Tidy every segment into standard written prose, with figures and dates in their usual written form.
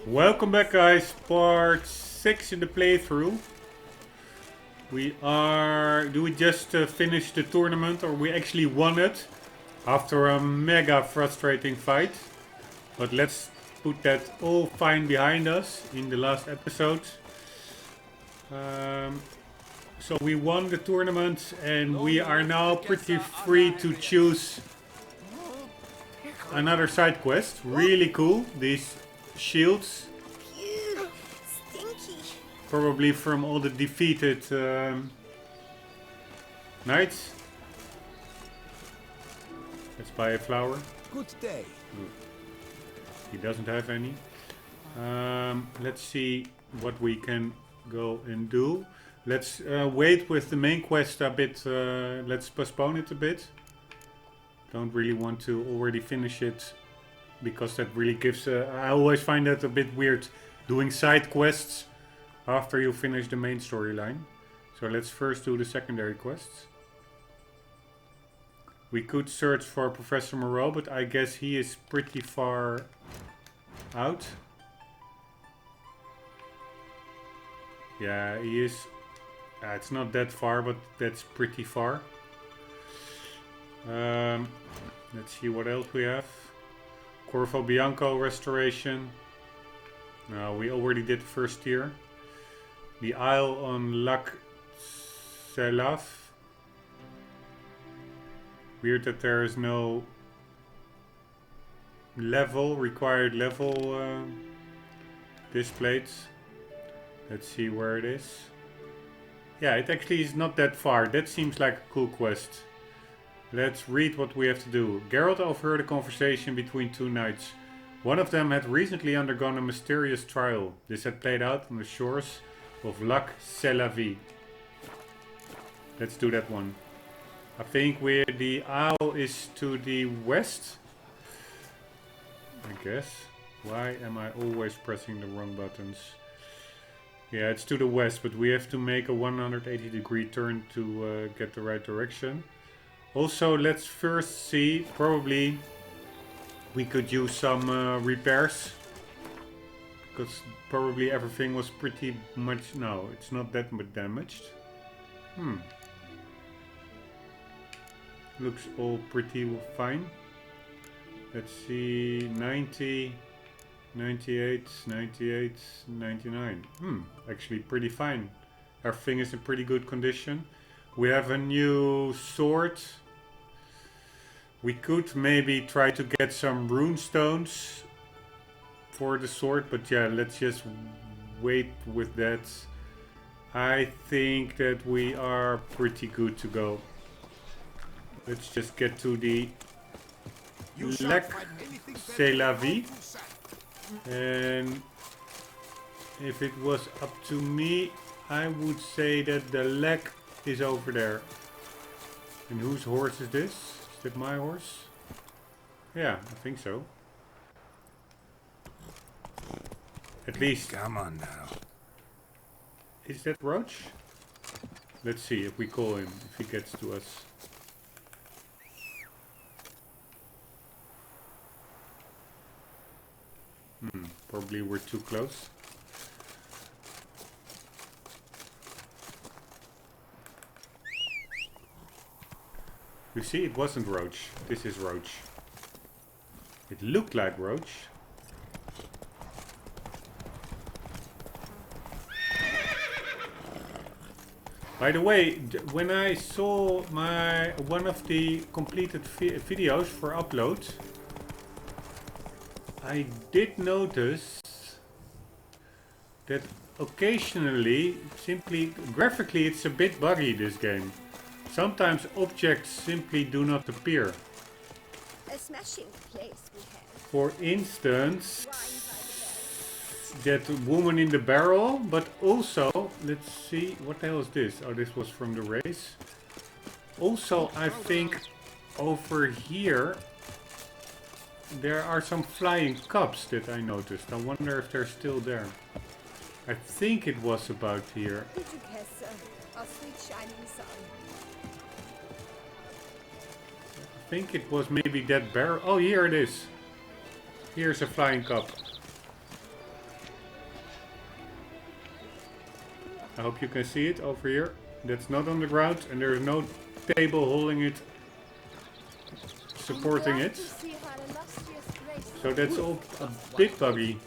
Welcome back, guys. Part 6 in the playthrough. Do we just finish the tournament, or we actually won it after a mega frustrating fight? But let's put that all fine behind us in the last episode. So we won the tournament and we are now pretty free to choose another side quest. Really cool. These shields. Stinky. Probably from all the defeated knights. Let's buy a flower. Good day. He doesn't have any. Let's see what we can go and do. Let's wait with the main quest a bit. Let's postpone it a bit. Don't really want to already finish it, because that really gives... I always find that a bit weird, doing side quests after you finish the main storyline. So let's first do the secondary quests. We could search for Professor Moreau, but I guess he is pretty far out. Yeah, he is... it's not that far, but that's pretty far. Let's see what else we have. Corvo Bianco restoration. No, we already did the first tier. The Isle on Lac Selaf. Weird that there is no required level displayed. Let's see where it is. Yeah, it actually is not that far. That seems like a cool quest. Let's read what we have to do. Geralt overheard a conversation between two knights. One of them had recently undergone a mysterious trial. This had played out on the shores of Lac Selavi. Let's do that one. I think the Isle is to the west. I guess. Why am I always pressing the wrong buttons? Yeah, it's to the west, but we have to make a 180-degree turn to get the right direction. Also, let's first see, probably we could use some repairs, because probably everything was pretty much... No, it's not that much damaged. Looks all pretty fine. Let's see, 90, 98, 98, 99. Actually pretty fine. Everything is in pretty good condition. We have a new sword. We could maybe try to get some rune stones for the sword, but yeah, let's just wait with that. I think that we are pretty good to go. Let's just get to the Lac Selavi. And if it was up to me, I would say that the Lac is over there. And whose horse is this? Is that my horse? Yeah, I think so. At least. Come on now. Is that Roach? Let's see if we call him, if he gets to us. Probably we're too close. You see, it wasn't Roach. This is Roach. It looked like Roach. By the way, when I saw one of the completed videos for upload, I did notice that occasionally, simply graphically, it's a bit buggy, this game. Sometimes objects simply do not appear. A smashing place we have. For instance, that woman in the barrel, but also, let's see, what the hell is this? Oh, this was from the race. Also, I think over here there are some flying cups that I noticed. I wonder if they're still there. I think it was about here. Could you guess our sweet shining sun? I think it was maybe that barrel. Oh, here it is. Here's a flying cup. I hope you can see it over here. That's not on the ground and there's no table holding it, supporting it. So that's all a big buggy.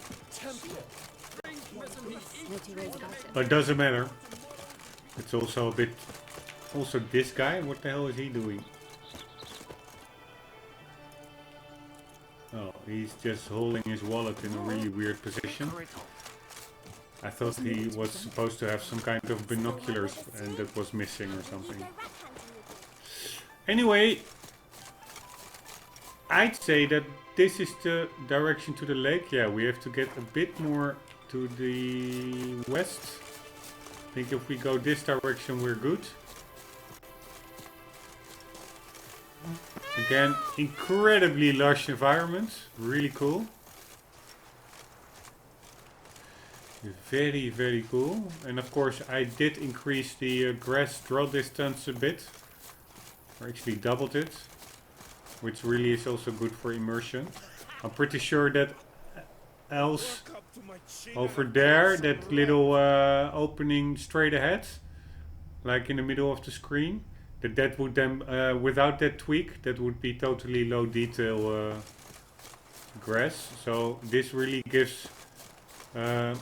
But it doesn't matter. It's also a bit... Also this guy, what the hell is he doing? Oh, he's just holding his wallet in a really weird position. I thought he was supposed to have some kind of binoculars and that was missing or something. Anyway, I'd say that this is the direction to the lake. Yeah, we have to get a bit more to the west. I think if we go this direction we're good. Again, incredibly lush environment. Really cool. Very, very cool. And of course I did increase the grass draw distance a bit. Or actually doubled it. Which really is also good for immersion. I'm pretty sure that else over there, that little opening straight ahead, like in the middle of the screen, that would then, without that tweak, that would be totally low detail grass. So this really gives a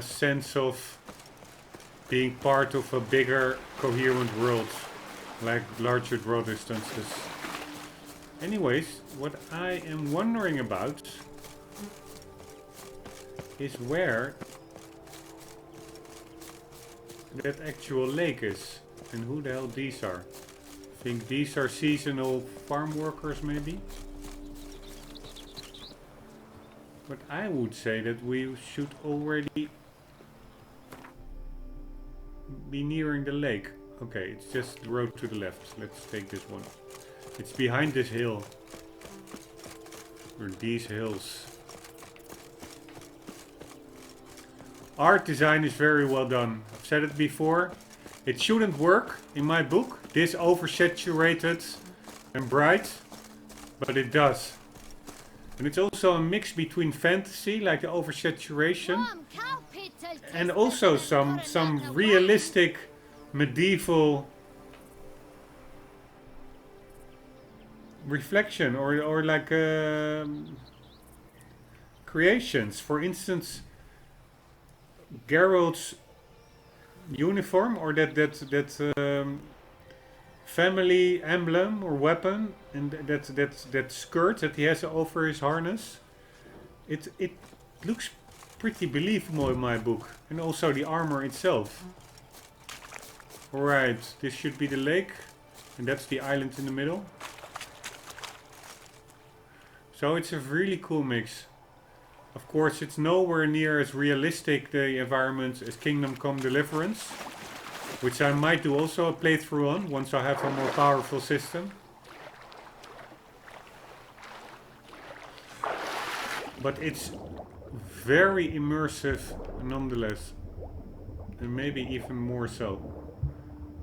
sense of being part of a bigger coherent world, like larger draw distances. Anyways, what I am wondering about is where that actual lake is and who the hell these are. I think these are seasonal farm workers maybe. But I would say that we should already be nearing the lake. Okay, it's just the road to the left. Let's take this one. It's behind this hill. Or these hills. Art design is very well done. I've said it before. It shouldn't work in my book. This oversaturated and bright. But it does. And it's also a mix between fantasy, like the oversaturation, and also some realistic medieval reflection or like creations. For instance, Geralt's uniform or that family emblem or weapon, and that skirt that he has over his harness. It looks pretty believable in my book, and also the armor itself. Alright, this should be the lake, and that's the island in the middle. So it's a really cool mix. Of course, it's nowhere near as realistic the environment as Kingdom Come Deliverance, which I might do also a playthrough on once I have a more powerful system. But it's very immersive nonetheless, and maybe even more so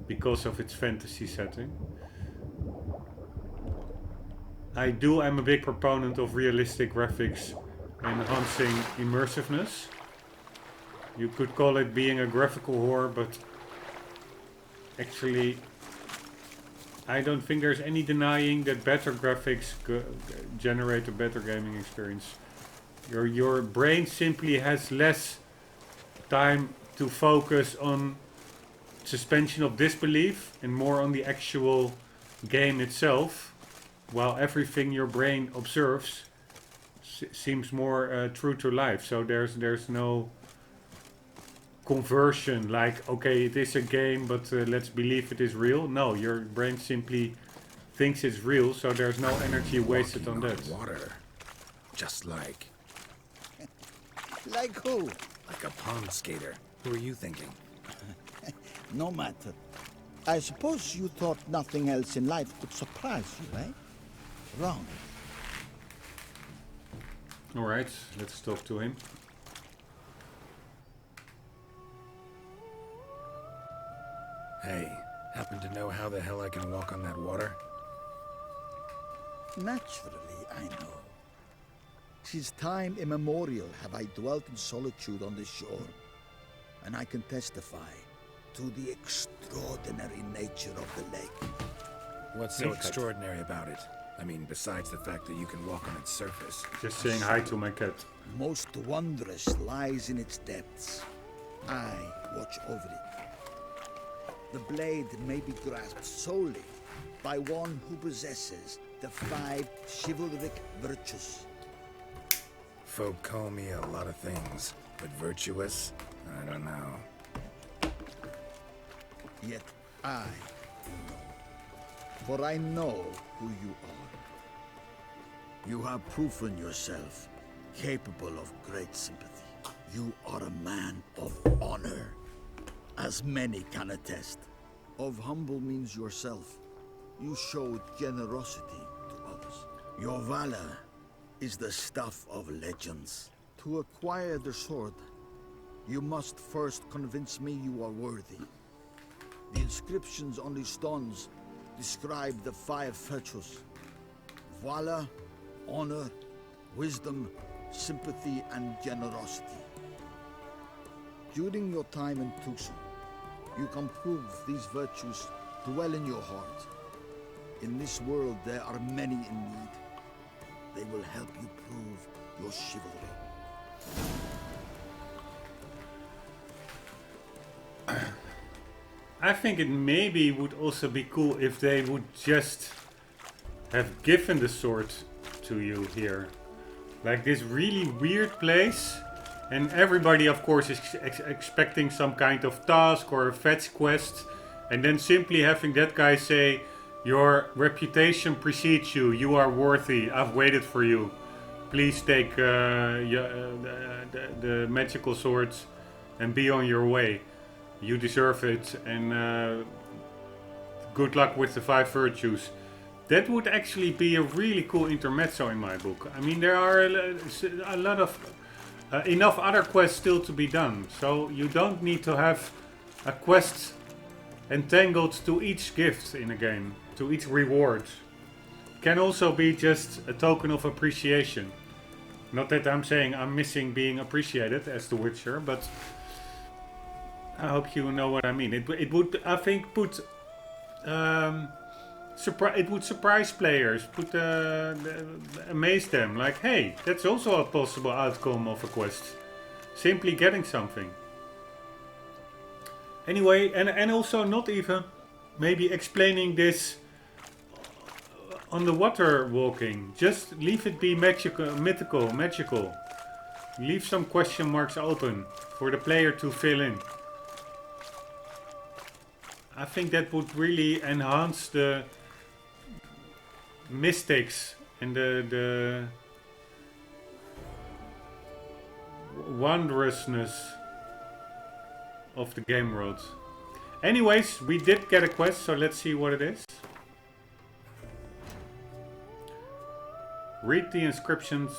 because of its fantasy setting. I'm a big proponent of realistic graphics enhancing immersiveness. You could call it being a graphical whore, but actually I don't think there's any denying that better graphics generate a better gaming experience. Your brain simply has less time to focus on suspension of disbelief and more on the actual game itself, while everything your brain observes seems more true to life. So there's no conversion like, okay, it is a game, but let's believe it is real. No, your brain simply thinks it's real, so there's no energy wasted on that. Water, just like Like who? like a pond skater. Who are you thinking? No matter. I suppose you thought nothing else in life could surprise you, eh? Wrong. Alright, let's talk to him. Hey, happen to know how the hell I can walk on that water? Naturally, I know. 'Tis time immemorial have I dwelt in solitude on this shore. and I can testify to the extraordinary nature of the lake. What's so extraordinary about it? I mean, besides the fact that you can walk on its surface. Just saying hi to my cat. Most wondrous lies in its depths. I watch over it. The blade may be grasped solely by one who possesses the 5 chivalric virtues. Folk call me a lot of things, but virtuous? I don't know. Yet I know. For I know who you are. You have proven yourself capable of great sympathy. You are a man of honor, as many can attest. Of humble means yourself. You showed generosity to others. Your valor is the stuff of legends. To acquire the sword, you must first convince me you are worthy. The inscriptions on the stones describe the 5 virtues: valor, honor, wisdom, sympathy, and generosity. During your time in Tucson, you can prove these virtues dwell in your heart. In this world, there are many in need. They will help you prove your chivalry. I think it maybe would also be cool if they would just have given the sword to you here. Like this really weird place. And everybody, of course, is expecting some kind of task or a fetch quest. And then simply having that guy say, your reputation precedes you. You are worthy. I've waited for you. Please take the magical swords and be on your way. You deserve it. And good luck with the 5 virtues. That would actually be a really cool intermezzo in my book. I mean, there are a lot of... enough other quests still to be done. So you don't need to have a quest entangled to each gift in a game. To each reward. Can also be just a token of appreciation. Not that I'm saying I'm missing being appreciated as The Witcher, but I hope you know what I mean. It would, I think, put it would surprise players, amaze them. Like, hey, that's also a possible outcome of a quest. Simply getting something. Anyway, and also not even maybe explaining this on the water walking. Just leave it be mythical, magical. Leave some question marks open for the player to fill in. I think that would really enhance the mystics and the wondrousness of the game world. Anyways, we did get a quest, so let's see what it is. Read the inscriptions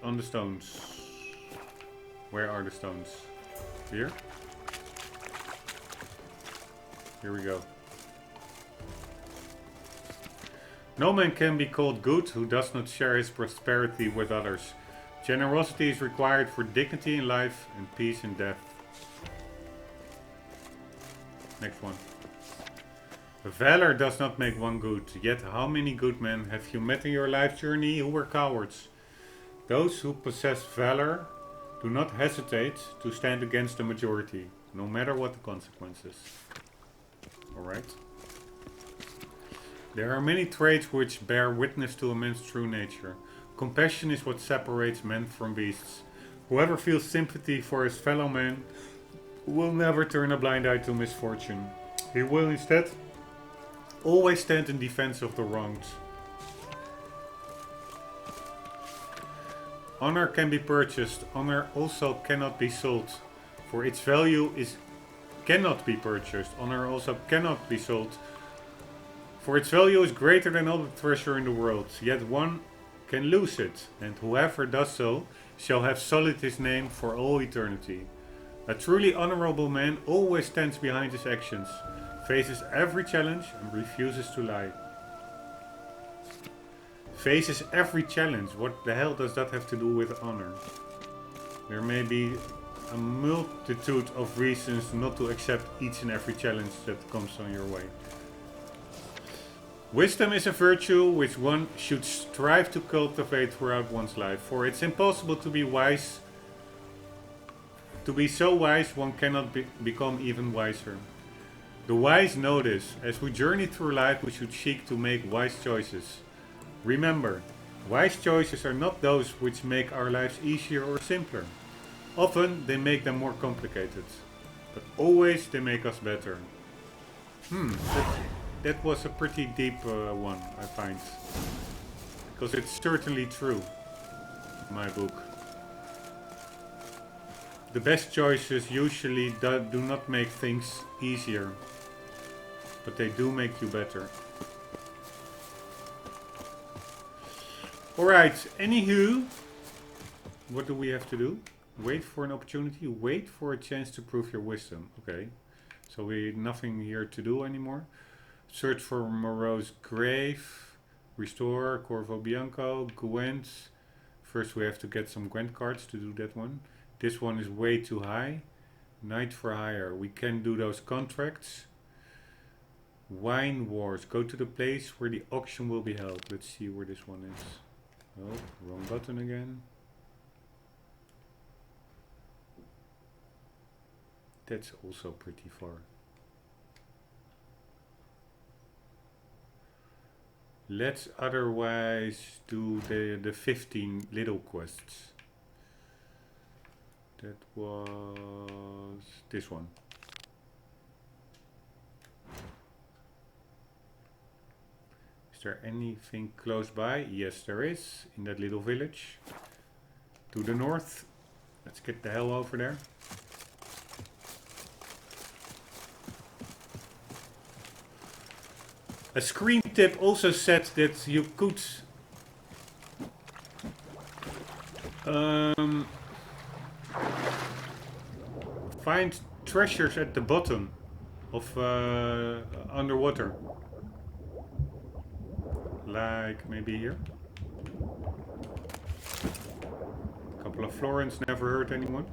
on the stones. Where are the stones? Here? Here we go. No man can be called good who does not share his prosperity with others. Generosity is required for dignity in life and peace in death. Next one. Valor does not make one good, yet how many good men have you met in your life journey who were cowards? Those who possess valor do not hesitate to stand against the majority, no matter what the consequences. Alright. There are many traits which bear witness to a man's true nature. Compassion is what separates men from beasts. Whoever feels sympathy for his fellow man will never turn a blind eye to misfortune. He will instead always stand in defense of the wronged. Honor can be purchased. Honor also cannot be sold. For its value cannot be purchased. Honor also cannot be sold. For its value is greater than all the treasure in the world. Yet one can lose it. And whoever does so shall have sullied his name for all eternity. A truly honorable man always stands behind his actions, faces every challenge and refuses to lie. Faces every challenge. What the hell does that have to do with honor? There may be a multitude of reasons not to accept each and every challenge that comes on your way. Wisdom is a virtue which one should strive to cultivate throughout one's life, for it's impossible to be wise. To be so wise, one cannot become even wiser. The wise know this. As we journey through life, we should seek to make wise choices. Remember, wise choices are not those which make our lives easier or simpler. Often, they make them more complicated. But always, they make us better. That was a pretty deep one, I find. Because it's certainly true, in my book. The best choices usually do not make things easier, but they do make you better. Alright, anywho, what do we have to do? Wait for an opportunity, wait for a chance to prove your wisdom. Okay, so we nothing here to do anymore. Search for Moreau's grave, restore Corvo Bianco, Gwent. First we have to get some Gwent cards to do that one. This one is way too high. Knight for hire. We can do those contracts. Wine Wars. Go to the place where the auction will be held. Let's see where this one is. Oh, wrong button again. That's also pretty far. Let's otherwise do the 15 little quests. That was this one. Is there anything close by? Yes, there is. In that little village. To the north. Let's get the hell over there. A screen tip also said that you could find treasures at the bottom of underwater. Like maybe here. A couple of florins, never hurt anyone.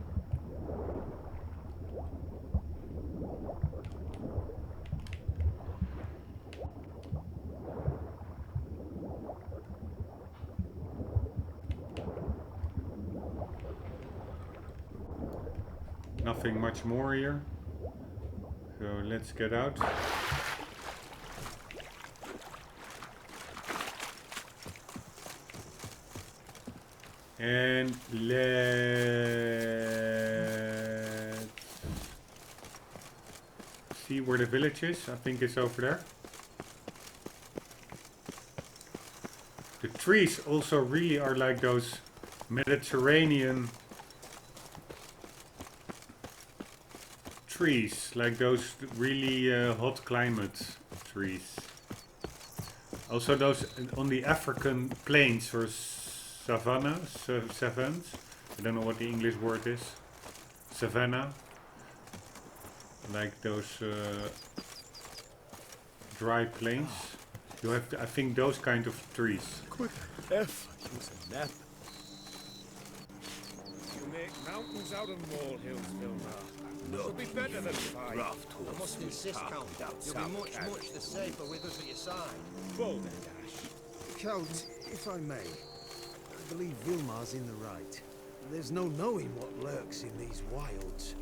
Nothing much more here. So let's get out. And let's see where the village is. I think it's over there. The trees also really are like those Mediterranean trees, like those really hot climate trees. Also those on the African plains or savannas. I don't know what the English word is. Savanna. Like those dry plains. You have, I think, those kind of trees. Quick, F. It's a nap. You make mountains out of molehills, Vilmar. No. It'll be better than five. I must insist, Count. You'll be much the safer with us at your side. Bold and dash. Count, if I may, I believe Vilmar's in the right. There's no knowing what lurks in these wilds.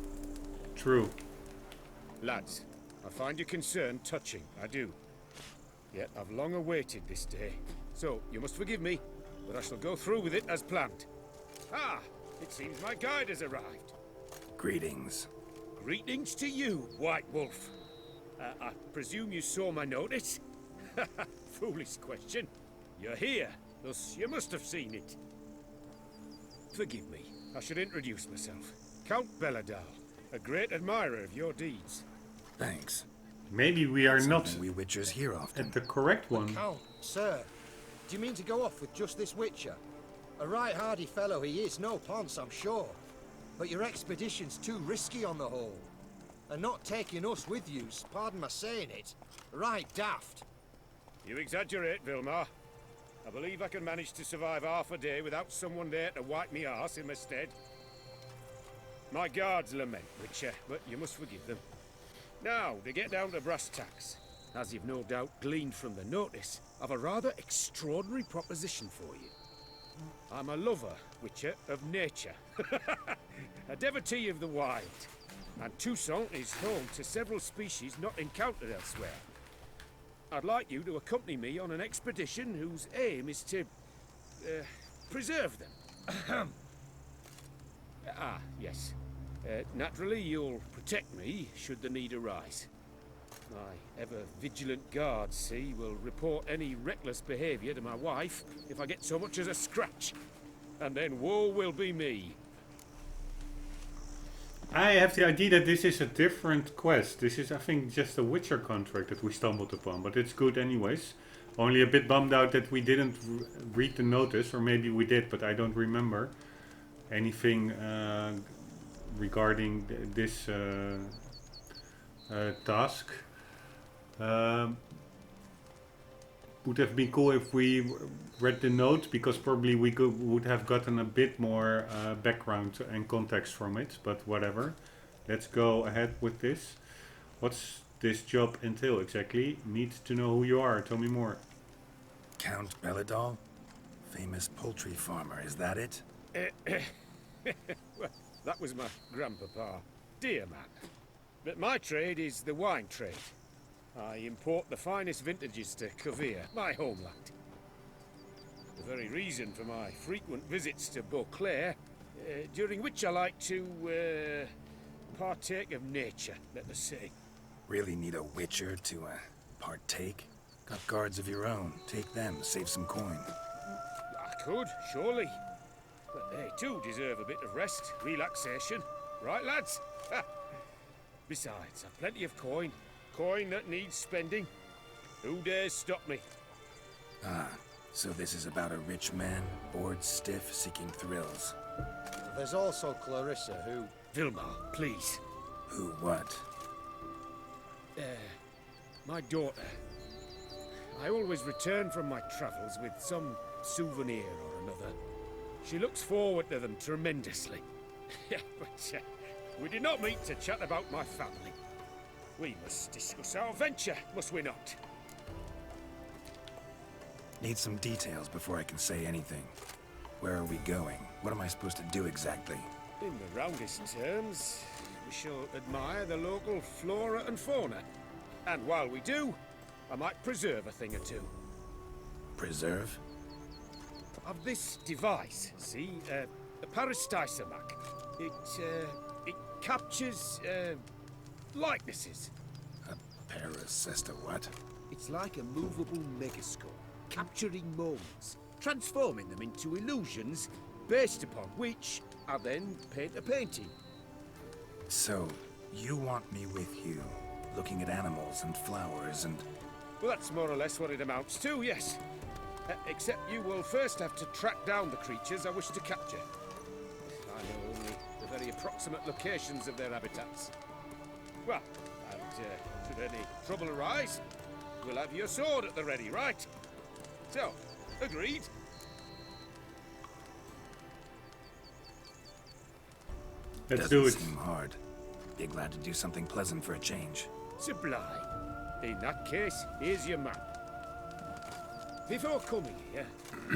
True. Lads, I find your concern touching, I do. Yet I've long awaited this day. So, you must forgive me, but I shall go through with it as planned. Ah! It seems my guide has arrived. Greetings. Greetings to you, White Wolf. I presume you saw my notice? Foolish question. You're here, thus you must have seen it. Forgive me, I should introduce myself. Count Belladal, a great admirer of your deeds. Thanks. Maybe we are not Something we Witchers hear often. at the correct one. Count, sir, do you mean to go off with just this Witcher? A right hardy fellow he is, no ponce, I'm sure. But your expedition's too risky on the whole. And not taking us with you's, pardon my saying it, right daft. You exaggerate, Vilmar. I believe I can manage to survive half a day without someone there to wipe me arse in my stead. My guards lament, Witcher, but you must forgive them. Now, to get down to brass tacks, as you've no doubt gleaned from the notice, I've a rather extraordinary proposition for you. I'm a lover, Witcher, of nature. A devotee of the wild. And Toussaint is home to several species not encountered elsewhere. I'd like you to accompany me on an expedition whose aim is to preserve them. Yes. Naturally, you'll protect me should the need arise. My ever-vigilant guards, see, will report any reckless behavior to my wife if I get so much as a scratch. And then woe will be me. I have the idea that this is a different quest. This is, I think, just a Witcher contract that we stumbled upon, but it's good anyways. Only a bit bummed out that we didn't read the notice, or maybe we did, but I don't remember anything regarding this task. Would have been cool if we read the note, because probably we would have gotten a bit more background and context from it, but whatever. Let's go ahead with this. What's this job entail exactly? Need to know who you are. Tell me more. Count Belladol? Famous poultry farmer, is that it? Well, that was my grandpapa. Dear man. But my trade is the wine trade. I import the finest vintages to Covere, my homeland. The very reason for my frequent visits to Beauclair, during which I like to partake of nature, let us say. Really need a witcher to partake? Got guards of your own. Take them, save some coin. I could, surely. But they too deserve a bit of rest, relaxation. Right, lads? Besides, I've plenty of coin. Coin that needs spending. Who dares stop me? Ah, so this is about a rich man, bored stiff, seeking thrills. There's also Clarissa, who... Vilmar, please. Who what? My daughter. I always return from my travels with some souvenir or another. She looks forward to them tremendously. But we did not meet to chat about my family. We must discuss our venture, must we not? Need some details before I can say anything. Where are we going? What am I supposed to do exactly? In the roundest terms, we shall admire the local flora and fauna. And while we do, I might preserve a thing or two. Preserve? Of this device, see? The Parastisomac. It captures, likenesses. A parasesta what? It's like a movable megascope, capturing moments, transforming them into illusions, based upon which I then paint a painting. So, you want me with you, looking at animals and flowers and... Well, that's more or less what it amounts to, yes. Except you will first have to track down the creatures I wish to capture. I know only the very approximate locations of their habitats. Well, and should any trouble arise, we'll have your sword at the ready, right? So, agreed? Let's do it. Doesn't seem hard. Be glad to do something pleasant for a change. Sublime. In that case, here's your map. Before coming here,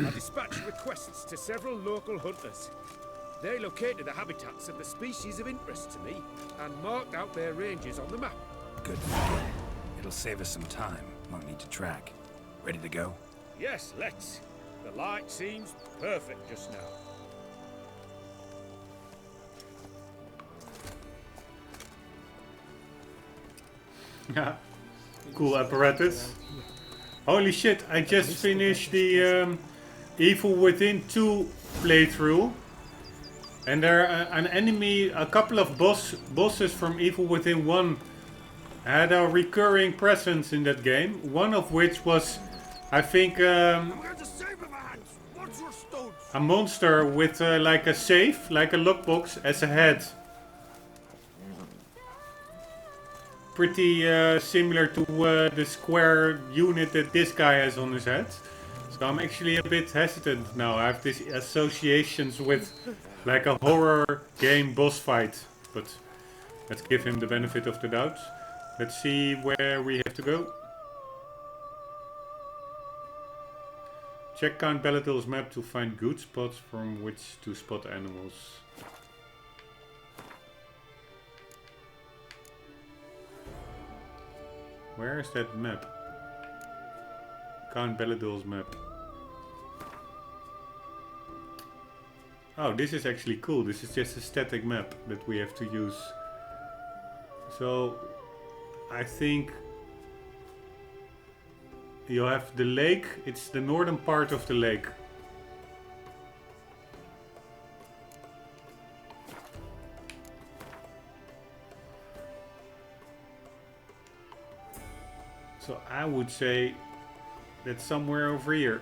I dispatched requests to several local hunters. They located the habitats of the species of interest to me and marked out their ranges on the map. Good for you. It'll save us some time. Won't need to track. Ready to go? Yes, let's. The light seems perfect just now. Cool apparatus. Holy shit, I just finished the Evil Within 2 playthrough. And there an enemy, a couple of bosses from Evil Within 1 had a recurring presence in that game. One of which was, I think, a monster with like a safe, like a lockbox as a head. Pretty similar to the square unit that this guy has on his head. So I'm actually a bit hesitant now. I have these associations with Like a horror game boss fight. But let's give him the benefit of the doubt. Let's see where we have to go. Check Count Bellatil's map to find good spots from which to spot animals. Where is that map? Count Bellatil's map. Oh, this is actually cool. This is just a static map that we have to use. So, I think you have the lake. It's the northern part of the lake. So I would say that's somewhere over here.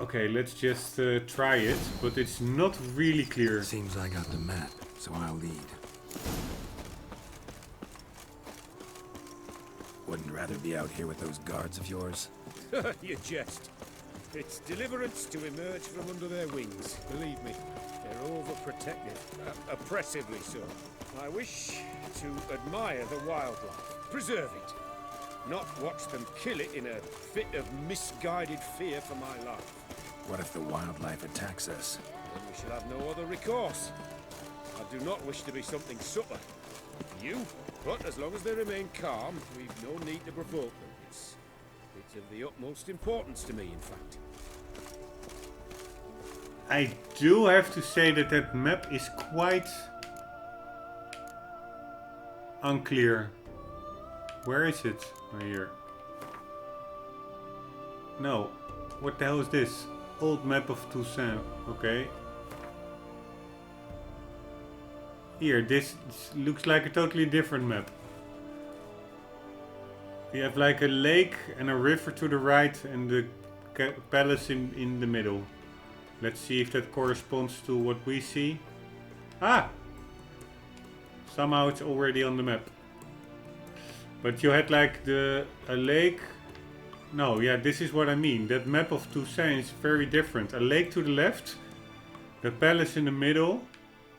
Okay, let's just try it, but it's not really clear. Seems I got the map, so I'll lead. Wouldn't rather be out here with those guards of yours? You jest. It's deliverance to emerge from under their wings. Believe me, they're overprotective. Oppressively so. I wish to admire the wildlife. Preserve it. Not watch them kill it in a fit of misguided fear for my life. What if the wildlife attacks us? Then we shall have no other recourse. I do not wish to be something subtler. You, but as long as they remain calm, we've no need to provoke them. It's of the utmost importance to me, in fact. I do have to say that that map is quite unclear. Where is it? Right here. No. What the hell is this? Old map of Toussaint. Okay. Here, this looks like a totally different map. You have like a lake and a river to the right and the palace in the middle. Let's see if that corresponds to what we see. Ah! Somehow it's already on the map. But you had like a lake. No, yeah, this is what I mean. That map of Toussaint is very different. A lake to the left, the palace in the middle.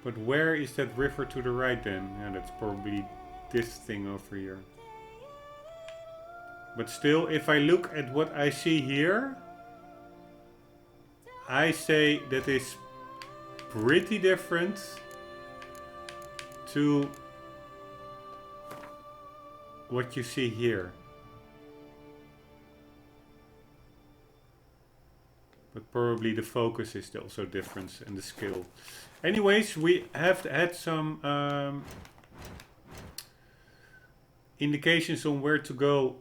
But where is that river to the right then? Yeah, that's probably this thing over here. But still, if I look at what I see here, I say that is pretty different to what you see here. But probably the focus is also different and the skill. Anyways, we have had some indications on where to go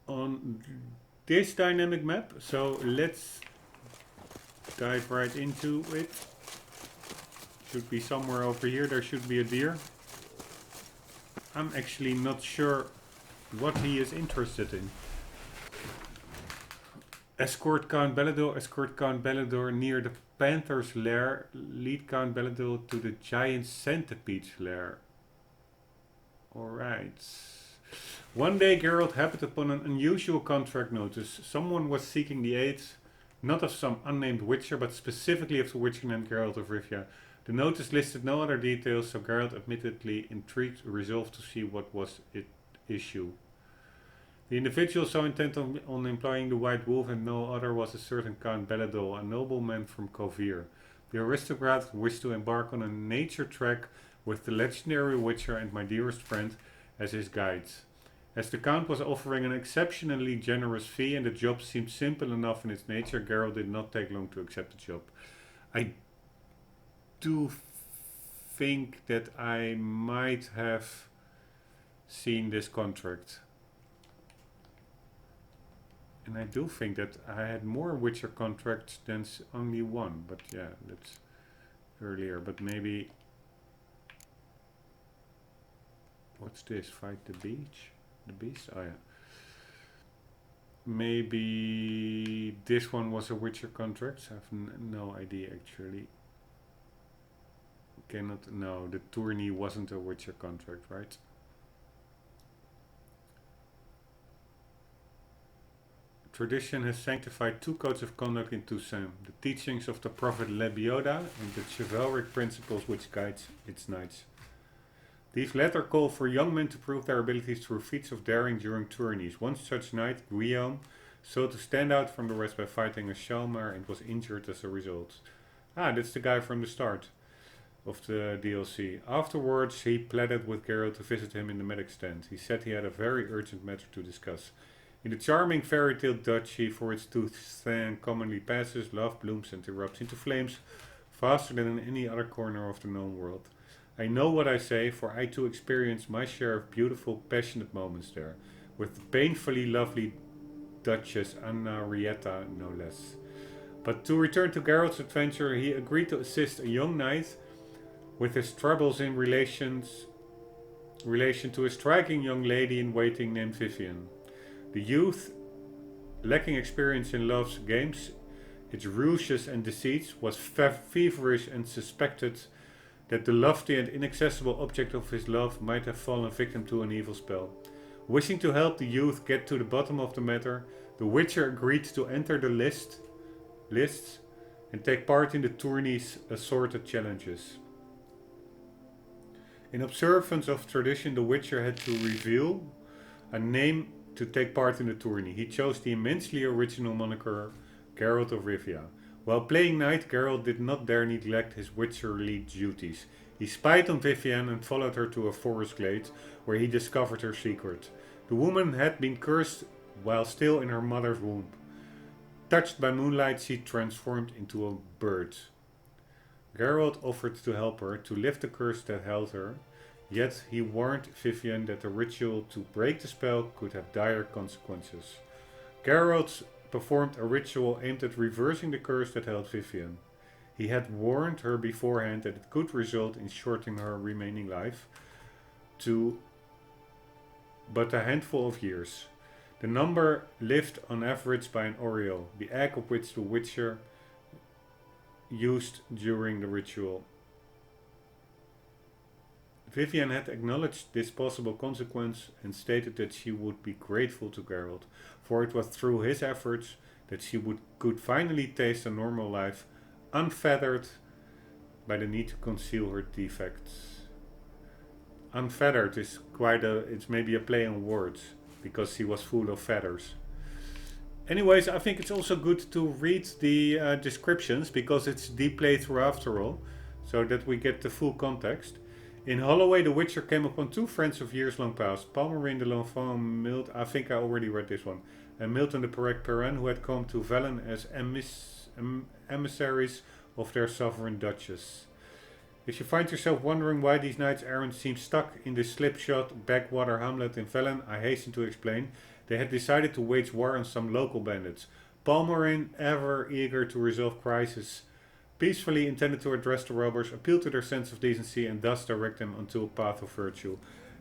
on this dynamic map. So let's dive right into it. Should be somewhere over here. There should be a deer. I'm actually not sure what he is interested in. Escort Count Bellador near the Panther's lair. Lead Count Bellador to the Giant Centipede's lair. Alright. One day Geralt happened upon an unusual contract notice. Someone was seeking the aid, not of some unnamed witcher, but specifically of the witcher named Geralt of Rivia. The notice listed no other details, so Geralt, admittedly intrigued, resolved to see what was its issue. The individual so intent on employing the White Wolf and no other was a certain Count Bellador, a nobleman from Kovir. The aristocrat wished to embark on a nature trek with the legendary witcher and my dearest friend as his guides. As the Count was offering an exceptionally generous fee and the job seemed simple enough in its nature, Geralt did not take long to accept the job. I do think that I might have seen this contract. And I do think that I had more Witcher contracts than only one. But yeah, that's earlier. But maybe... What's this? Fight the beach? The beast? Oh yeah. maybe this one was a Witcher contract. I have no idea actually. No, the tourney wasn't a Witcher contract, right? Tradition has sanctified 2 codes of conduct in Toussaint, the teachings of the prophet Lebioda and the chivalric principles which guides its knights. These latter call for young men to prove their abilities through feats of daring during tourneys. One such knight, Guillaume, sought to stand out from the rest by fighting a Shalmar and was injured as a result. Ah, that's the guy from the start of the DLC. Afterwards, he pleaded with Geralt to visit him in the medic's tent. He said he had a very urgent matter to discuss. In the charming fairy tale duchy for its Toussaint commonly passes, love blooms and erupts into flames faster than in any other corner of the known world. I know what I say, for I too experience my share of beautiful, passionate moments there, with the painfully lovely Duchess Anarietta, no less. But to return to Geralt's adventure, he agreed to assist a young knight with his troubles in relation to a striking young lady in waiting named Vivienne. The youth, lacking experience in love's games, its ruses and deceits, was feverish and suspected that the lofty and inaccessible object of his love might have fallen victim to an evil spell. Wishing to help the youth get to the bottom of the matter, the Witcher agreed to enter the lists and take part in the tourney's assorted challenges. In observance of tradition, the Witcher had to reveal a name to take part in the tourney. He chose the immensely original moniker Geralt of Rivia. While playing knight, Geralt did not dare neglect his Witcherly duties. He spied on Vivienne and followed her to a forest glade, where he discovered her secret. The woman had been cursed while still in her mother's womb. Touched by moonlight, she transformed into a bird. Geralt offered to help her to lift the curse that held her, yet he warned Vivienne that the ritual to break the spell could have dire consequences. Geralt performed a ritual aimed at reversing the curse that held Vivienne. He had warned her beforehand that it could result in shortening her remaining life to but a handful of years. The number lived on average by an oriole, the egg of which the Witcher used during the ritual. Vivienne had acknowledged this possible consequence and stated that she would be grateful to Geralt, for it was through his efforts that she could finally taste a normal life, unfettered by the need to conceal her defects. Unfettered is it's maybe a play on words, because she was full of feathers. Anyways, I think it's also good to read the descriptions, because it's the playthrough after all, so that we get the full context. In Holloway, the Witcher came upon 2 friends of years long past, Palmerin de l'Enfant, I think I already read this one, and Milton de Perrin, who had come to Velen as emissaries of their sovereign duchess. If you find yourself wondering why these knights errant seem stuck in this slipshod backwater hamlet in Velen, I hasten to explain. They had decided to wage war on some local bandits. Palmerin, ever eager to resolve crises, peacefully intended to address the robbers, appeal to their sense of decency, and thus direct them onto a path of virtue.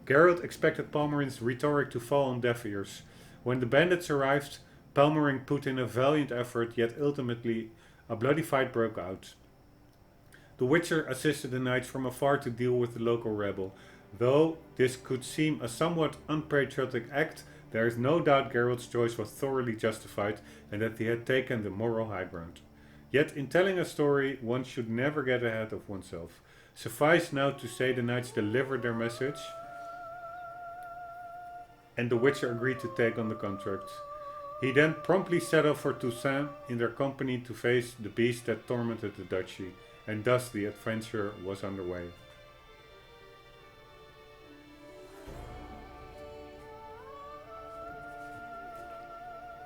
Geralt expected Palmerin's rhetoric to fall on deaf ears. When the bandits arrived, Palmerin put in a valiant effort, yet ultimately a bloody fight broke out. The Witcher assisted the knights from afar to deal with the local rebel. Though this could seem a somewhat unpatriotic act, there is no doubt Geralt's choice was thoroughly justified and that he had taken the moral high ground. Yet in telling a story, one should never get ahead of oneself. Suffice now to say the knights delivered their message, and the Witcher agreed to take on the contract. He then promptly set off for Toussaint in their company to face the beast that tormented the duchy, and thus the adventure was underway.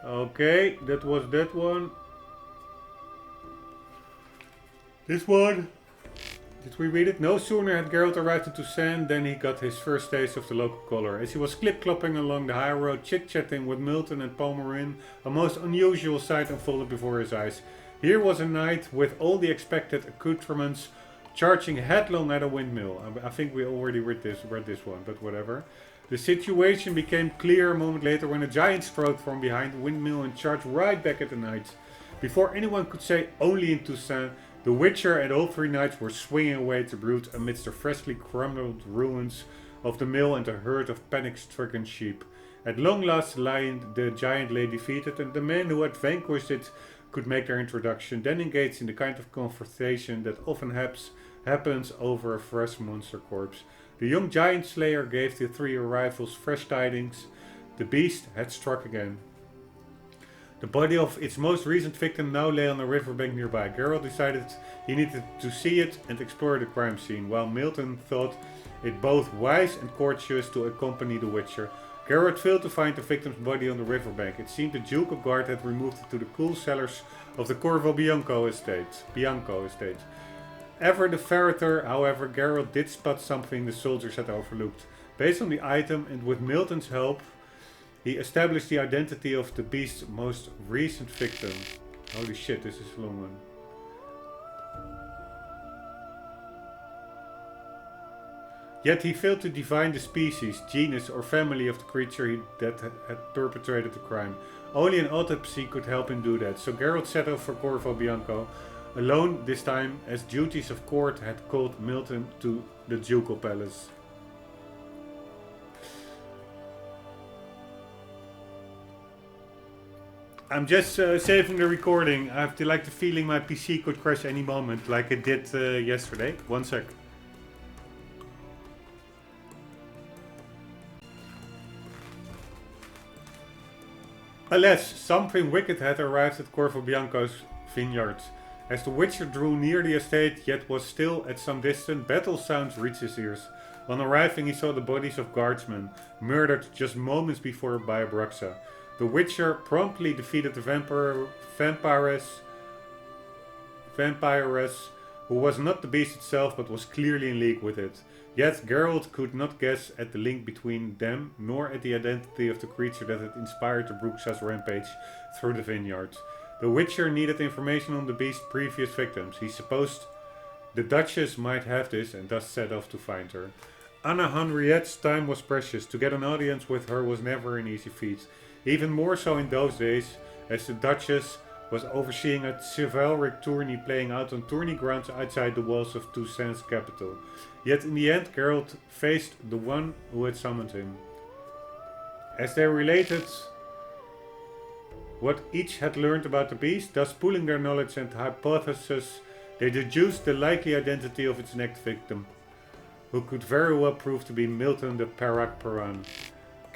Okay, that was that one. This one. Did we read it? No sooner had Geralt arrived in Toussaint than he got his first taste of the local color. As he was clip-clopping along the high road, chit-chatting with Milton and Palmerin, a most unusual sight unfolded before his eyes. Here was a knight with all the expected accoutrements, charging headlong at a windmill. I think we already read this one, but whatever. The situation became clear a moment later when a giant strode from behind the windmill and charged right back at the knights. Before anyone could say only in Toussaint, the Witcher and all three knights were swinging away to brute amidst the freshly crumbled ruins of the mill and a herd of panic-stricken sheep. At long last, the giant lay defeated, and the men who had vanquished it could make their introduction, then engage in the kind of conversation that often happens over a fresh monster corpse. The young giant slayer gave the three arrivals fresh tidings. The beast had struck again. The body of its most recent victim now lay on a riverbank nearby. Geralt decided he needed to see it and explore the crime scene, while Milton thought it both wise and courteous to accompany the Witcher. Geralt failed to find the victim's body on the riverbank. It seemed the ducal guard had removed it to the cool cellars of the Corvo Bianco estate. Ever the farther, however, Geralt did spot something the soldiers had overlooked. Based on the item and with Milton's help, he established the identity of the beast's most recent victim. Holy shit, this is a long one. Yet he failed to divine the species, genus or family of the creature that had perpetrated the crime. Only an autopsy could help him do that, so Geralt set off for Corvo Bianco, alone this time, as duties of court had called Milton to the ducal palace. I'm just saving the recording. I have the feeling my PC could crash any moment, like it did yesterday. One sec. Alas, something wicked had arrived at Corvo Bianco's vineyard. As the Witcher drew near the estate, yet was still at some distance, battle sounds reached his ears. On arriving, he saw the bodies of guardsmen, murdered just moments before by Abraxa. The Witcher promptly defeated the vampiress, who was not the beast itself but was clearly in league with it. Yet Geralt could not guess at the link between them, nor at the identity of the creature that had inspired the Bruxa's rampage through the vineyard. The Witcher needed information on the beast's previous victims. He supposed the Duchess might have this and thus set off to find her. Anna Henriette's time was precious. To get an audience with her was never an easy feat. Even more so in those days, as the Duchess was overseeing a chivalric tourney playing out on tourney grounds outside the walls of Toussaint's capital. Yet in the end, Geralt faced the one who had summoned him. As they related what each had learned about the beast, thus pooling their knowledge and hypotheses, they deduced the likely identity of its next victim, who could very well prove to be Milton the Parak Paran.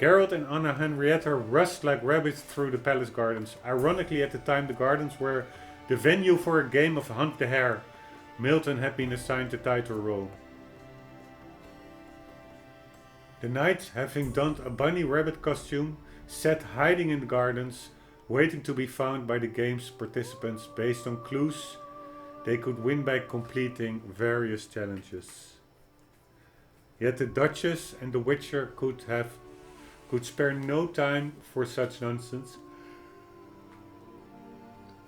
Geralt and Anna Henrietta rushed like rabbits through the palace gardens. Ironically, at the time the gardens were the venue for a game of Hunt the Hare. Milton had been assigned the title role. The knights, having donned a bunny rabbit costume, sat hiding in the gardens, waiting to be found by the game's participants based on clues they could win by completing various challenges. Yet the Duchess and the Witcher could spare no time for such nonsense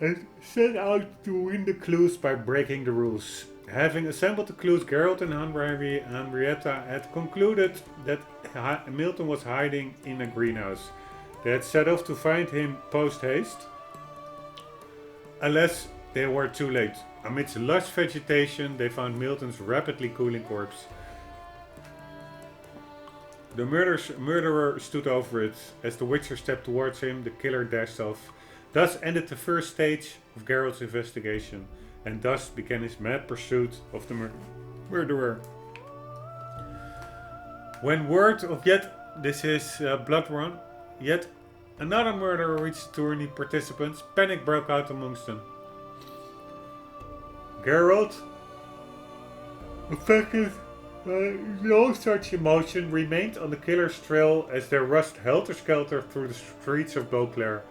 and set out to win the clues by breaking the rules. Having assembled the clues, Geralt and Henrietta had concluded that Milton was hiding in a greenhouse. They had set off to find him post-haste. Alas, they were too late. Amidst lush vegetation, they found Milton's rapidly cooling corpse. The murderer stood over it. As the Witcher stepped towards him, the killer dashed off. Thus ended the first stage of Geralt's investigation, and thus began his mad pursuit of the murderer. When word of this is Blood Run, yet another murderer reached the tourney participants, panic broke out amongst them. Geralt, affected no such emotion, remained on the killer's trail as they rushed helter-skelter through the streets of Beauclair.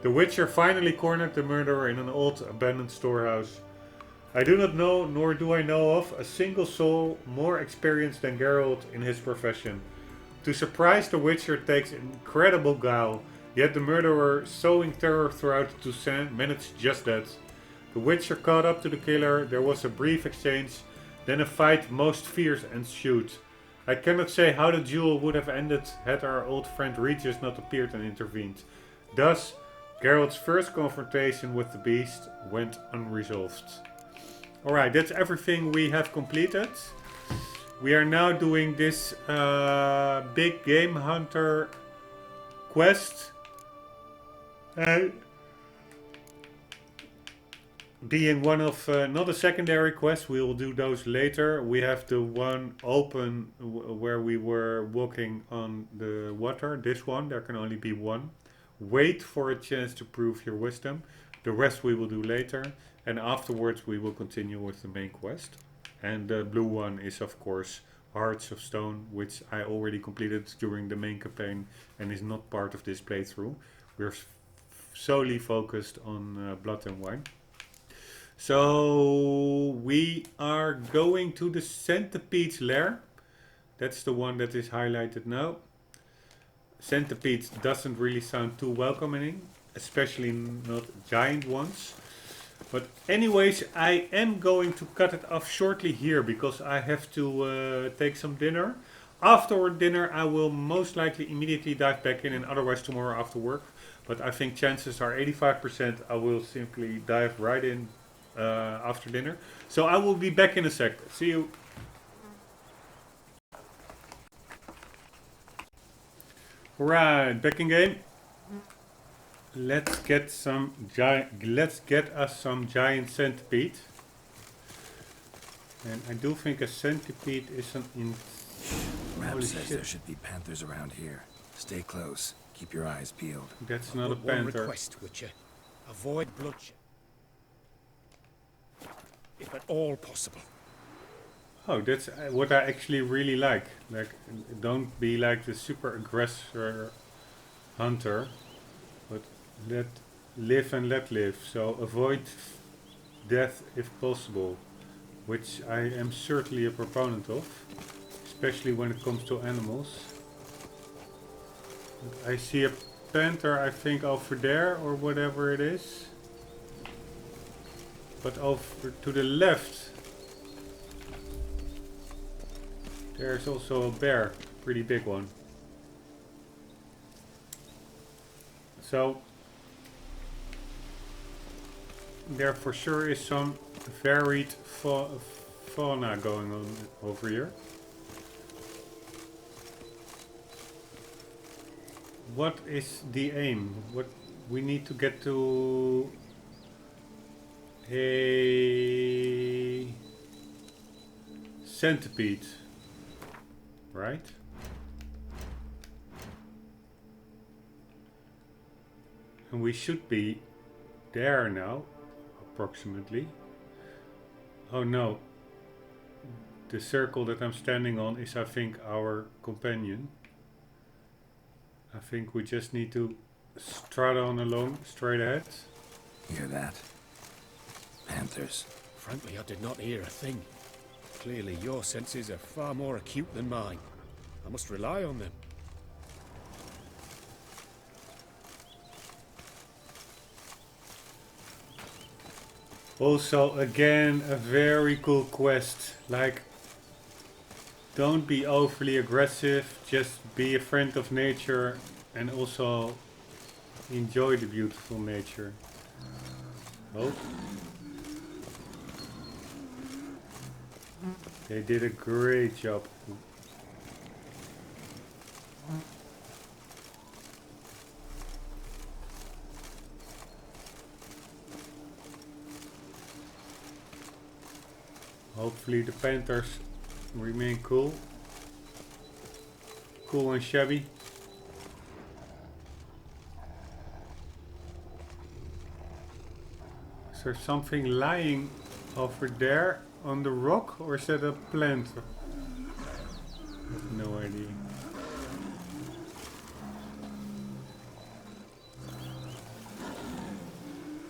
The Witcher finally cornered the murderer in an old abandoned storehouse. I do not know, nor do I know of, a single soul more experienced than Geralt in his profession. To surprise the Witcher takes incredible guile, yet the murderer, sowing terror throughout Toussaint, managed just that. The Witcher caught up to the killer, there was a brief exchange, then a fight most fierce ensued. I cannot say how the duel would have ended had our old friend Regis not appeared and intervened. Thus, Geralt's first confrontation with the beast went unresolved. Alright, that's everything we have completed. We are now doing this big game hunter quest. Being one of not a secondary quest, we will do those later. We have the one open where we were walking on the water. This one, there can only be one. Wait for a chance to prove your wisdom. The rest we will do later. And afterwards we will continue with the main quest. And the blue one is of course Hearts of Stone, which I already completed during the main campaign and is not part of this playthrough. We're solely focused on Blood and Wine. So we are going to the Centipede's lair. That's the one that is highlighted now. Centipede doesn't really sound too welcoming, especially not giant ones. But anyways, I am going to cut it off shortly here because I have to take some dinner. After dinner I will most likely immediately dive back in, and otherwise tomorrow after work. But I think chances are 85% I will simply dive right in after dinner. So I will be back in a sec. See you. Right, back in game. Let's get us some giant centipede. And I do think a centipede is an Rombbb says there should be panthers around here. Stay close. Keep your eyes peeled. That's not a One panther. request, Witcher. Avoid bloodshed. If at all possible. Oh, that's what I actually really like. Like, don't be like the super aggressor hunter, but let live and let live. So avoid death if possible, which I am certainly a proponent of, especially when it comes to animals. I see a panther, I think, over there or whatever it is. But over to the left, there's also a bear, pretty big one. So there for sure is some varied fauna going on over here. What is the aim? What we need to get to a centipede, right? And we should be there now, approximately. Oh no, the circle that I'm standing on is, I think, our companion. I think we just need to strut on along, straight ahead. Hear that? Panthers. Frankly, I did not hear a thing. Clearly, your senses are far more acute than mine. I must rely on them. Also, again, a very cool quest. Like, don't be overly aggressive, just be a friend of nature and also enjoy the beautiful nature. Oh. They did a great job. Hopefully the panthers remain cool. Cool and shabby. Is there something lying over there on the rock, or is that a plant? I have no idea.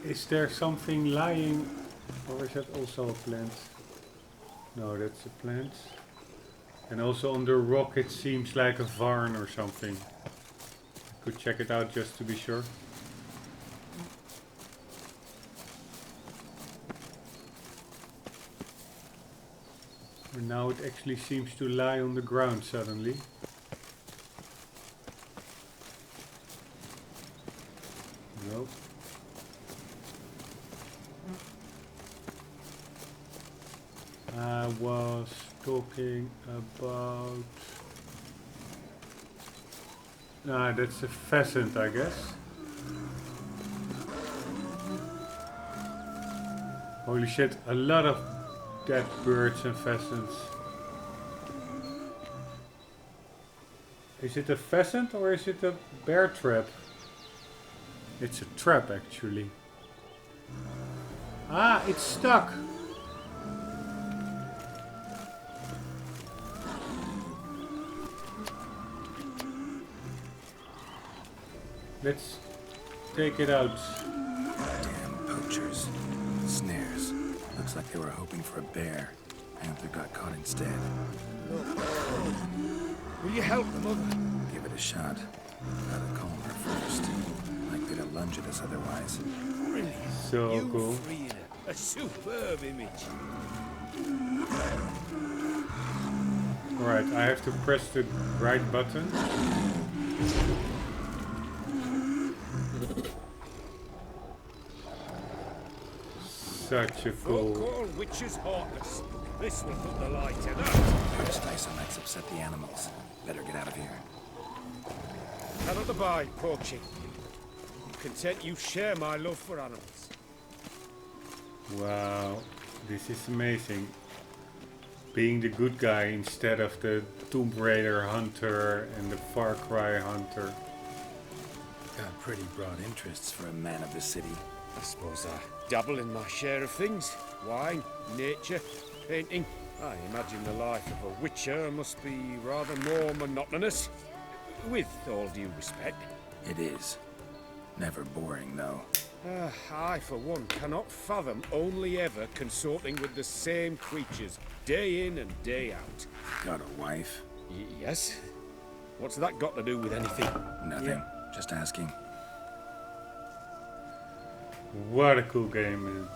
Is there something lying, or is that also a plant? No, that's a plant. And also on the rock it seems like a varn or something. I could check it out just to be sure. And now it actually seems to lie on the ground suddenly. Nope. I was talking about... Ah, that's a pheasant, I guess. Holy shit, a lot of dead birds and pheasants. Is it a pheasant or is it a bear trap? It's a trap actually. Ah, it's stuck! Let's take it out. Damn poachers. Snares. Looks like they were hoping for a bear. Panther got caught instead. Will you help the mother? Give it a shot. Gotta calm her first. Likely to lunge at us otherwise. Really? So You cool. freeing her. A superb image. Alright, I have to press the right button. Such a Folk cool... all witches heartless. This will put the light in her. Parasite might upset the animals. Better get out of here. Cannot abide poaching. Content you share my love for animals. Wow, this is amazing. Being the good guy instead of the Tomb Raider hunter and the Far Cry hunter. Got pretty broad interests for a man of the city. I suppose I dabble in my share of things. Wine, nature, painting. I imagine the life of a witcher must be rather more monotonous. With all due respect. It is. Never boring, though. I, for one, cannot fathom only ever consorting with the same creatures, day in and day out. Got a wife? Yes? What's that got to do with anything? Nothing. Yeah. Just asking. What a cool game, man.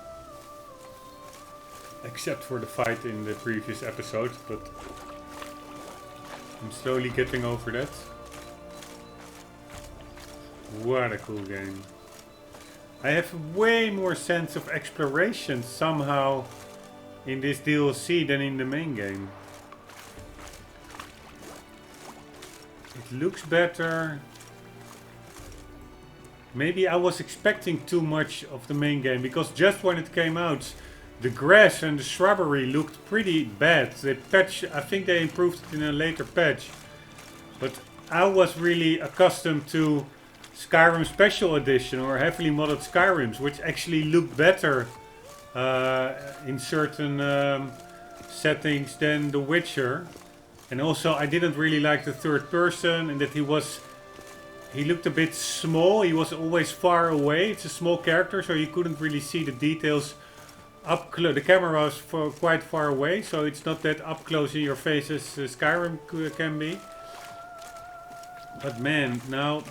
Except for the fight in the previous episode, but I'm slowly getting over that. What a cool game. I have way more sense of exploration somehow in this DLC than in the main game. It looks better. Maybe I was expecting too much of the main game, because just when it came out, the grass and the shrubbery looked pretty bad. I think they improved it in a later patch. But I was really accustomed to Skyrim Special Edition or heavily modded Skyrims, which actually look better in certain settings than The Witcher. And also I didn't really like the third person, and that he looked a bit small. He was always far away. It's a small character, so you couldn't really see the details up close. The camera was quite far away, so it's not that up close in your face as Skyrim can be. But man, now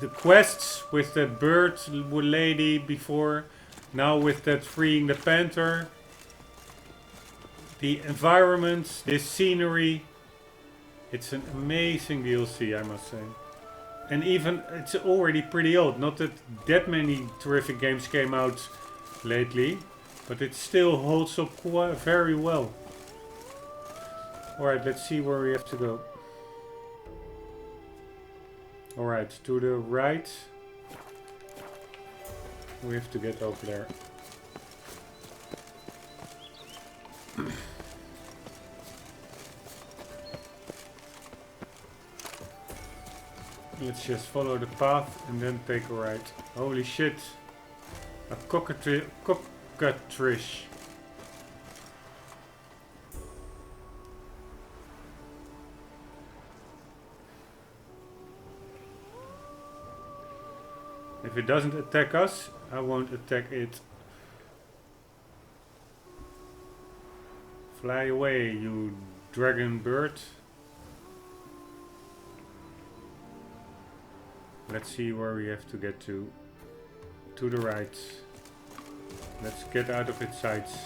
the quests with that bird lady before, now with that freeing the panther, the environments, this scenery, it's an amazing DLC, I must say. And even, it's already pretty old, not that many terrific games came out lately, but it still holds up very well. Alright, let's see where we have to go. Alright, to the right. We have to get over there. Let's just follow the path and then take a right. Holy shit. A cockatrice. If it doesn't attack us, I won't attack it. Fly away, you dragon bird. Let's see where we have to get to. To the right. Let's get out of its sights.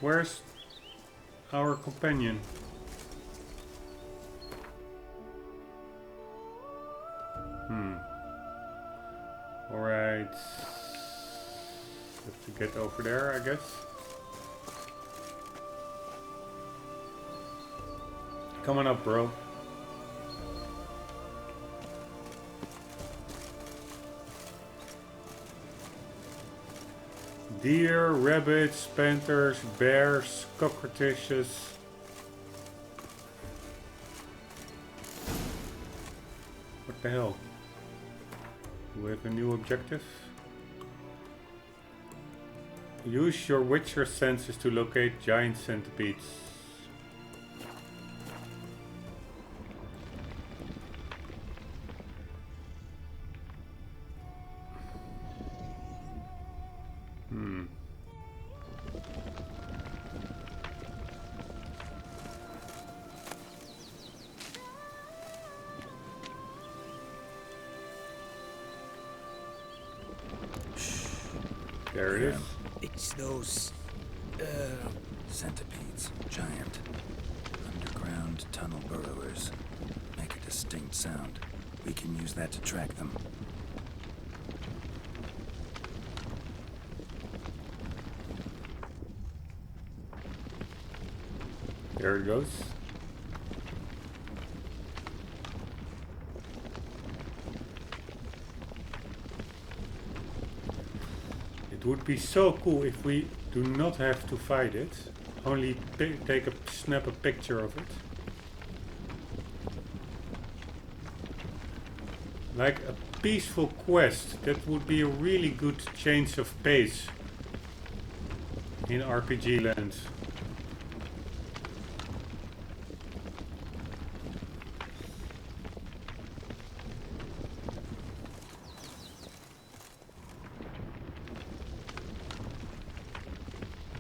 Where's our companion? Alright. Have to get over there, I guess. Come on up, bro. Deer, rabbits, panthers, bears, cockroaches. What the hell? Do we have a new objective? Use your Witcher senses to locate giant centipedes. There it is. It's those centipedes, giant underground tunnel burrowers. Make a distinct sound. We can use that to track them. There it goes. It would be so cool if we do not have to fight it, only snap a picture of it. Like a peaceful quest, that would be a really good change of pace in RPG land.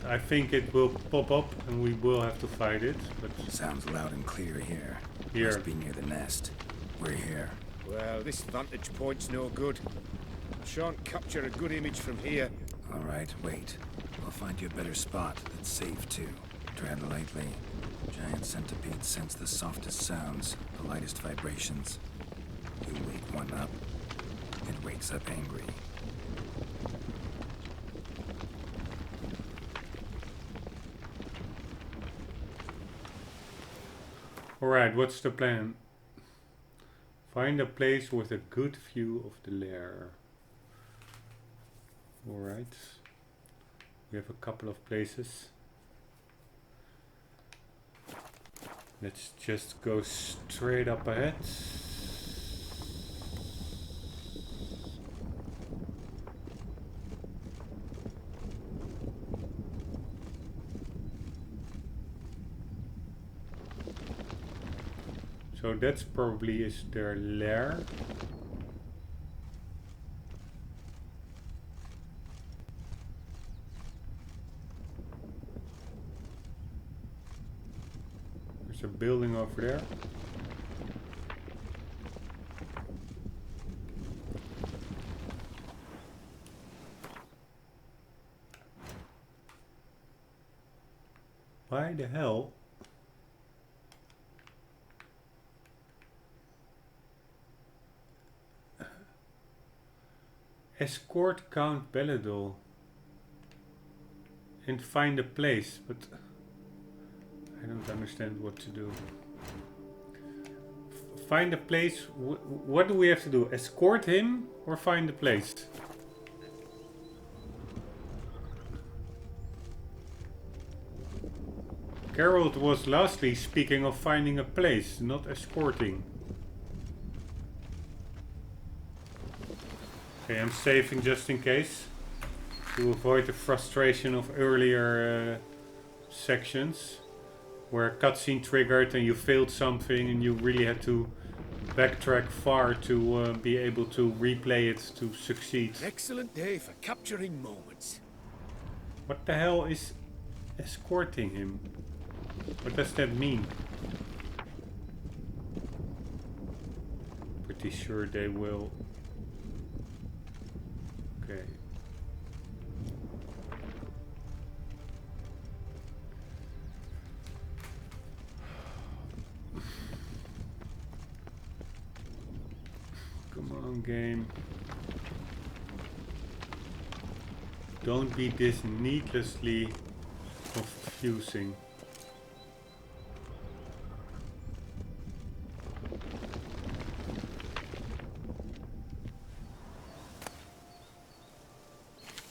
I think it will pop up and we will have to fight it, but... Sounds loud and clear here. Here. Must be near the nest. We're here. Well, this vantage point's no good. I shan't capture a good image from here. Alright, wait. I'll find you a better spot that's safe too. Tread lightly. Giant centipedes sense the softest sounds, the lightest vibrations. You wake one up, it wakes up angry. Alright, what's the plan? Find a place with a good view of the lair. Alright. We have a couple of places. Let's just go straight up ahead. So that's probably is their lair. There's a building over there. Why the hell? Escort Count Belladol and find a place, but I don't understand what to do. Find a place. What do we have to do? Escort him or find a place? Carol was lastly speaking of finding a place, not escorting. Okay, I'm saving just in case to avoid the frustration of earlier sections where a cutscene triggered and you failed something and you really had to backtrack far to be able to replay it to succeed. An excellent day for capturing moments. What the hell is escorting him? What does that mean? Pretty sure they will. Okay. Come on, game. Don't be this needlessly confusing.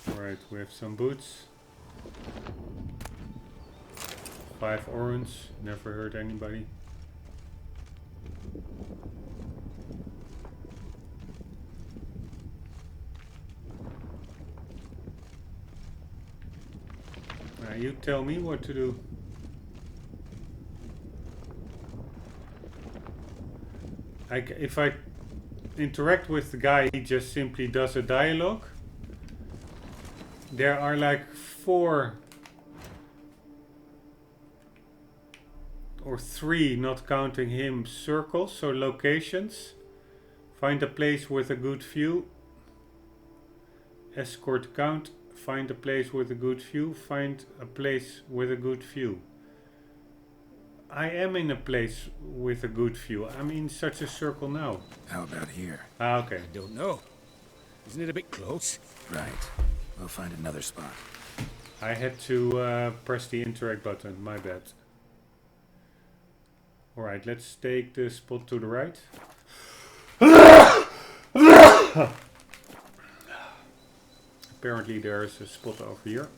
Alright, we have some boots. 5 orange, never hurt anybody. Now you tell me what to do. If I interact with the guy, he just simply does a dialogue. There are like 4 or 3, not counting him, circles, so locations. Find a place with a good view. Escort count. Find a place with a good view. Find a place with a good view. I am in a place with a good view. I'm in such a circle now. How about here? Ah, okay. I don't know. Isn't it a bit close? Right. We'll find another spot. I had to press the interact button, my bad. Alright, let's take the spot to the right. Apparently there's a spot over here.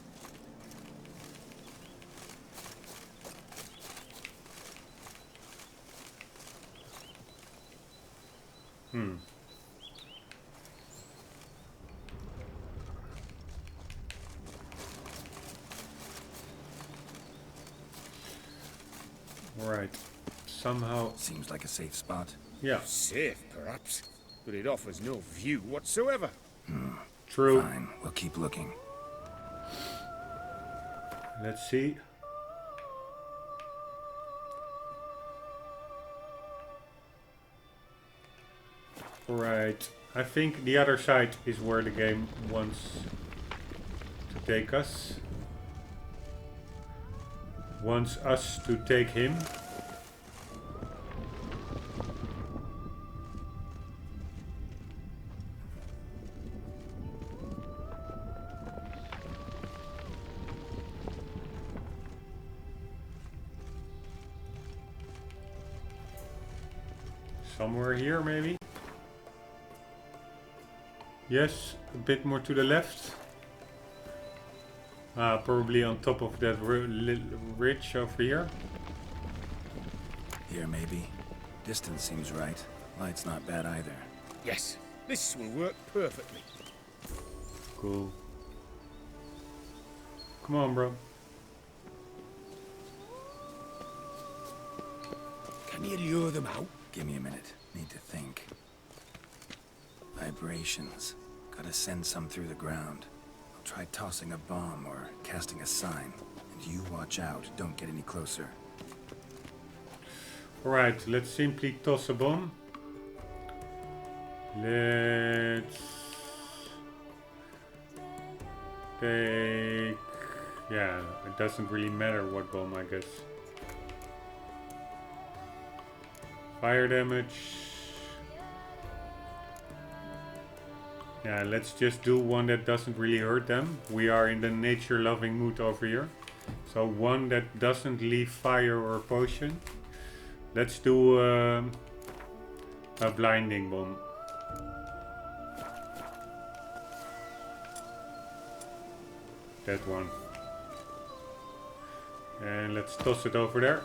Right. Somehow. Seems like a safe spot. Yeah. Safe, perhaps, but it offers no view whatsoever. True. Fine, we'll keep looking. Let's see. Right. I think the other side is where the game wants to take us. Wants us to take him. Somewhere here, maybe? Yes, a bit more to the left. Probably on top of that ridge over here. Here, maybe. Distance seems right. Light's not bad either. Yes, this will work perfectly. Cool. Come on, bro. Can you lure them out? Give me a minute. Need to think. Vibrations. Gotta send some through the ground. I'll try tossing a bomb or casting a sign. And you watch out. Don't get any closer. Alright, let's simply toss a bomb. Let's take... Yeah, it doesn't really matter what bomb, I guess. Fire damage. Yeah, let's just do one that doesn't really hurt them. We are in the nature-loving mood over here. So one that doesn't leave fire or potion. Let's do a blinding bomb. That one. And let's toss it over there.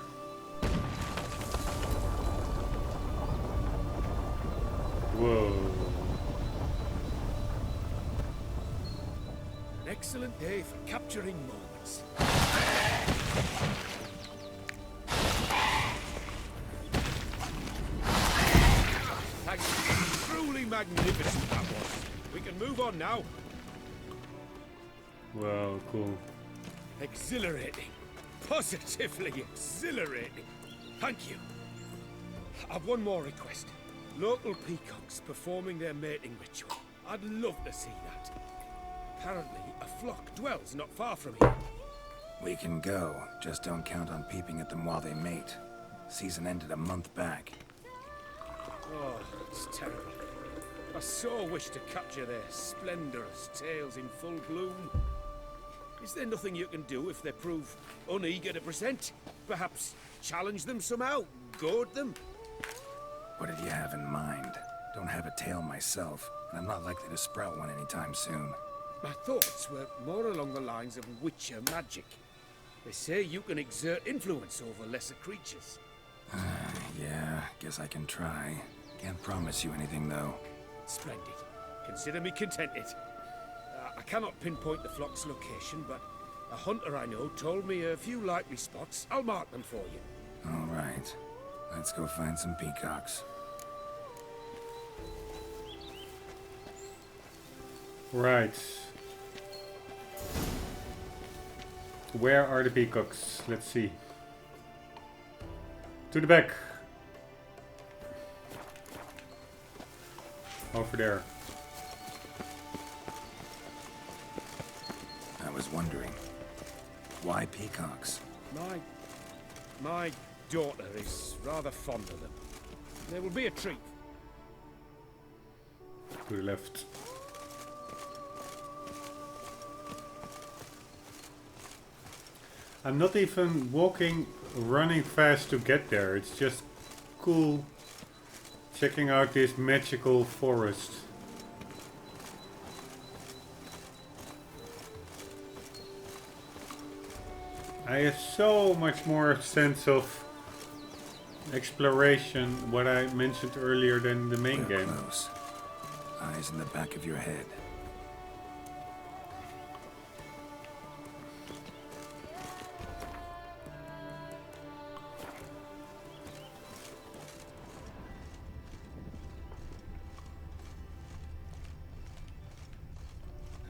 Whoa. An excellent day for capturing moments. Thank you. Truly magnificent that was. We can move on now. Wow, cool. Exhilarating. Positively exhilarating. Thank you. I've one more request. Local peacocks performing their mating ritual. I'd love to see that. Apparently, a flock dwells not far from here. We can go. Just don't count on peeping at them while they mate. Season ended a month back. Oh, it's terrible. I so wish to capture their splendorous tails in full bloom. Is there nothing you can do if they prove uneager to present? Perhaps challenge them somehow? Goad them? What did you have in mind? Don't have a tail myself, and I'm not likely to sprout one anytime soon. My thoughts were more along the lines of witcher magic. They say you can exert influence over lesser creatures. Yeah, guess I can try. Can't promise you anything, though. Splendid. Consider me contented. I cannot pinpoint the flock's location, but a hunter I know told me a few likely spots. I'll mark them for you. All right. Let's go find some peacocks. Right. Where are the peacocks? Let's see. To the back. Over there. I was wondering, why peacocks? My daughter is rather fond of them. There will be a treat. To the left. I'm not even running fast to get there. It's just cool checking out this magical forest. I have so much more sense of exploration, what I mentioned earlier, than the main We're game. close. Eyes in the back of your head.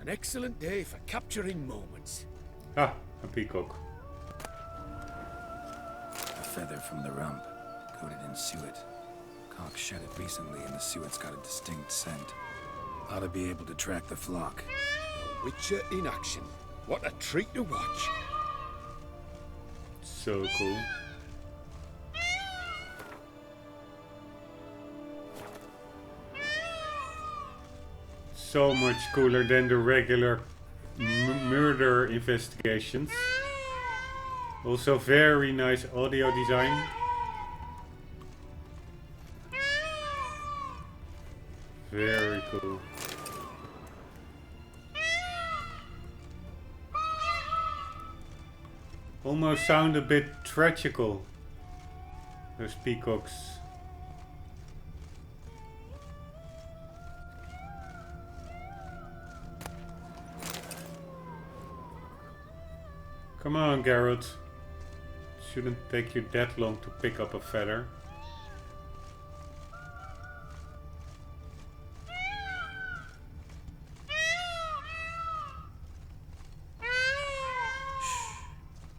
An excellent day for capturing moments. Ah, a peacock. A feather from the Rombbb, coated in suet. Cock shed it recently and the suet's got a distinct scent. Ought to be able to track the flock. A witcher in action. What a treat to watch. So cool. So much cooler than the regular murder investigations. Also very nice audio design. Very cool. Almost sound a bit tragical. Those peacocks. Come on, Garrett. Shouldn't take you that long to pick up a feather.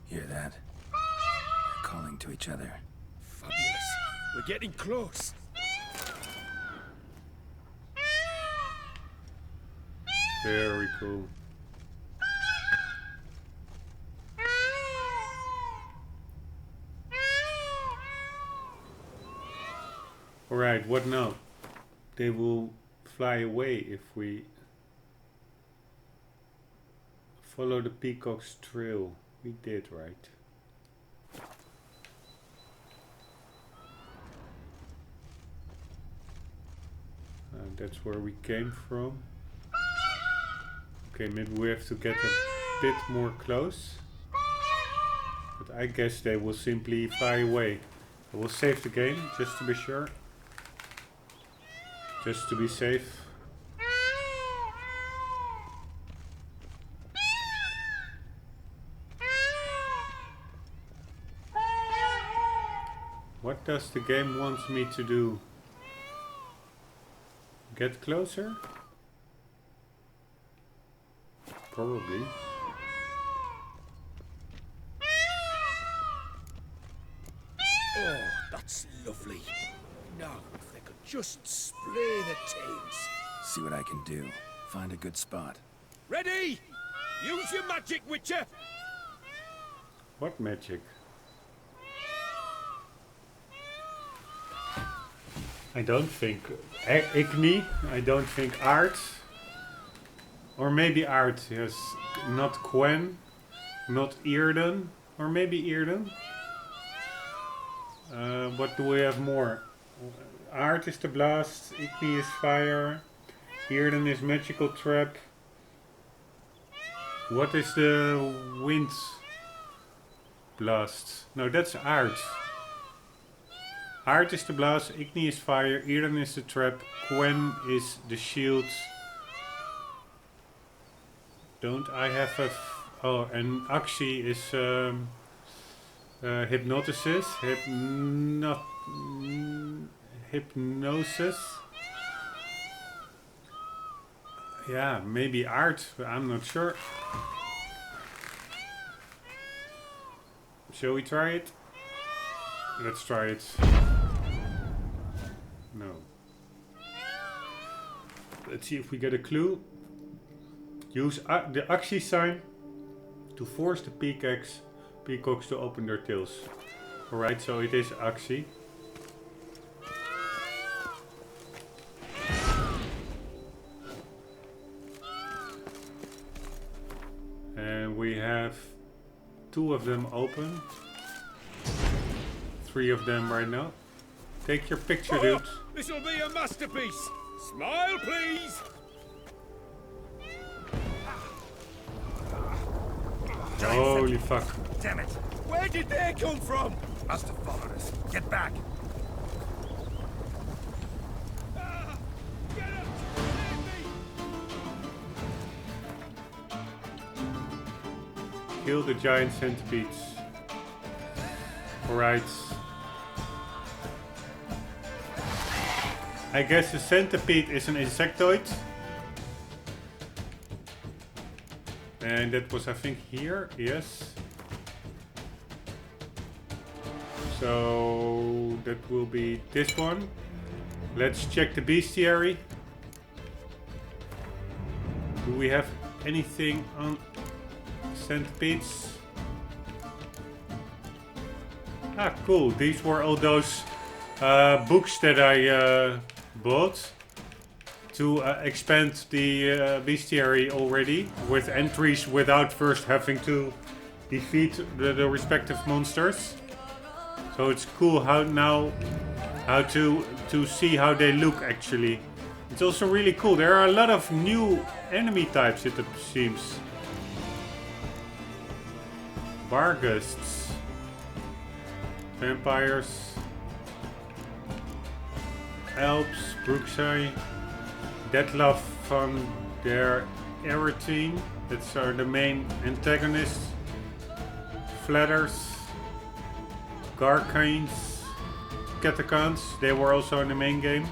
Hear that? They're calling to each other. Fabulous. We're getting close. Very cool. Alright, what now? They will fly away if we follow the peacock's trail. We did, right? That's where we came from. Okay, maybe we have to get a bit more close. But I guess they will simply fly away. I will save the game, just to be sure. Just to be safe. What does the game want me to do? Get closer? Probably. Oh, that's lovely. Now, if they could just splay the tails. See what I can do. Find a good spot. Ready? Use your magic, Witcher! What magic? I don't think Igni. I don't think Art. Or maybe Art, yes. Not Quen. Not Earden. Or maybe Earden. What do we have more? Art is the blast. Igni is fire. Earden is magical trap. What is the wind blast? No, that's Art. Art is the blast, Igni is fire, Earden is the trap, Quen is the shield. Don't I have a... oh, and Axi is hypnosis. Hypnosis. Yeah, maybe Art, but I'm not sure. Shall we try it? Let's try it. No. Let's see if we get a clue. Use the Axi sign to force the peacocks to open their tails. Alright, so it is Axi. And we have 2 of them open. 3 of them right now. Take your picture, dude. This'll be a masterpiece. Smile, please. Holy fuck. Damn it! Where did they come from? Must have followed us. Get back! Get up! Save me! Kill the giant centipedes. Alright. I guess a centipede is an insectoid. And that was, I think, here. Yes. So that will be this one. Let's check the bestiary. Do we have anything on centipedes? Ah, cool. These were all those books that I bought to expand the bestiary already with entries without first having to defeat the respective monsters. So it's cool how to see how they look actually. It's also really cool. There are a lot of new enemy types, it seems. Barghusts. Vampires. Alps, Brookside. Detlef van der Eretine. That's the main antagonists. Flatters. Garcanes. Catacans. They were also in the main game.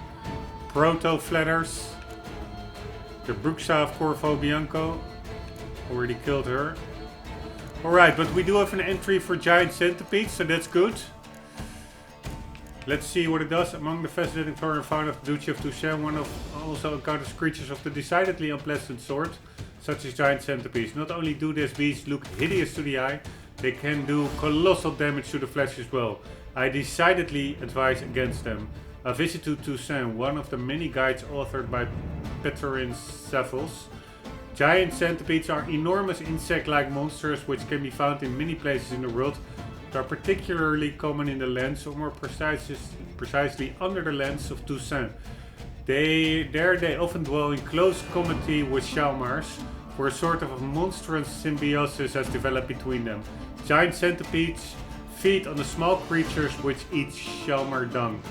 Proto-Flatters. The Bruxa of Corvo Bianco. Already killed her. Alright, but we do have an entry for giant centipedes, so that's good. Let's see what it does. Among the fascinating flora and fauna of the Duchy of Toussaint, one of also encounters creatures of the decidedly unpleasant sort, such as giant centipedes. Not only do these beasts look hideous to the eye, they can do colossal damage to the flesh as well. I decidedly advise against them. A visit to Toussaint, one of the many guides authored by Petrin Sapples. Giant centipedes are enormous insect-like monsters which can be found in many places in the world. They are particularly common in the lands, or more precisely under the lands of Toussaint. They often dwell in close comity with Shalmars, where a sort of a monstrous symbiosis has developed between them. Giant centipedes feed on the small creatures which eat Shalmar dung.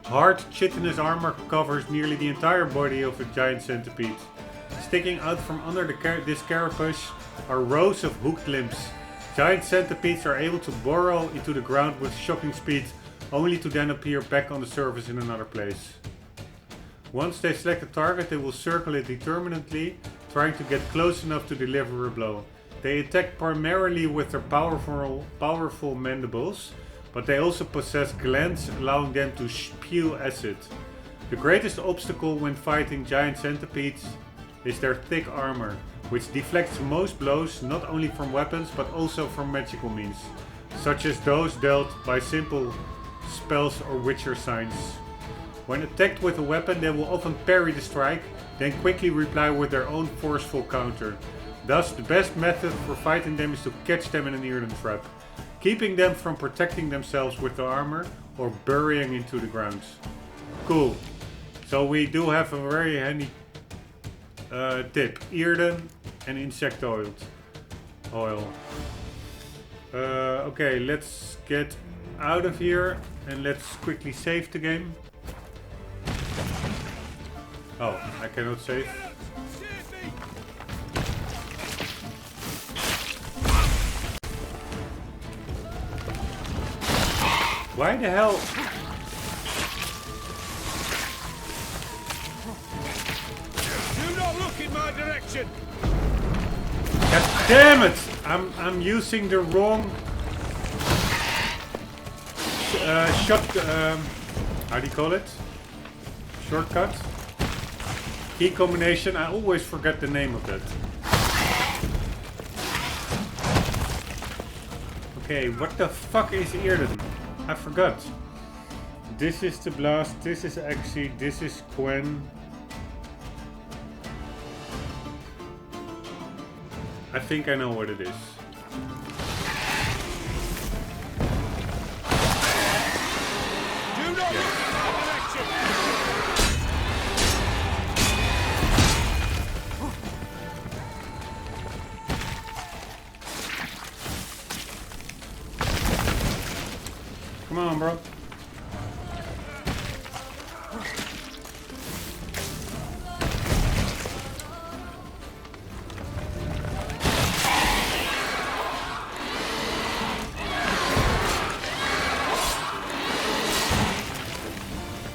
Hard, chitinous armor covers nearly the entire body of a giant centipede. Sticking out from under this carapace are rows of hooked limbs. Giant centipedes are able to burrow into the ground with shocking speed, only to then appear back on the surface in another place. Once they select a target, they will circle it determinedly, trying to get close enough to deliver a blow. They attack primarily with their powerful mandibles, but they also possess glands allowing them to spew acid. The greatest obstacle when fighting giant centipedes is their thick armor, which deflects most blows not only from weapons but also from magical means, such as those dealt by simple spells or witcher signs. When attacked with a weapon, they will often parry the strike, then quickly reply with their own forceful counter. Thus, the best method for fighting them is to catch them in an Earden trap, keeping them from protecting themselves with the armor or burying into the ground. Cool. So we do have a very handy tip. Earden and insect oil. Okay, let's get out of here and let's quickly save the game. Oh, I cannot save. Why the hell? Do not look in my direction. God damn it! I'm using the wrong shot. How do you call it? Shortcut. Key combination. I always forget the name of that. Okay, what the fuck is Earden? I forgot. This is the blast. This is Axie. This is Quen. I think I know what it is. Do not look in my direction. Come on, bro.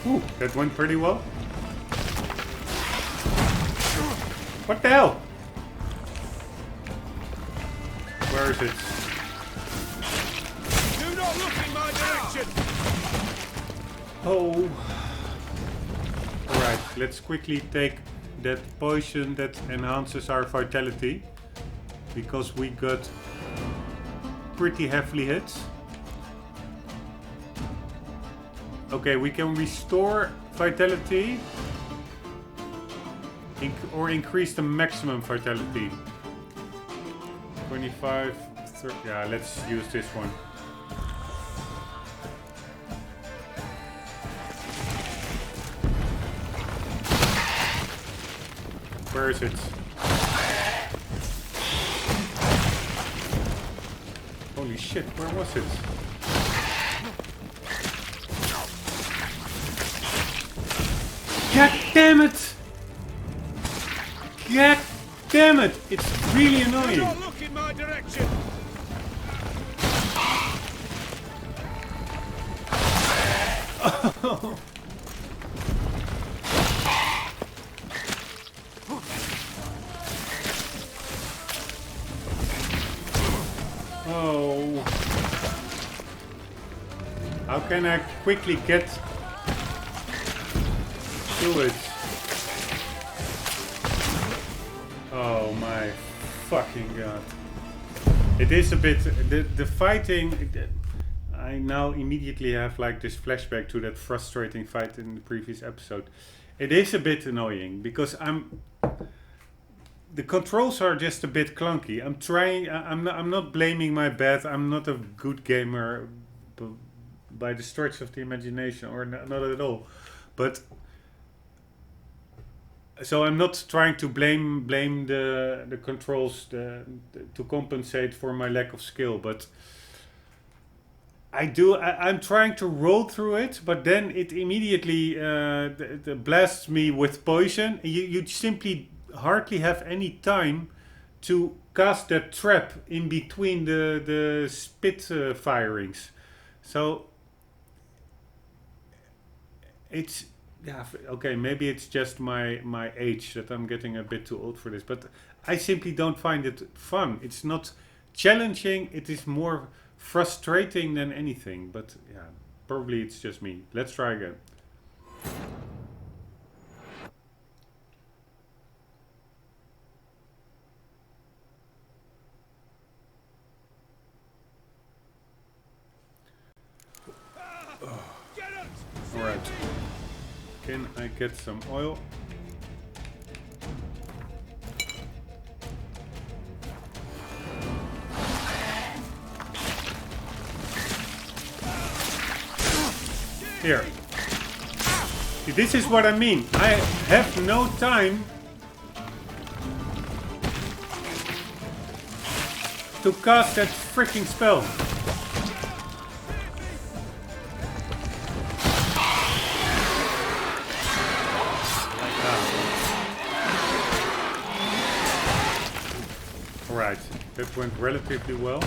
Ooh, that went pretty well. What the hell? Where is it? Do not look in my direction. Oh. Alright, let's quickly take that potion that enhances our vitality. Because we got pretty heavily hit. Okay, we can restore vitality. Or increase the maximum vitality. 25, 30. Yeah, let's use this one. Where is it? Holy shit, where was it? God damn it! God damn it! It's really Do annoying. not look in my direction. Oh. How can I quickly get to it? Oh my fucking god. It is a bit... The fighting... I now immediately have like this flashback to that frustrating fight in the previous episode. It is a bit annoying because the controls are just a bit clunky. I'm not blaming my bad. I'm not a good gamer by the stretch of the imagination, or not at all. But so I'm not trying to blame the controls to compensate for my lack of skill, but I'm trying to roll through it, but then it immediately blasts me with poison. You simply hardly have any time to cast that trap in between the spit firings. So it's... Yeah, okay, maybe it's just my age that I'm getting a bit too old for this, but I simply don't find it fun. It's not challenging, it is more frustrating than anything, but yeah, probably it's just me. Let's try again. Get it! Alright. Can I get some oil? Here. See, this is what I mean. I have no time to cast that freaking spell. Alright, that went relatively well.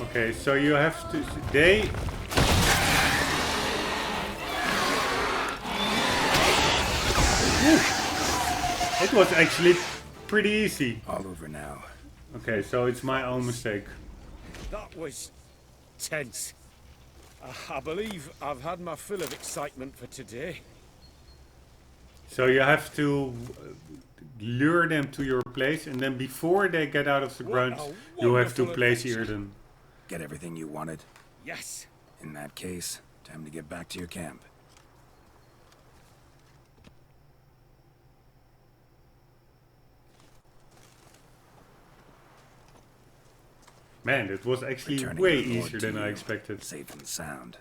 Okay, so you have to... It was actually pretty easy. All over now. Okay, so it's my own mistake. That was tense. I believe I've had my fill of excitement for today. So you have to lure them to your place, and then before they get out of the ground, you have to place them. Get everything you wanted? Yes. In that case, time to get back to your camp. Man, it was actually Returning way the Lord easier to than I you, expected. Safe and sound.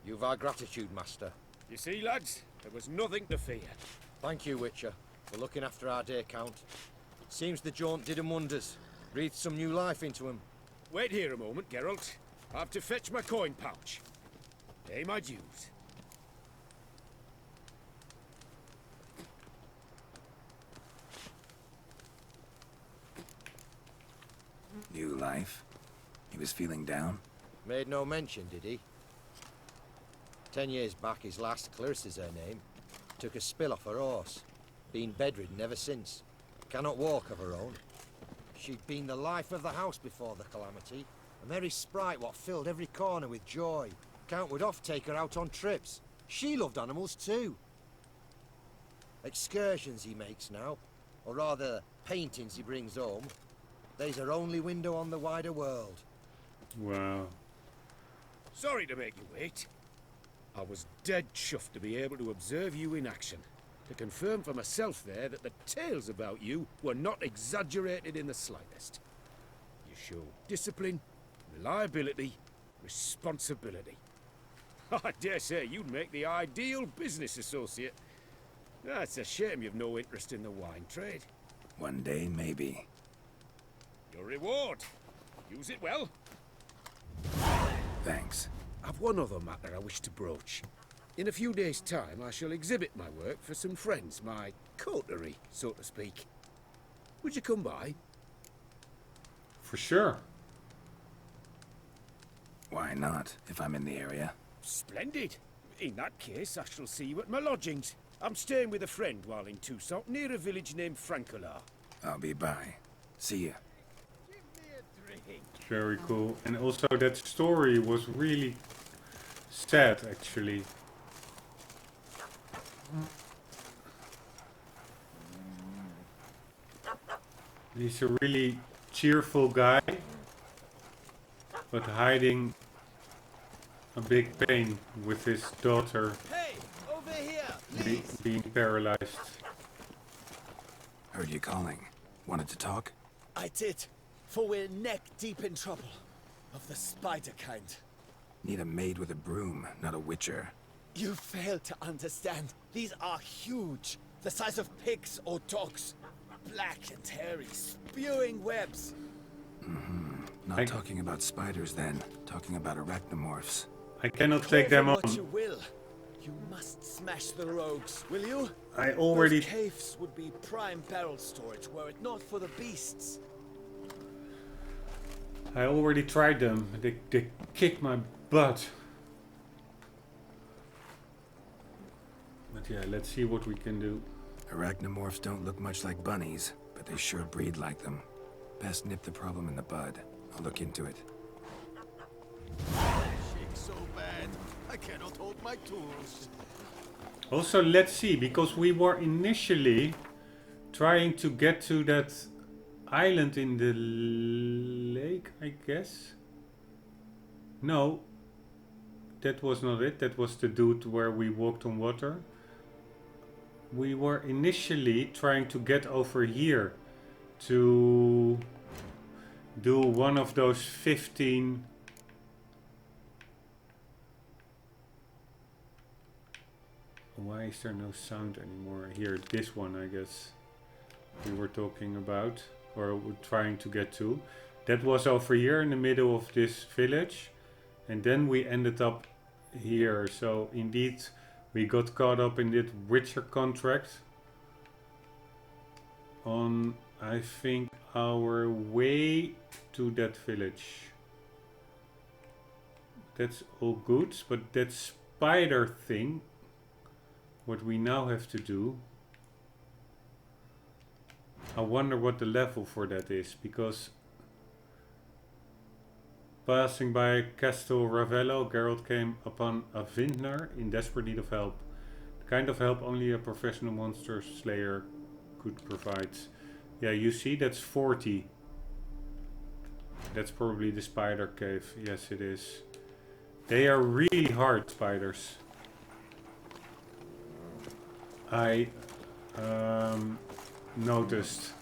You've our gratitude, Master. You see, lads, there was nothing to fear. Thank you, Witcher, for looking after our day count. Seems the jaunt did 'em wonders. Breathed some new life into 'em. Wait here a moment, Geralt. I have to fetch my coin pouch. Pay my dues. New life? He was feeling down? Made no mention, did he? 10 years back, his last, Clarissa's her name, took a spill off her horse. Been bedridden ever since. Cannot walk of her own. She'd been the life of the house before the calamity. A merry sprite what filled every corner with joy. Count would oft take her out on trips. She loved animals too. Excursions he makes now, or rather paintings he brings home. They's her only window on the wider world. Wow. Sorry to make you wait. I was dead chuffed to be able to observe you in action. To confirm for myself there that the tales about you were not exaggerated in the slightest. You show discipline, reliability, responsibility. I dare say you'd make the ideal business associate. It's a shame you've no interest in the wine trade. One day, maybe. Your reward. Use it well. Thanks. I've one other matter I wish to broach. In a few days' time, I shall exhibit my work for some friends, my coterie, so to speak. Would you come by? For sure. Why not, if I'm in the area? Splendid. In that case, I shall see you at my lodgings. I'm staying with a friend while in Toussaint, near a village named Francois. I'll be by. See ya. Very cool. And also that story was really sad, actually. He's a really cheerful guy, but hiding a big pain with his daughter Hey, over here, being paralyzed. Heard you calling. Wanted to talk? I did, for we're neck deep in trouble. Of the spider kind. Need a maid with a broom, not a witcher. You fail to understand. These are huge. The size of pigs or dogs. Black and hairy, spewing webs. Not talking about spiders then. Talking about arachnomorphs. I cannot take them on. What you will. You must smash the rogues, will you? I already... Those caves would be prime barrel storage were it not for the beasts. I already tried them. They kicked my butt. But yeah, let's see what we can do. Arachnomorphs don't look much like bunnies, but they sure breed like them. Best nip the problem in the bud. I'll look into it. Shake so bad, I cannot hold my tools. Also, let's see, because we were initially trying to get to that island in the lake, I guess. No, that was not it. That was the dude where we walked on water. We were initially trying to get over here to do one of those 15... Why is there no sound anymore? Here, this one, I guess, we were talking about, or we're trying to get to. That was over here in the middle of this village, and then we ended up here. So indeed, we got caught up in that Witcher contract on, I think, our way to that village. That's all good, but that spider thing, what we now have to do, I wonder what the level for that is, because passing by Castle Ravello, Geralt came upon a vintner in desperate need of help. The kind of help only a professional monster slayer could provide. Yeah, you see, that's 40. That's probably the spider cave. Yes, it is. They are really hard, spiders. I noticed,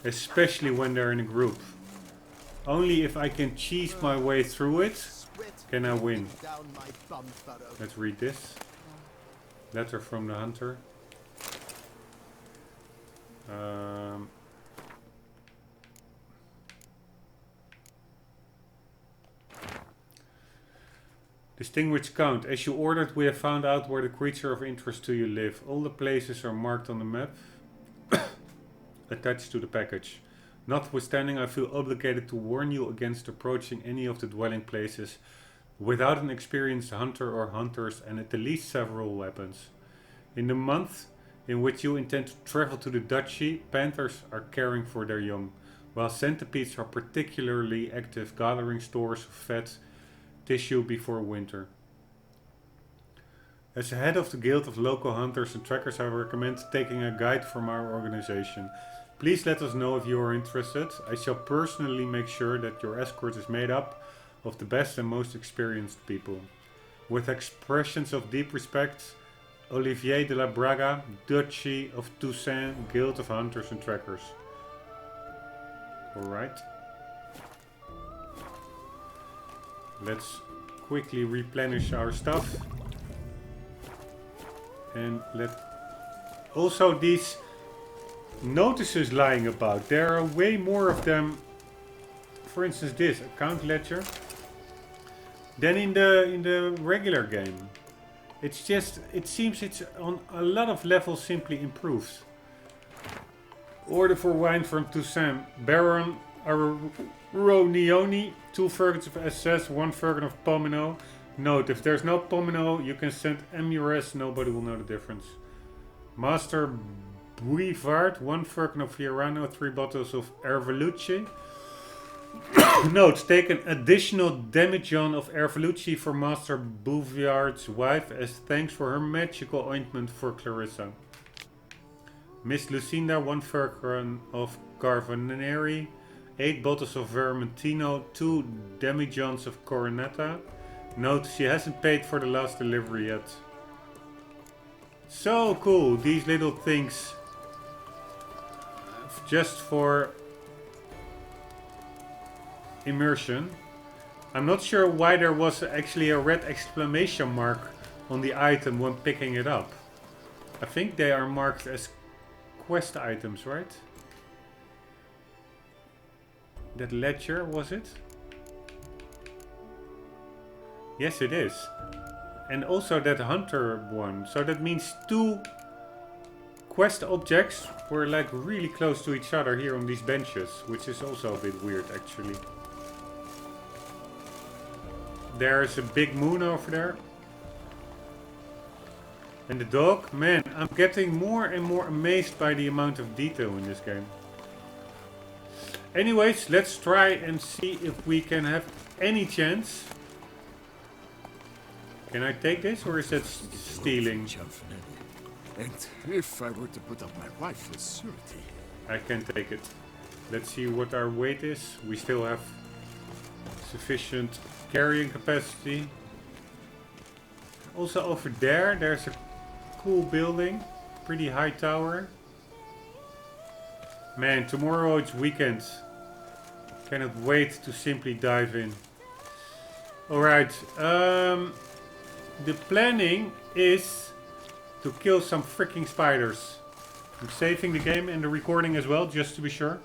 especially when they're in a group. Only if I can cheese my way through it can I win. Let's read this. Letter from the hunter. Distinguished Count, as you ordered, we have found out where the creature of interest to you live. All the places are marked on the map attached to the package. Notwithstanding, I feel obligated to warn you against approaching any of the dwelling places without an experienced hunter or hunters and at least several weapons. In the month in which you intend to travel to the duchy, panthers are caring for their young, while centipedes are particularly active gathering stores of fat tissue before winter. As the head of the Guild of Local Hunters and Trackers, I recommend taking a guide from our organization. Please let us know if you are interested. I shall personally make sure that your escort is made up of the best and most experienced people. With expressions of deep respect, Olivier de la Braga, Duchy of Toussaint, Guild of Hunters and Trackers. Alright. Let's quickly replenish our stuff. And also these notices lying about. There are way more of them. For instance, this account ledger than in the regular game. It's just, it seems it's on a lot of levels simply improved. Order for wine from Toussaint. Baron Aronioni, 2 firkins of SS, 1 firkin of Pomino. Note, if there's no Pomino, you can send MURS, nobody will know the difference. Master Bouivard, 1 firkin of Fiorano, 3 bottles of Ervelucci. Note, take an additional demijohn of Ervelucci for Master Bouivard's wife as thanks for her magical ointment for Clarissa. Miss Lucinda, 1 firkin of Carvaneri, 8 bottles of Vermentino, 2 demijohns of Coronetta. Note, she hasn't paid for the last delivery yet. So cool, these little things. Just for immersion. I'm not sure why there was actually a red exclamation mark on the item when picking it up. I think they are marked as quest items, right? That ledger, was it? Yes, it is. And also that hunter one. So that means 2 quest objects were like really close to each other here on these benches, which is also a bit weird actually. There's a big moon over there. And the dog, man, I'm getting more and more amazed by the amount of detail in this game. Anyways, let's try and see if we can have any chance. Can I take this, or is that stealing? And if I were to put up my wife as surety, I can take it. Let's see what our weight is. We still have sufficient carrying capacity. Also over there, there's a cool building. Pretty high tower. Man, tomorrow it's weekend. Cannot wait to simply dive in. Alright, the planning is to kill some freaking spiders. I'm saving the game and the recording as well, just to be sure.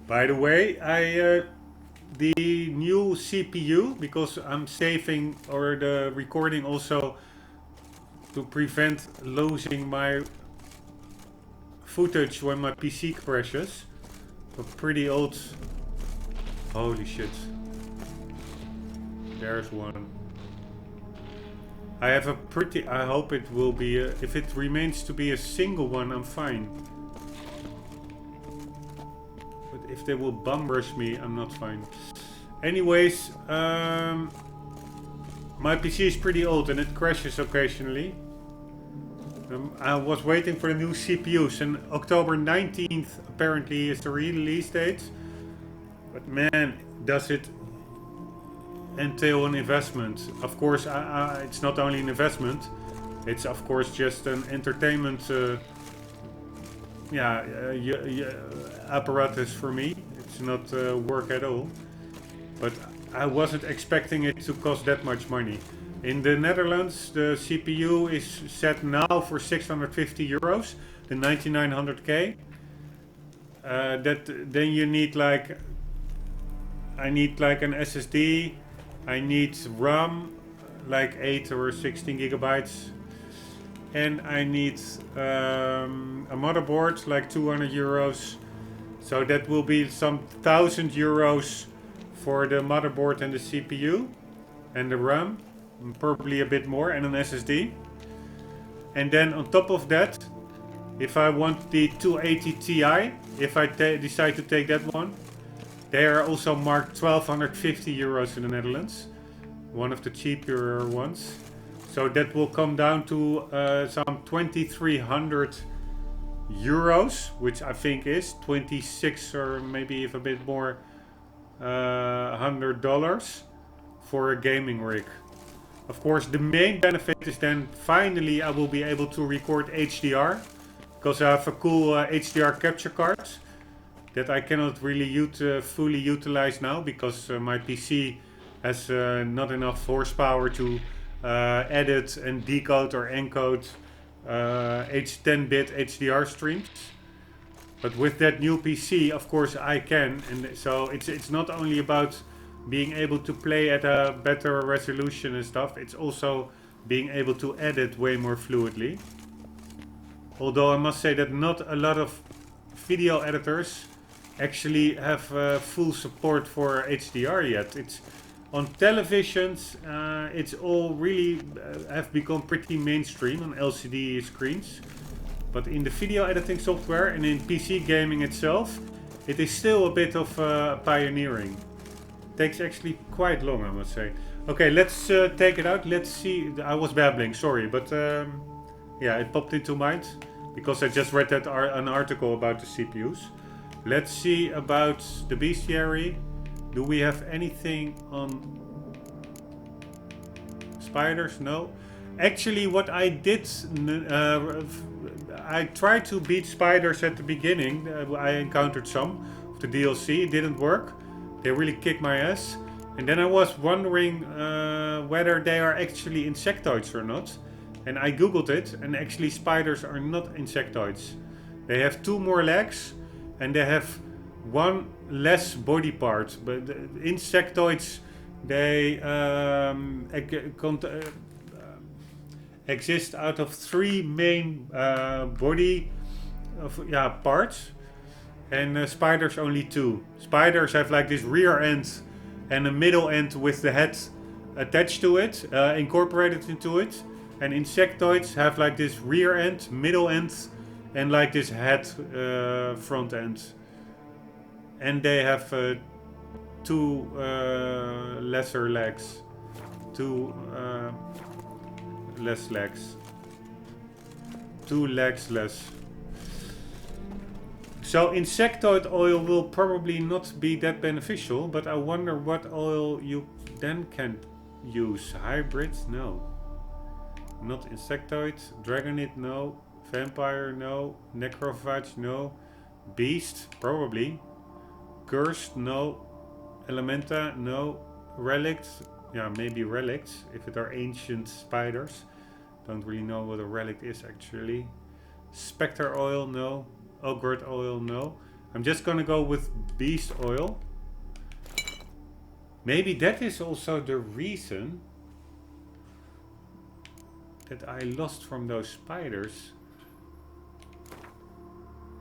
By the way, the new CPU, because I'm saving or the recording also to prevent losing my footage when my PC crashes. A pretty old. Holy shit. There's one. I have a pretty. I hope it will be. If it remains to be a single one, I'm fine. If they will bum rush me, I'm not fine. Anyways, my PC is pretty old and it crashes occasionally. I was waiting for the new CPUs and October 19th apparently is the release date. But man, does it entail an investment. Of course, it's not only an investment. It's of course just an entertainment apparatus for me. It's not work at all. But I wasn't expecting it to cost that much money. In the Netherlands, the CPU is set now for 650 euros, the 9900K. Then you need like, I need like an SSD, I need RAM, like 8 or 16 gigabytes. And I need a motherboard, like 200 euros. So that will be some 1000 euros for the motherboard and the CPU. And the RAM, probably a bit more, and an SSD. And then on top of that, if I want the 280 Ti, if I decide to take that one, they are also marked 1250 euros in the Netherlands. One of the cheaper ones. So that will come down to some 2300 euros, which I think is 26 or maybe if a bit more $100 for a gaming rig. Of course, the main benefit is then finally I will be able to record HDR, because I have a cool HDR capture card that I cannot really fully utilize now, because my PC has not enough horsepower to edit and decode or encode 10-bit HDR streams. But with that new PC, of course, I can, and so it's not only about being able to play at a better resolution and stuff, it's also being able to edit way more fluidly. Although I must say that not a lot of video editors actually have full support for HDR yet. It's on televisions, it's all really have become pretty mainstream on LCD screens. But in the video editing software and in PC gaming itself, it is still a bit of pioneering. Takes actually quite long, I must say. Okay, let's take it out. Let's see. I was babbling, sorry, but yeah, it popped into mind because I just read that an article about the CPUs. Let's see about the bestiary. Do we have anything on spiders? No. Actually, what I did, I tried to beat spiders at the beginning. I encountered some of the DLC. It didn't work. They really kicked my ass. And then I was wondering whether they are actually insectoids or not. And I googled it, and actually spiders are not insectoids. They have 2 more legs, and they have 1 less body part. But the insectoids, they exist out of 3 main body parts. And spiders only 2. Spiders have like this rear end and a middle end with the head attached to it, incorporated into it. And insectoids have like this rear end, middle end, and like this head front end. And they have 2 lesser legs. 2 less legs. 2 legs less. So insectoid oil will probably not be that beneficial, but I wonder what oil you then can use. Hybrid? No. Not insectoid. Dragonite? No. Vampire? No. Necrophage? No. Beast? Probably. Cursed? No. Elementa? No. Relics? Yeah, maybe relics, if it are ancient spiders. Don't really know what a relic is actually. Spectre oil? No. Ogre oil? No. I'm just gonna go with beast oil. Maybe that is also the reason that I lost from those spiders.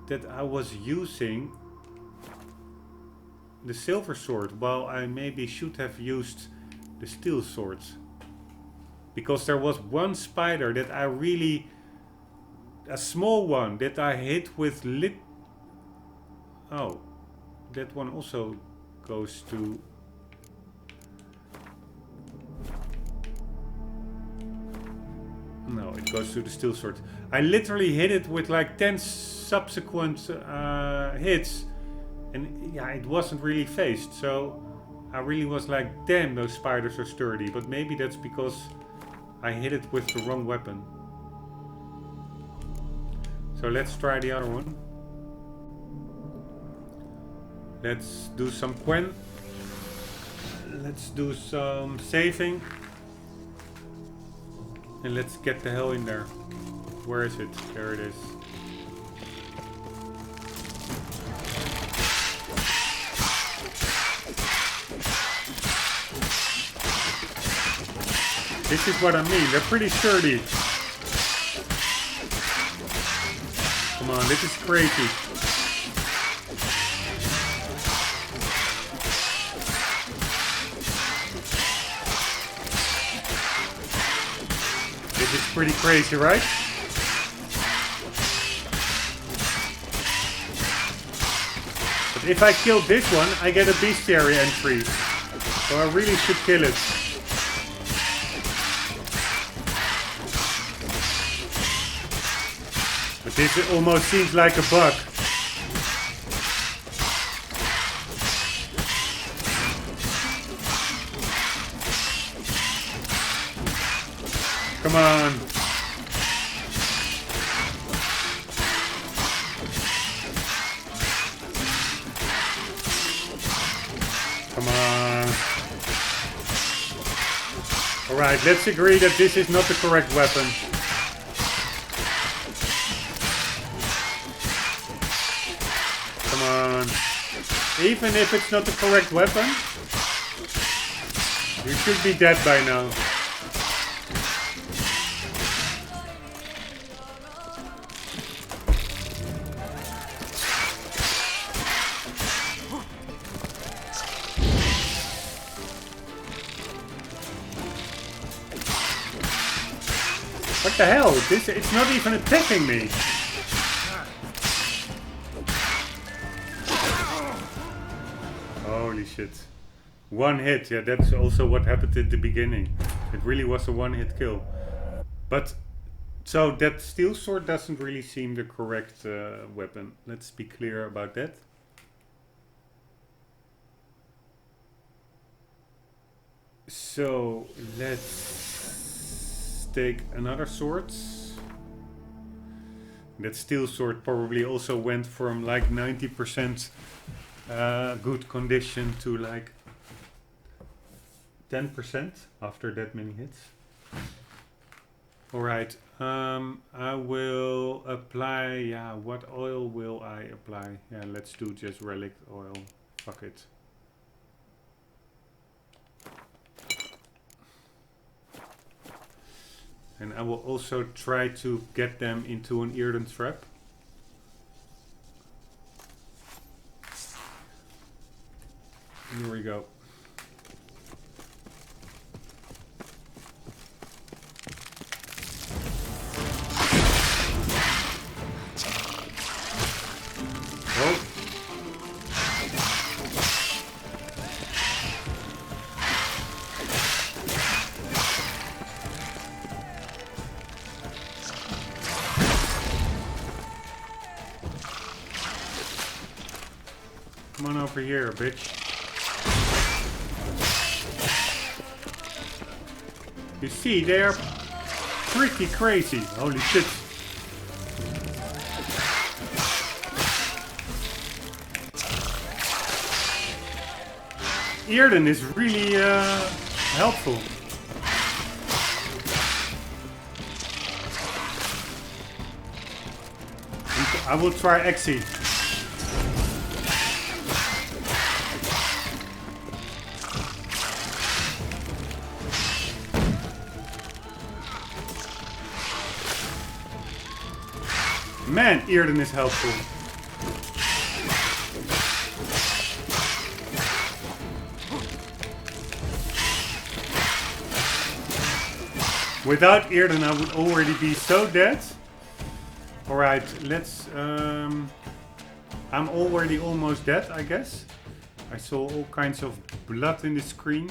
That I was using the silver sword while I maybe should have used the steel swords. Because there was one spider that I really... a small one that I hit with Oh, that one also goes to... No, it goes to the steel sword. I literally hit it with like 10 subsequent hits. And yeah, it wasn't really phased. So I really was like, damn, those spiders are sturdy. But maybe that's because I hit it with the wrong weapon. So let's try the other one. Let's do some Quen. Let's do some saving. And let's get the hell in there. Where is it? There it is. This is what I mean. They're pretty sturdy. Come on, this is crazy. This is pretty crazy, right? But if I kill this one, I get a bestiary entry. So I really should kill it. But this almost seems like a bug. Come on. Come on. Alright, let's agree that this is not the correct weapon. Come on. Even if it's not the correct weapon, you should be dead by now. What the hell? It's not even attacking me. Holy shit. One hit. Yeah, that's also what happened at the beginning. It really was a one-hit kill. But, so that steel sword doesn't really seem the correct weapon. Let's be clear about that. So, let's take another sword. That steel sword probably also went from like 90% good condition to like 10% after that many hits. Alright, I will apply, yeah, what oil will I apply? Yeah, let's do just relic oil. Fuck it. And I will also try to get them into an earthen trap. Here we go. Oh. Come on over here, bitch. You see, they are pretty crazy. Holy shit. Eerden is really helpful. I will try Exy. Man, Eerden is helpful. Without Eerden, I would already be so dead. Alright, let's... I'm already almost dead, I guess. I saw all kinds of blood in the screen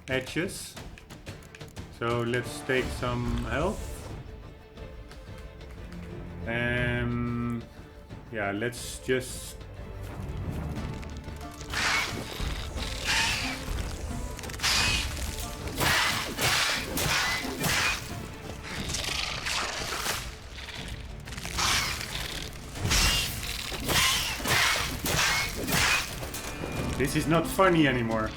edges. So let's take some health. Yeah, let's just... This is not funny anymore.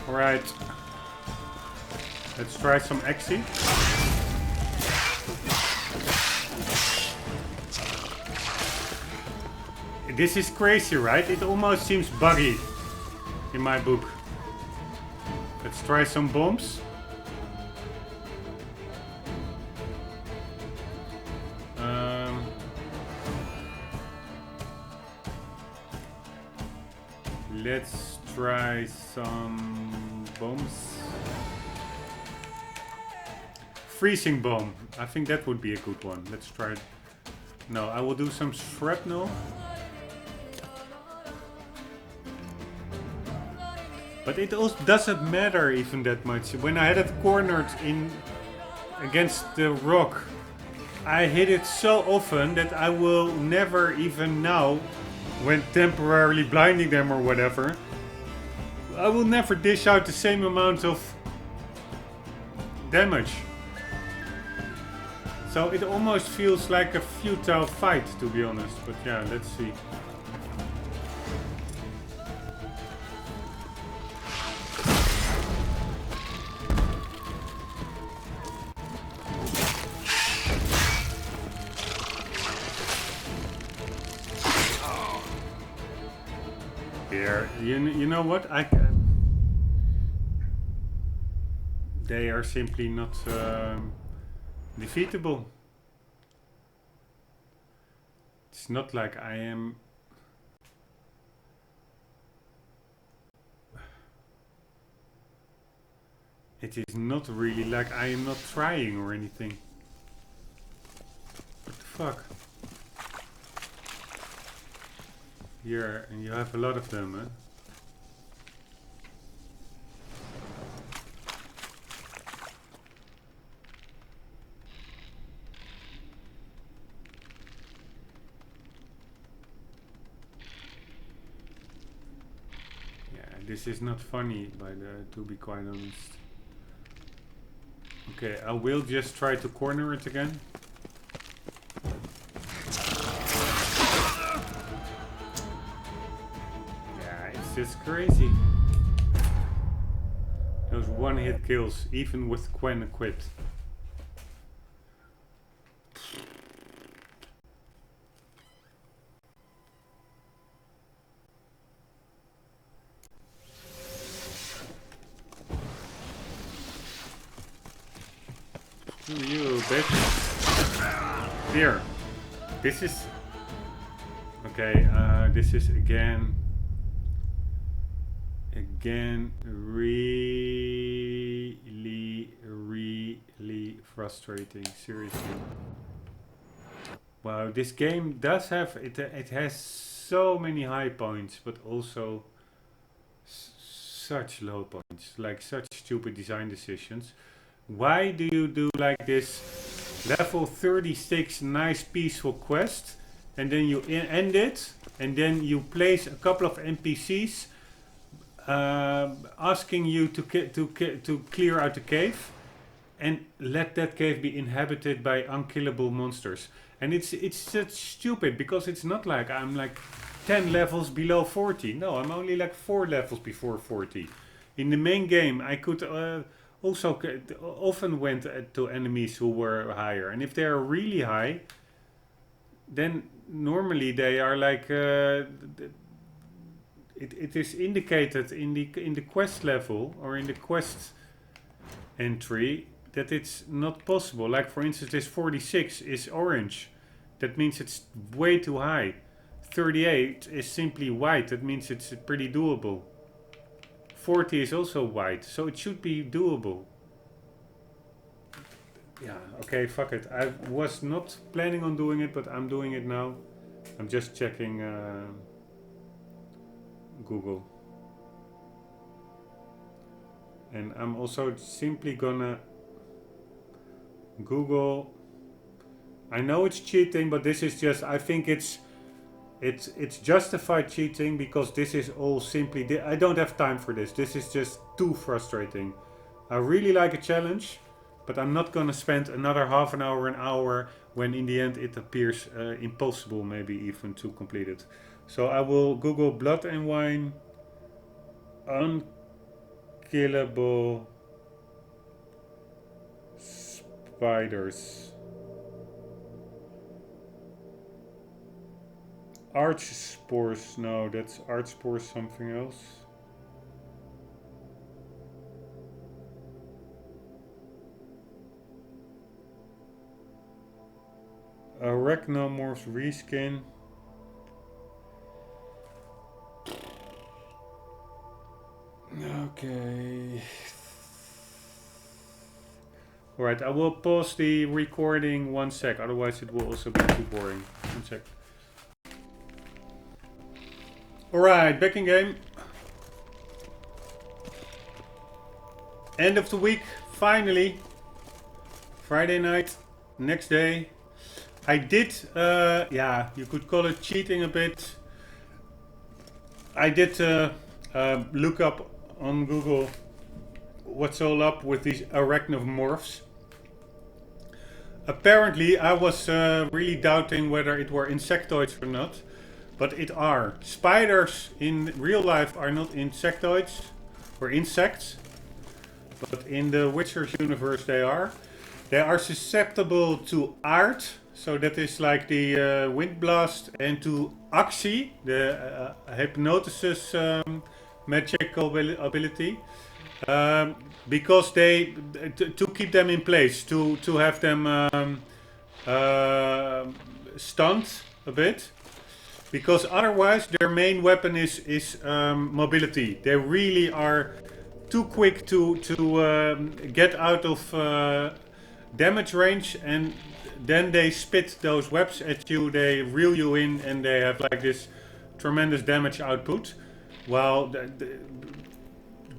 Alright. Let's try some Exy. This is crazy, right? It almost seems buggy in my book. Let's try some bombs. Let's try some bombs. Freezing bomb. I think that would be a good one. Let's try it. No, I will do some shrapnel. But it also doesn't matter even that much. When I had it cornered in against the rock, I hit it so often that I will never, even now, when temporarily blinding them or whatever, I will never dish out the same amount of damage. So it almost feels like a futile fight, to be honest. But yeah, let's see. You know what? They are simply not defeatable. It's not like I am... It is not really like I am not trying or anything. What the fuck? Here, and you have a lot of them, huh? This is not funny, to be quite honest. Okay, I will just try to corner it again. Yeah, it's just crazy. Those one-hit kills, even with Quen equipped. You bitch. Here. This is... Okay, this is again really frustrating, seriously. Wow, this game does have... It has so many high points, but also such low points, like such stupid design decisions. Why do you do like this level 36 nice peaceful quest and then you end it and then you place a couple of NPCs asking you to clear out the cave and let that cave be inhabited by unkillable monsters? And it's such stupid because it's not like I'm like 10 levels below 40. No, I'm only like 4 levels before 40. In the main game I could also often went to enemies who were higher, and if they are really high, then normally they are like it is indicated in the quest level or in the quest entry that it's not possible. Like for instance, this 46 is orange. That means it's way too high. 38 is simply white. That means it's pretty doable. 40 is also white, so it should be doable. Yeah, okay, fuck it. I was not planning on doing it, but I'm doing it now. I'm just checking Google. And I'm also simply gonna Google. I know it's cheating, but this is just, I think it's justified cheating because this is all simply, I don't have time for this. This is just too frustrating. I really like a challenge, but I'm not gonna spend another half an hour when in the end it appears impossible maybe even to complete it. So I will Google Blood and Wine unkillable spiders. Arch spores, no, that's arch spores something else. Arachnomorphs reskin. Okay. Alright, I will pause the recording 1 sec, otherwise it will also be too boring. 1 sec. Alright, back in game. End of the week, finally. Friday night, next day. I did, yeah, you could call it cheating a bit. I did look up on Google what's all up with these arachnomorphs. Apparently, I was really doubting whether it were insectoids or not. But it are. Spiders in real life are not insectoids or insects, but in the Witcher's universe they are. They are susceptible to art, so that is like the wind blast, and to axi, the hypnosis magical ability, because they to keep them in place, to have them stunned a bit. Because otherwise their main weapon is mobility. They really are too quick to get out of damage range, and then they spit those webs at you, they reel you in, and they have like this tremendous damage output. While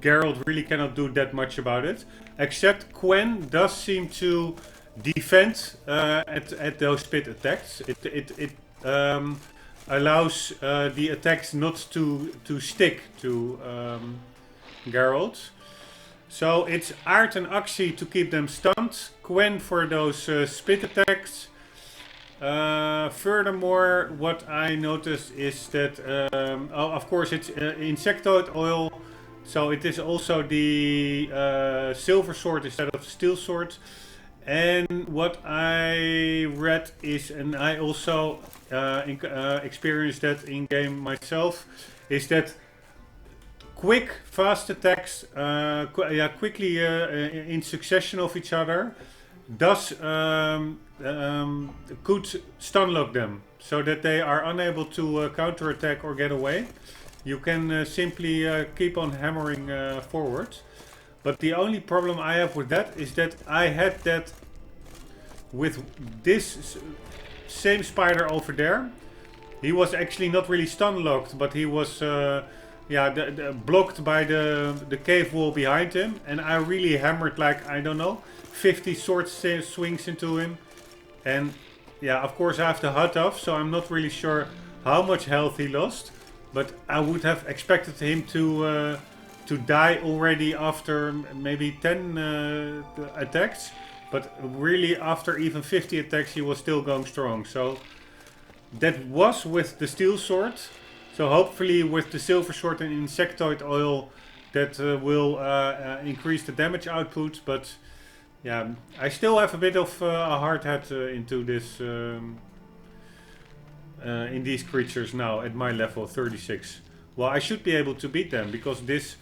Geralt really cannot do that much about it. Except Quen does seem to defend at those spit attacks. It allows the attacks not to stick to Geralt. So it's Art and Axi to keep them stunned, Quen for those spit attacks. Furthermore, what I noticed is that, oh, of course it's insectoid oil, so it is also the silver sword instead of steel sword. And what I read is, and I also experienced that in game myself, is that quick, fast attacks, quickly in succession of each other, does could stun lock them, so that they are unable to counterattack or get away. You can simply keep on hammering forward. But the only problem I have with that is that I had that with this same spider over there. He was actually not really stun locked, but he was yeah, blocked by the cave wall behind him, and I really hammered like, I don't know, 50 sword swings into him. And yeah, of course I have the HUD off, so I'm not really sure how much health he lost, but I would have expected him to die already after maybe 10 attacks, but really after even 50 attacks he was still going strong. So that was with the steel sword. So hopefully with the silver sword and insectoid oil that will increase the damage output. But yeah, I still have a bit of a hard head into this in these creatures now at my level 36. Well, I should be able to beat them because this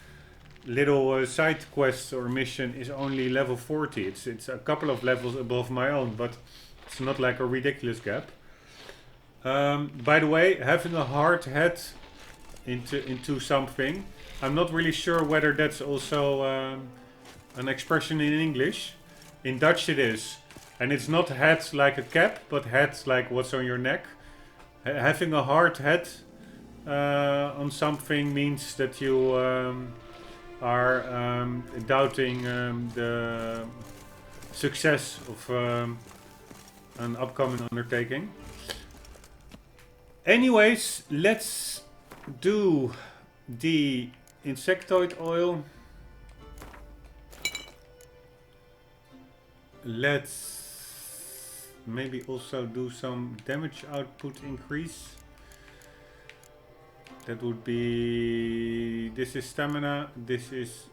little side quest or mission is only level 40. It's a couple of levels above my own, but it's not like a ridiculous gap. By the way, having a hard head into something, I'm not really sure whether that's also an expression in English. In Dutch it is, and it's not head like a cap, but head like what's on your neck. Having a hard head on something means that you are doubting the success of an upcoming undertaking. Anyways, let's do the insectoid oil. Let's maybe also do some damage output increase. That would be, this is stamina, this is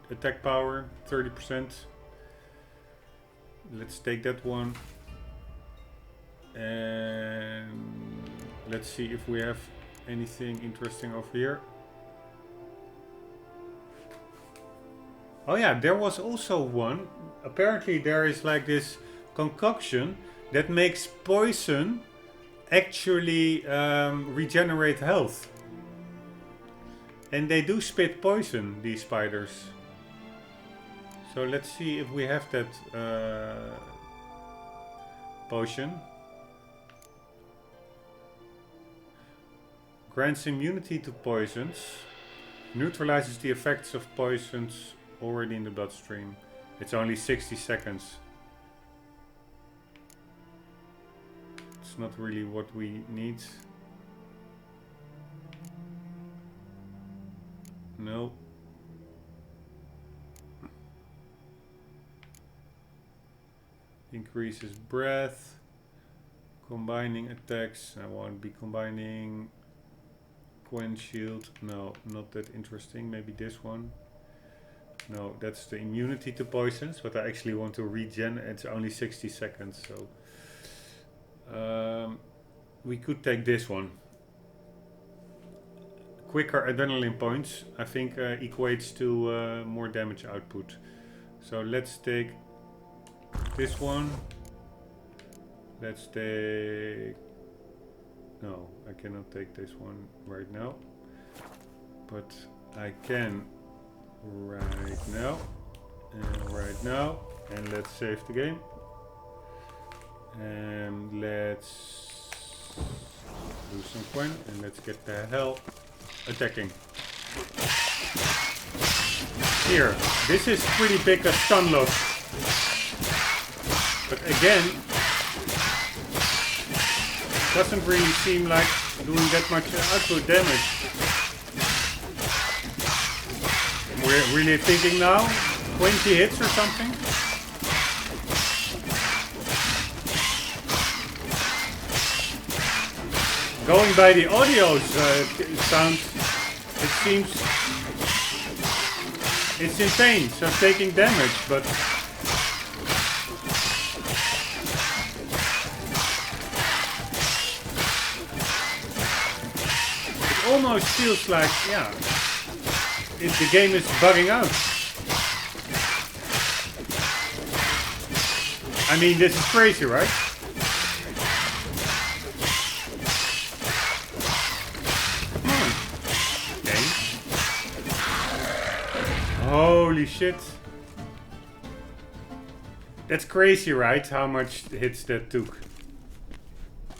attack power, 30%. Let's take that one. And let's see if we have anything interesting over here. Oh yeah, there was also one. Apparently there is like this concoction that makes poison actually regenerate health. And they do spit poison, these spiders. So let's see if we have that potion. Grants immunity to poisons. Neutralizes the effects of poisons already in the bloodstream. It's only 60 seconds. It's not really what we need. No. Increases breath. Combining attacks. I won't be combining Quen Shield. No, not that interesting. Maybe this one. No, that's the immunity to poisons, but I actually want to regen. It's only 60 seconds, so we could take this one. Quicker adrenaline points, I think, equates to more damage output. So let's take this one. Let's take... No, I cannot take this one right now. But I can right now. And right now. And let's save the game. And let's do some Quen. And let's get the hell attacking. Here, this is pretty big a stun loss. But again, doesn't really seem like doing that much output damage. We're really thinking now 20 hits or something. Going by the audio's sound, it seems it's insane, so taking damage, but it almost feels like, yeah, the game is bugging out. I mean, this is crazy, right? Holy shit. That's crazy, right? How much hits that took.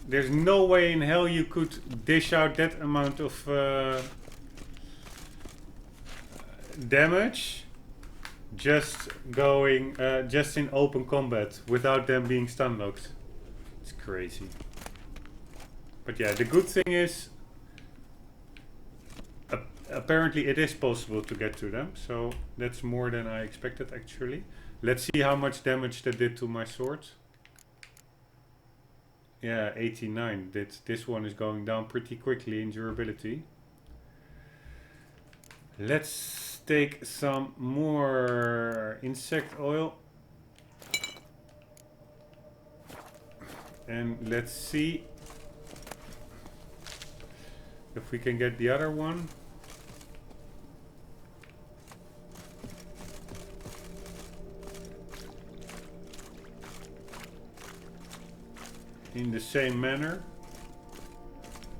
There's no way in hell you could dish out that amount of damage just going, just in open combat without them being stun locked. It's crazy. But yeah, the good thing is, apparently it is possible to get to them, so that's more than I expected actually. Let's see how much damage that did to my sword. Yeah, 89. This one is going down pretty quickly in durability. Let's take some more insect oil. And let's see if we can get the other one. In the same manner.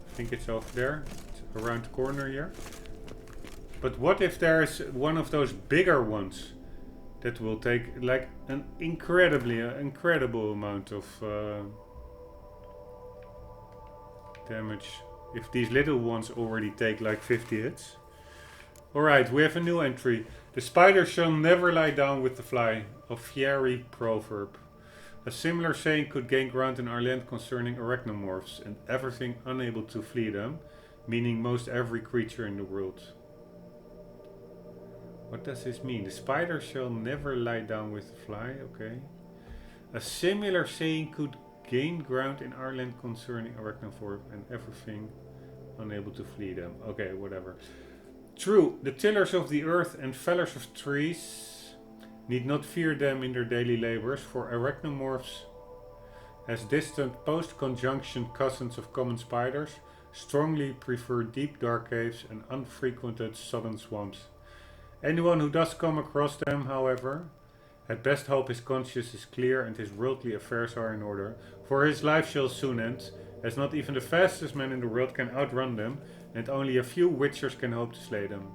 I think it's over there. It's around the corner here. But what if there's one of those bigger ones that will take like an incredible amount of damage? If these little ones already take like 50 hits. Alright, we have a new entry. The spider shall never lie down with the fly. A fiery proverb. A similar saying could gain ground in our land concerning arachnomorphs and everything unable to flee them, meaning most every creature in the world. What does this mean? The spider shall never lie down with the fly, okay. A similar saying could gain ground in our land concerning arachnomorphs and everything unable to flee them. Okay, whatever. True, the tillers of the earth and fellers of trees need not fear them in their daily labors, for arachnomorphs, as distant post-conjunction cousins of common spiders, strongly prefer deep dark caves and unfrequented southern swamps. Anyone who does come across them, however, at best hope his conscience is clear and his worldly affairs are in order, for his life shall soon end, as not even the fastest man in the world can outrun them, and only a few witchers can hope to slay them.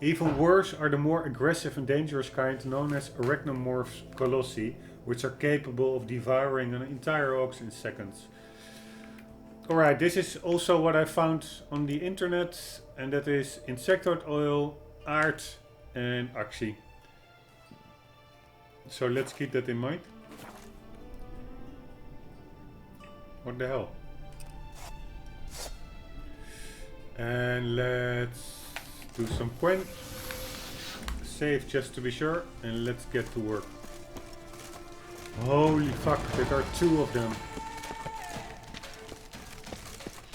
Even worse are the more aggressive and dangerous kind known as arachnomorphs colossi, which are capable of devouring an entire ox in seconds. Alright, this is also what I found on the internet, and that is insectoid oil, aard and axi. So let's keep that in mind. What the hell? And let's do some Quen. Save just to be sure, and let's get to work. Holy fuck, there are 2 of them.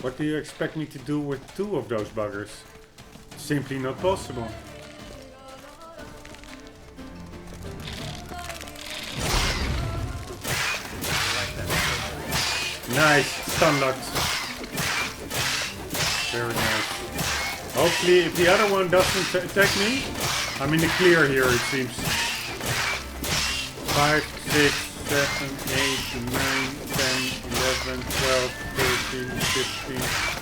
What do you expect me to do with 2 of those buggers? Simply not possible. Nice, stun locked. Very nice. Hopefully, if the other one doesn't attack me, I'm in the clear here, it seems. 5, 6, 7, 8, 9, 10, 11, 12, 13, 15,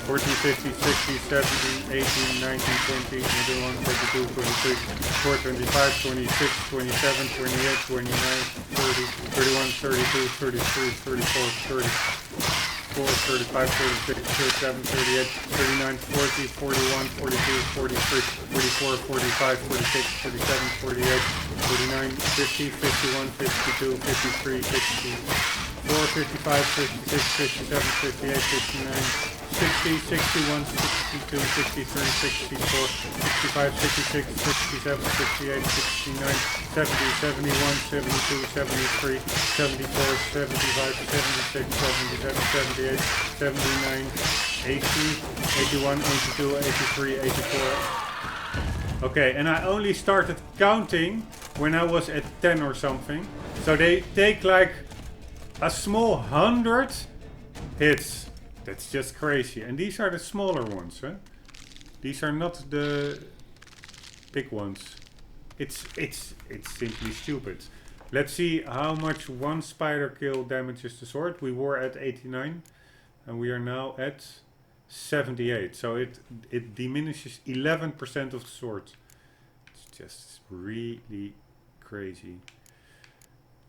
14, 15, 16, 17, 18, 19, 20, 21, 22, 23, 24, 25, 26, 27, 28, 29, 30, 31, 32, 33, 34, 34, 35, 36, 37, 38, 39, 40, 41, 42, 43, 44, 45, 46, 47, 48, 49, 50, 51, 52, 53, 54, 55, 56, 57, 58, 59, 60, 61, 62, 63, 64, 65, 66, 67, 68, 69, 70, 71, 72, 73, 74, 75, 76, 77, 78, 79, 80, 81, 82, 83, 84. Okay, and I only started counting when I was at 10 or something. So they take like a small 100 hits. That's just crazy. And these are the smaller ones, huh? These are not the big ones. It's simply stupid. Let's see how much one spider kill damages the sword. We were at 89 and we are now at 78. So it diminishes 11% of the sword. It's just really crazy.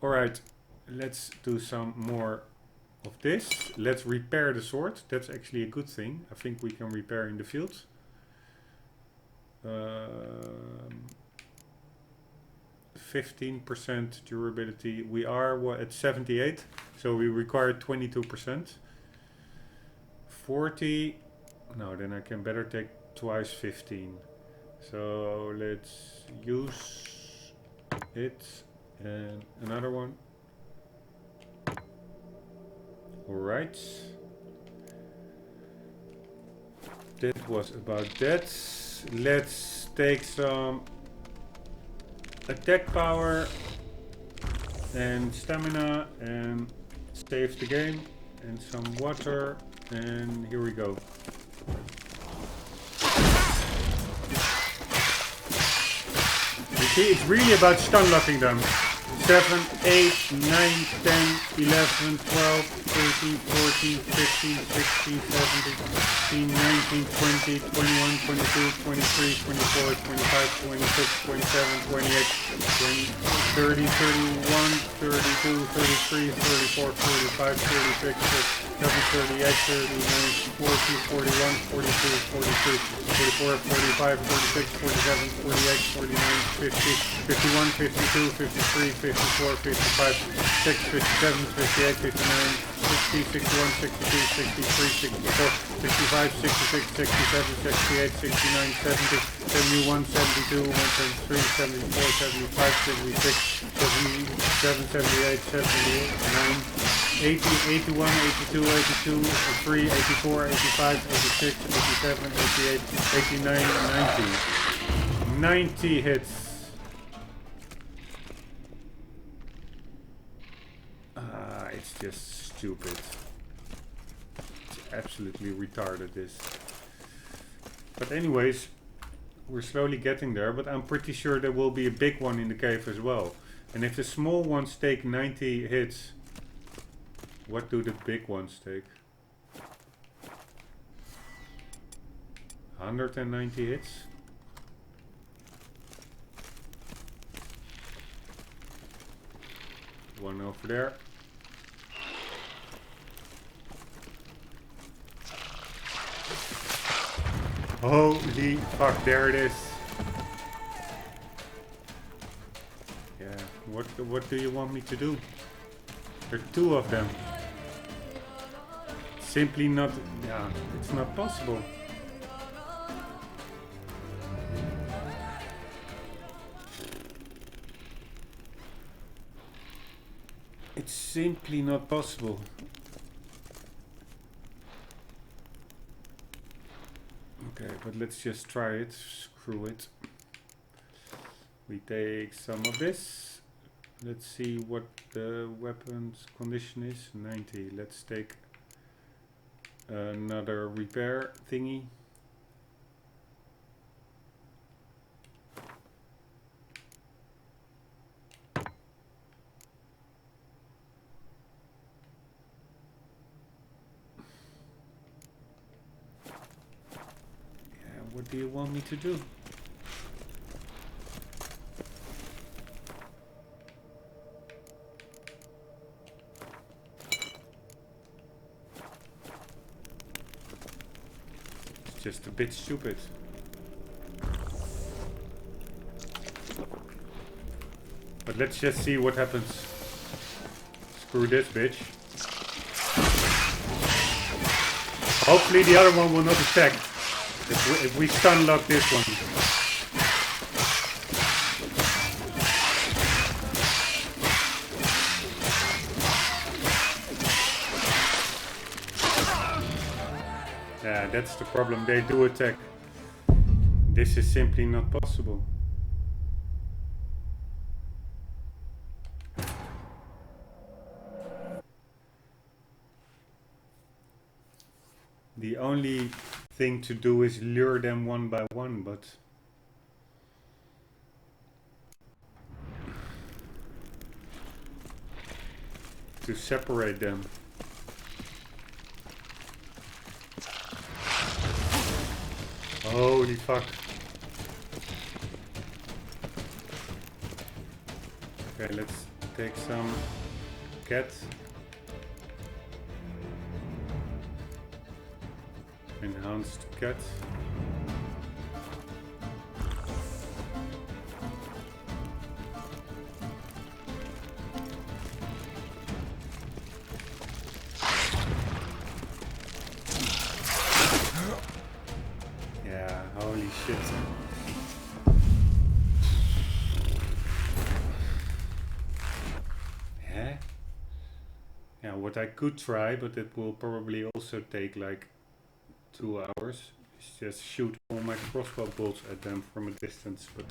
Alright, let's do some more of this. Let's repair the sword. That's actually a good thing. I think we can repair in the field. 15% durability. We are at 78, so we require 22%. 40. No, then I can better take twice 15. So let's use it and another one. Alright. That was about that. Let's take some attack power and stamina and save the game and some water, and here we go. You see, it's really about stun locking them. 7, 8, 9, 10, 11, 12, 13, 14, 15, 16, 17, 18, 19, 20, 21, 22, 23, 24, 25, 26, 27, 28, 30, 31, 32, 33, 34, 45, 36, 37, 38, 39, 40, 41, 42, 43, 44, 45, 46, 47, 48, 49, 50, 51, 52, 53, 54, 55, 56, 57, 58, 59, 60, 61, 62, 63, 64, 65, 66, 67, 68, 69, 70, 71, 72, 173, 74, 75, 76, 77, 78, 79, 80, 81, 82, 82, 83, 84, 85, 86, 87, 88, 89, 90. 90 hits. It's just stupid. It's absolutely retarded, this. But anyways, we're slowly getting there, but I'm pretty sure there will be a big one in the cave as well. And if the small ones take 90 hits, what do the big ones take? 190 hits? One over there. Holy fuck, there it is. Yeah, what do you want me to do? There are two of them. Simply not, yeah, it's not possible. It's simply not possible. Okay, but let's just try it. Screw it. We take some of this. Let's see what the weapon's condition is. 90. Let's take another repair thingy. What do you want me to do? It's just a bit stupid. But let's just see what happens. Screw this bitch. Hopefully the other one will not attack. If we stun lock this one. Yeah, that's the problem. They do attack. This is simply not possible. The only thing to do is lure them one by one, but to separate them. Holy fuck. Okay, let's take some cat. Enhanced cat. shit. Huh? Yeah, what I could try, but it will probably also take like 2 hours, is just shoot all my crossbow bolts at them from a distance, but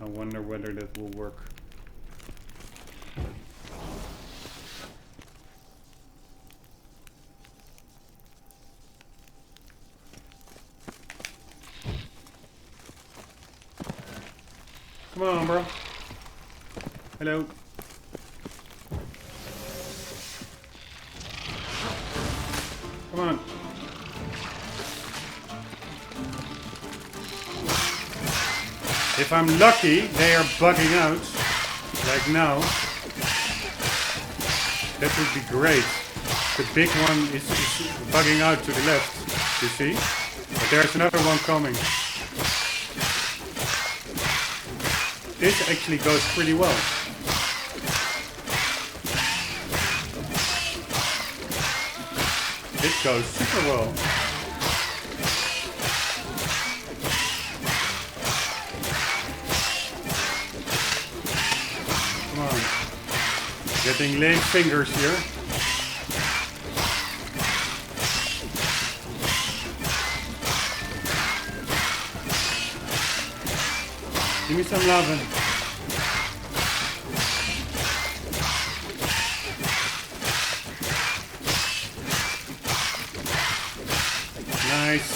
I wonder whether that will work. Come on, bro. Hello. Come on. If I'm lucky, they are bugging out, like now. That would be great. The big one is bugging out to the left, you see? But there's another one coming. This actually goes pretty well. This goes super well. Come on. Getting lame fingers here. Give me some lovin'. Nice.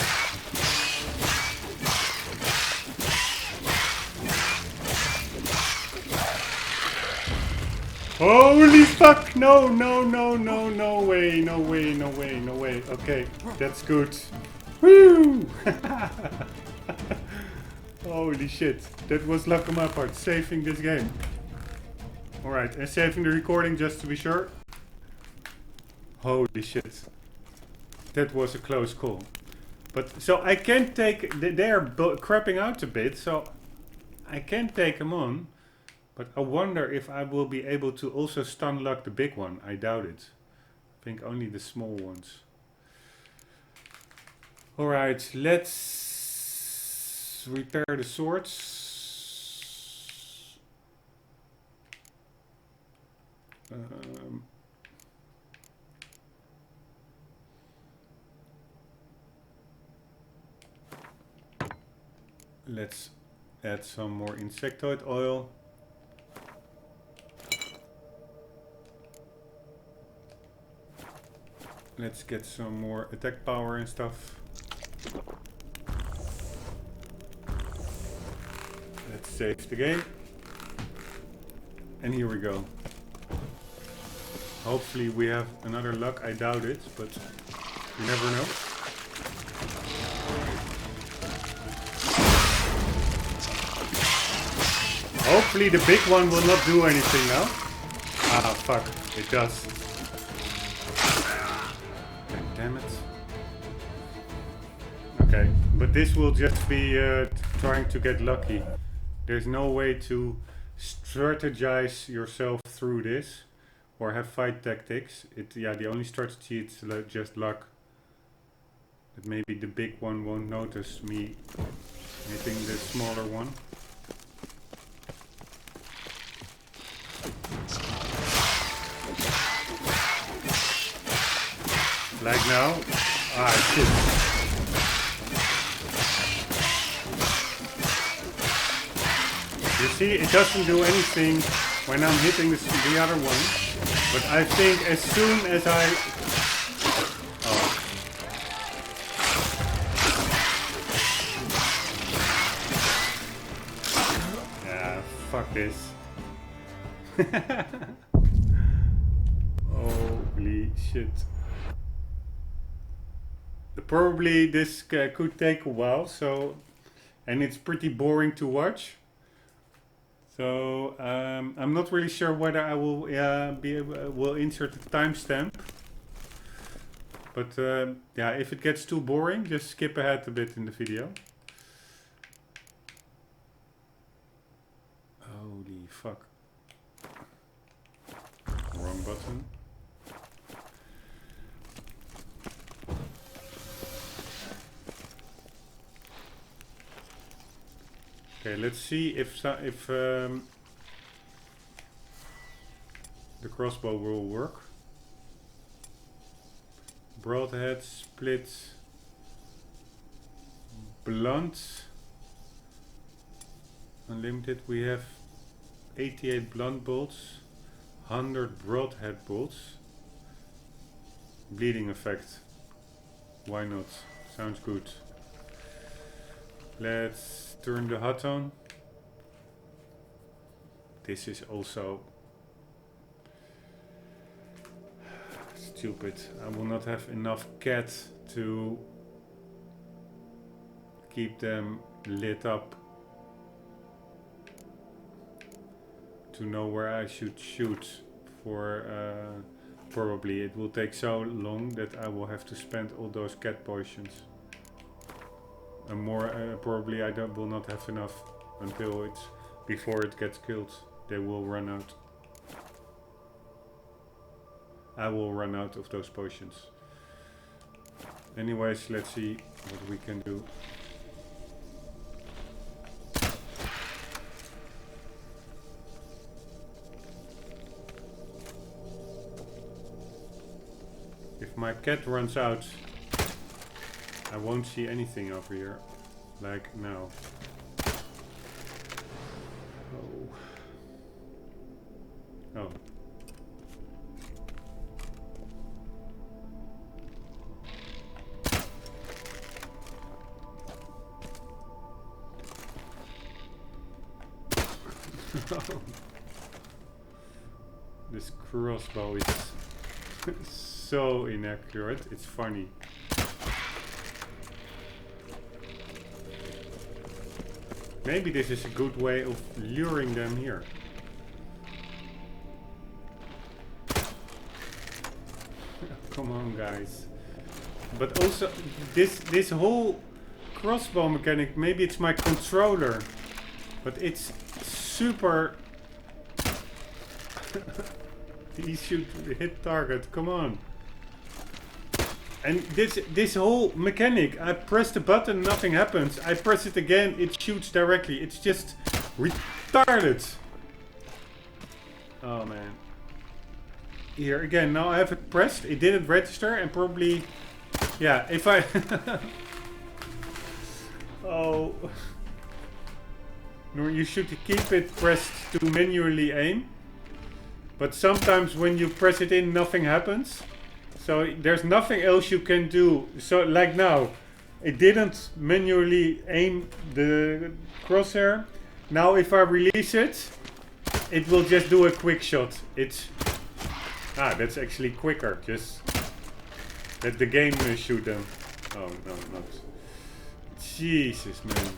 Holy fuck! No, no, no, no, no way, no way, no way, no way. Okay, that's good. Woo! Holy shit. That was luck on my part, saving this game. Alright, and saving the recording just to be sure. Holy shit. That was a close call. But, so I can take, they are crapping out a bit, so I can take them on. But I wonder if I will be able to also stun lock the big one. I doubt it. I think only the small ones. Alright, let's repair the swords. Let's add some more insectoid oil. Let's get some more attack power and stuff. Let's save the game. And here we go. Hopefully we have another luck. I doubt it, but you never know. Hopefully the big one will not do anything now. Ah, fuck. It does. Damn it. Okay, but this will just be trying to get lucky. There's no way to strategize yourself through this or have fight tactics. Yeah, the only strategy is just luck. That maybe the big one won't notice me hitting the smaller one. Like now? Ah, shit. You see, it doesn't do anything when I'm hitting the other one. But I think as soon as I... Oh. Yeah, fuck this. Holy shit. Probably this could take a while, so, and it's pretty boring to watch. So I'm not really sure whether I will will insert a timestamp. But yeah, if it gets too boring, just skip ahead a bit in the video. Holy fuck! Wrong button. Okay, let's see if the crossbow will work. Broadhead, split, blunt, unlimited. We have 88 blunt bolts, 100 broadhead bolts. Bleeding effect. Why not? Sounds good. Let's turn the HUD on. This is also stupid. I will not have enough cat to keep them lit up to know where I should shoot for probably it will take so long that I will have to spend all those cat potions. And more probably I will not have enough until it's before it gets killed. They will run out. I will run out of those potions. Anyways, let's see what we can do. If my cat runs out, I won't see anything over here, like now. Oh. Oh. This crossbow is so inaccurate, it's funny. Maybe this is a good way of luring them here. Come on, guys. But also, this whole crossbow mechanic, maybe it's my controller, but it's super... He should hit target, come on. And this whole mechanic, I press the button, nothing happens. I press it again, it shoots directly. It's just retarded. Oh man. Here again, now I have it pressed, it didn't register, and probably, yeah, if I... Oh. No, you should keep it pressed to manually aim. But sometimes when you press it in, nothing happens. So there's nothing else you can do. So like now, it didn't manually aim the crosshair. Now if I release it, it will just do a quick shot. It's... Ah, that's actually quicker. Just let the game shoot them. Oh, no, not. Jesus, man.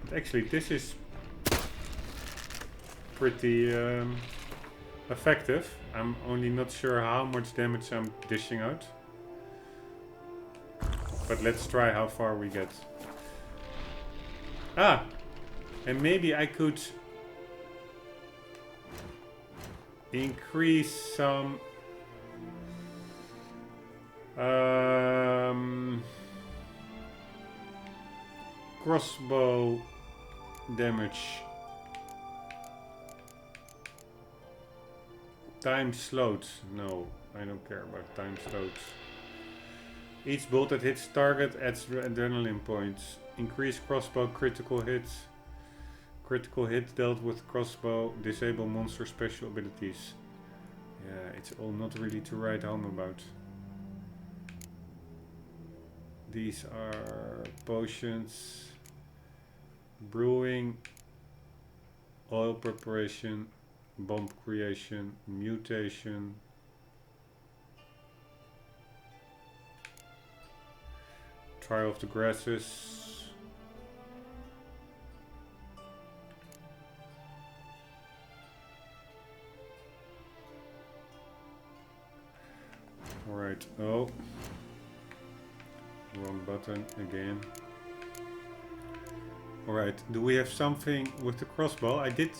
But actually, this is pretty effective. I'm only not sure how much damage I'm dishing out. But let's try how far we get. Ah! And maybe I could increase some crossbow damage. Time slowed. No, I don't care about time slowed. Each bolt that hits target adds adrenaline points. Increase crossbow critical hits. Critical hit dealt with crossbow. Disable monster special abilities. Yeah, it's all not really to write home about. These are potions. Brewing. Oil preparation. Bomb creation. Mutation. Trial of the Grasses. Alright, oh. Wrong button again. Alright, do we have something with the crossbow? I did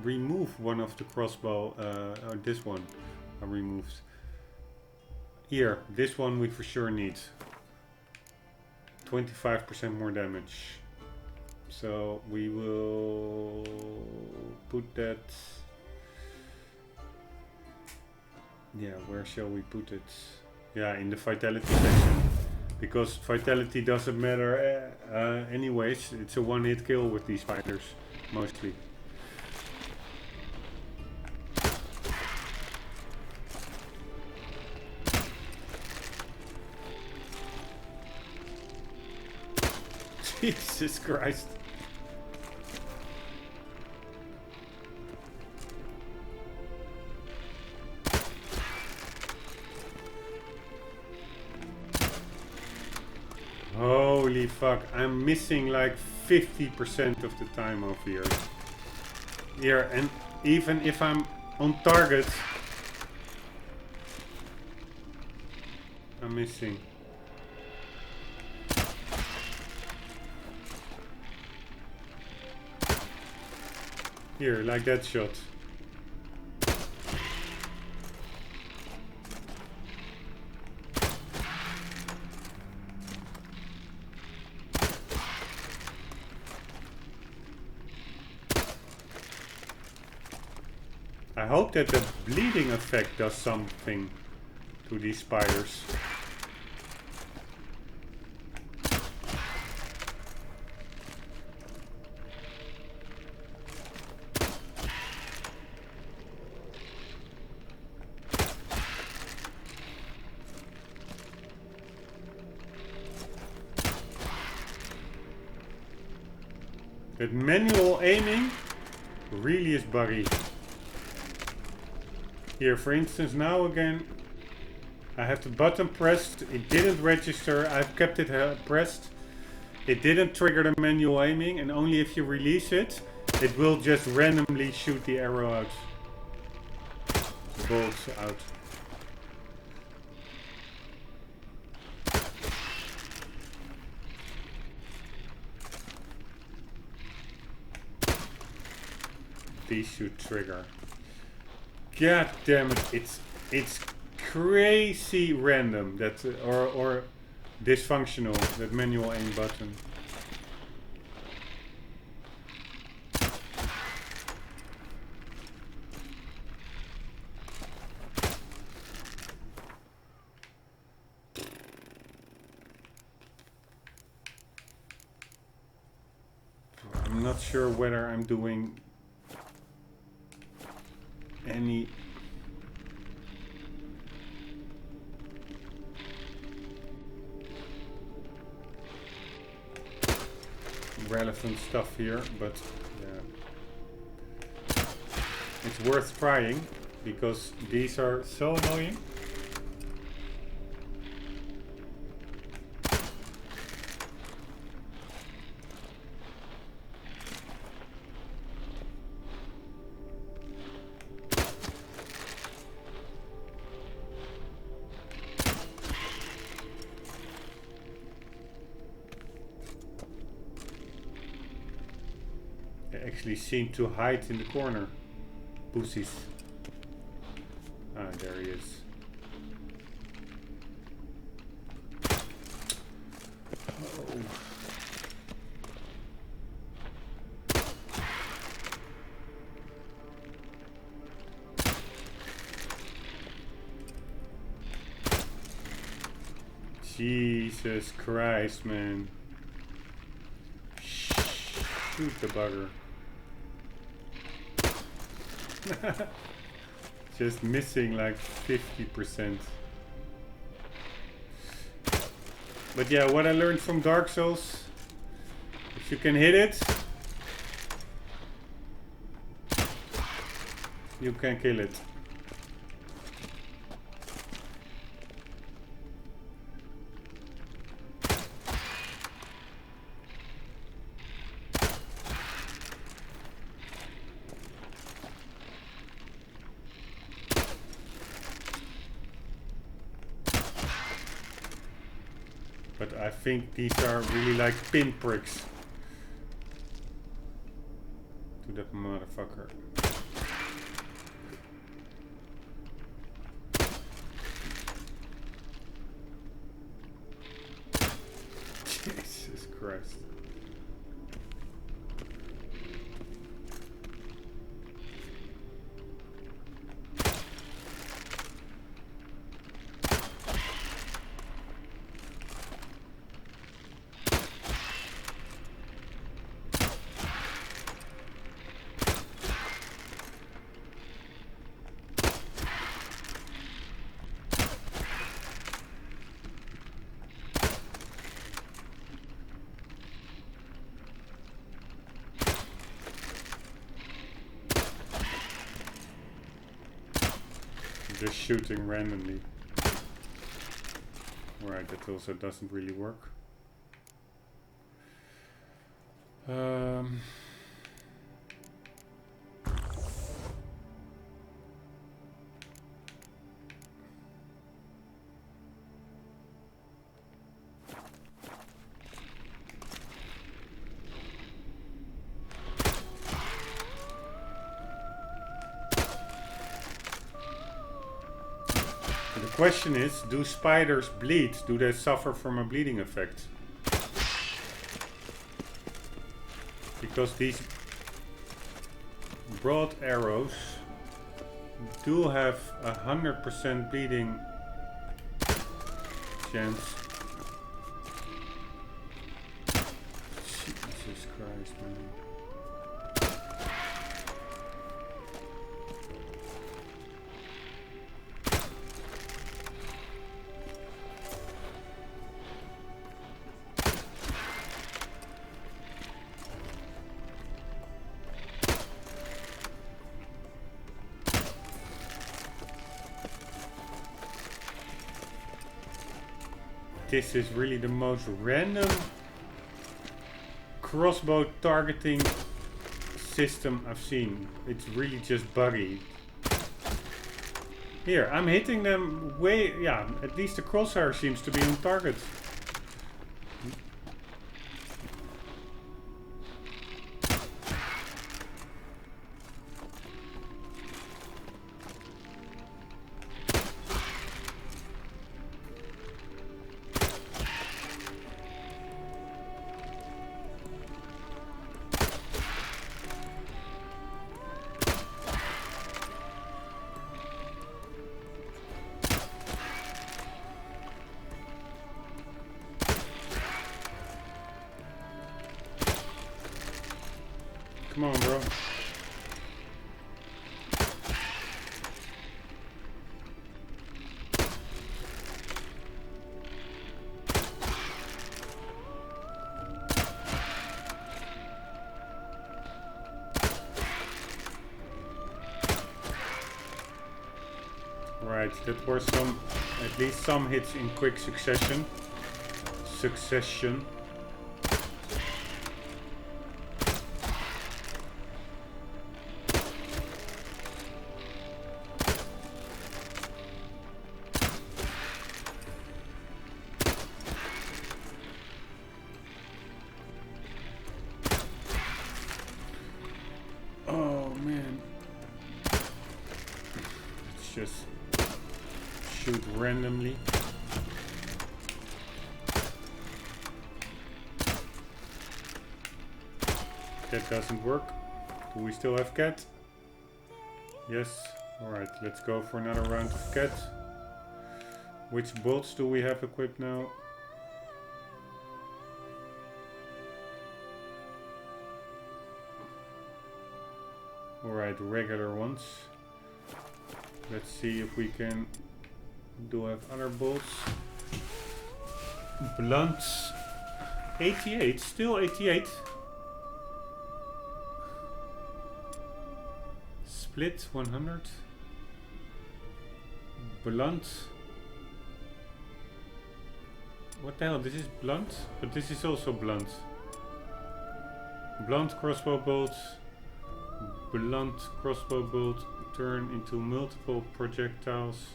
remove one of the crossbow, this one I removed. Here, this one we for sure need. 25% more damage. So we will put that. Yeah, where shall we put it? Yeah, in the vitality section. Because vitality doesn't matter anyways. It's a one-hit kill with these spiders, mostly. Jesus Christ. Holy fuck, I'm missing like 50% of the time over here. Here, and even if I'm on target, I'm missing. Here, like that shot. I hope that the bleeding effect does something to these spiders. That manual aiming really is buggy. Here, for instance, now again, I have the button pressed. It didn't register. I've kept it pressed. It didn't trigger the manual aiming, and only if you release it, it will just randomly shoot the arrow out. The bolts out. These should trigger. God damn it! It's crazy random that or dysfunctional, that manual aim button. I'm not sure whether I'm doing any relevant stuff here, but yeah, it's worth trying because these are so annoying. Actually seem to hide in the corner. Pussies. Ah, there he is. Oh. Jesus Christ, man. Shoot the bugger. Just missing like 50%. But yeah, what I learned from Dark Souls, if you can hit it, you can kill it. But I think these are really like pinpricks to that motherfucker. Jesus Christ. shooting randomly. Right, that also doesn't really work. The question is, do spiders bleed? Do they suffer from a bleeding effect? Because these broad arrows do have 100% bleeding chance. Jesus Christ, man. This is really the most random crossbow targeting system I've seen. It's really just buggy. Here, I'm hitting them way... Yeah, at least the crosshair seems to be on target. Come on, bro. Right, that were at least some hits in quick succession. Oh man. Let's just shoot randomly. That doesn't work. Do we still have cat? Yes. Alright, let's go for another round of cat. Which bolts do we have equipped now? Alright, regular ones. Let's see if we can do have other bolts. Blunts. 88, still 88. Split 100. Blunt. What the hell? This is blunt, but this is also blunt. Blunt crossbow bolts. Blunt crossbow bolt turn into multiple projectiles.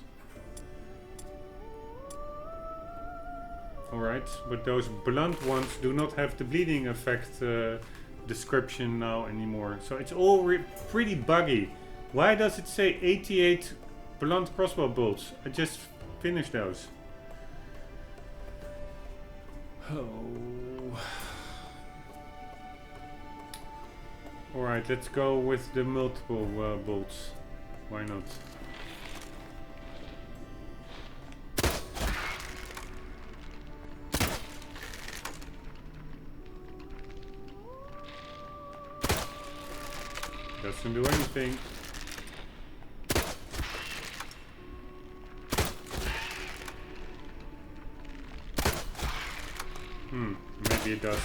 Alright, but those blunt ones do not have the bleeding effect description now anymore. So it's all pretty buggy. Why does it say 88 blunt crossbow bolts? I just finished those. Oh. Alright, let's go with the multiple bolts. Why not? Doesn't do anything. Maybe it does.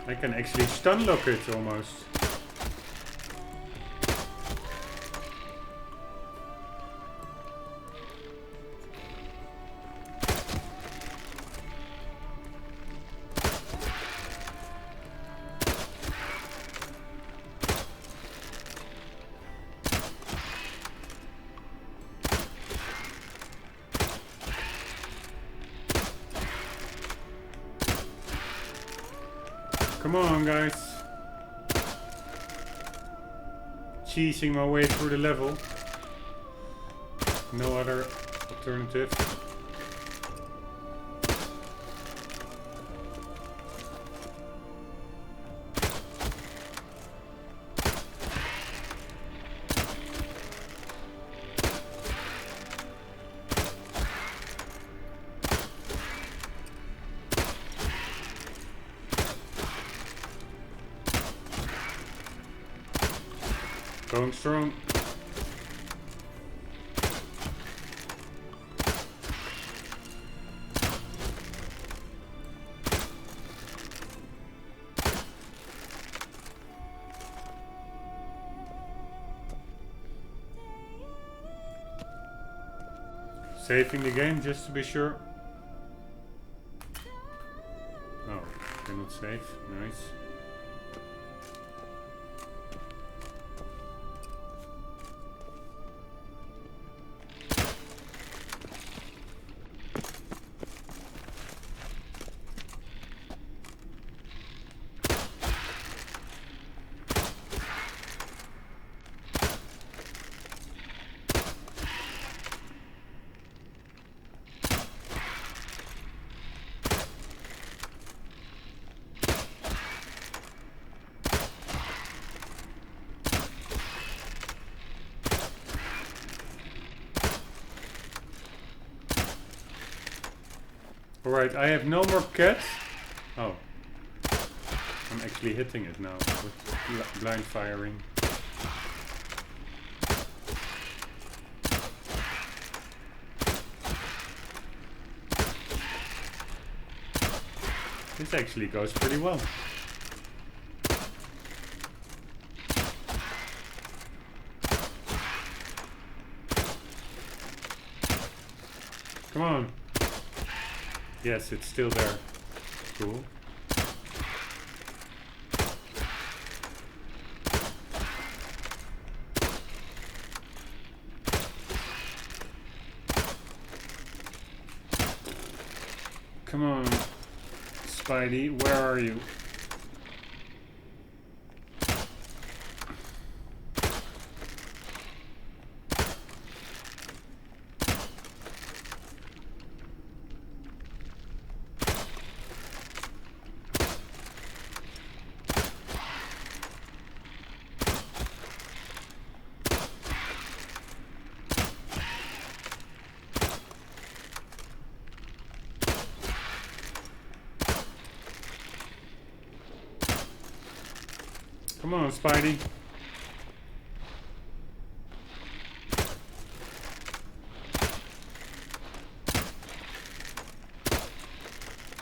I can actually stun lock it almost. Come on, guys. Cheesing my way through the level. No other alternative. Going strong. Saving the game just to be sure. Oh, cannot save. Nice. Alright, I have no more cats. Oh. I'm actually hitting it now with blind firing. This actually goes pretty well. Come on. Yes, it's still there. Cool. Come on, Spidey, where are you? Come on, Spidey.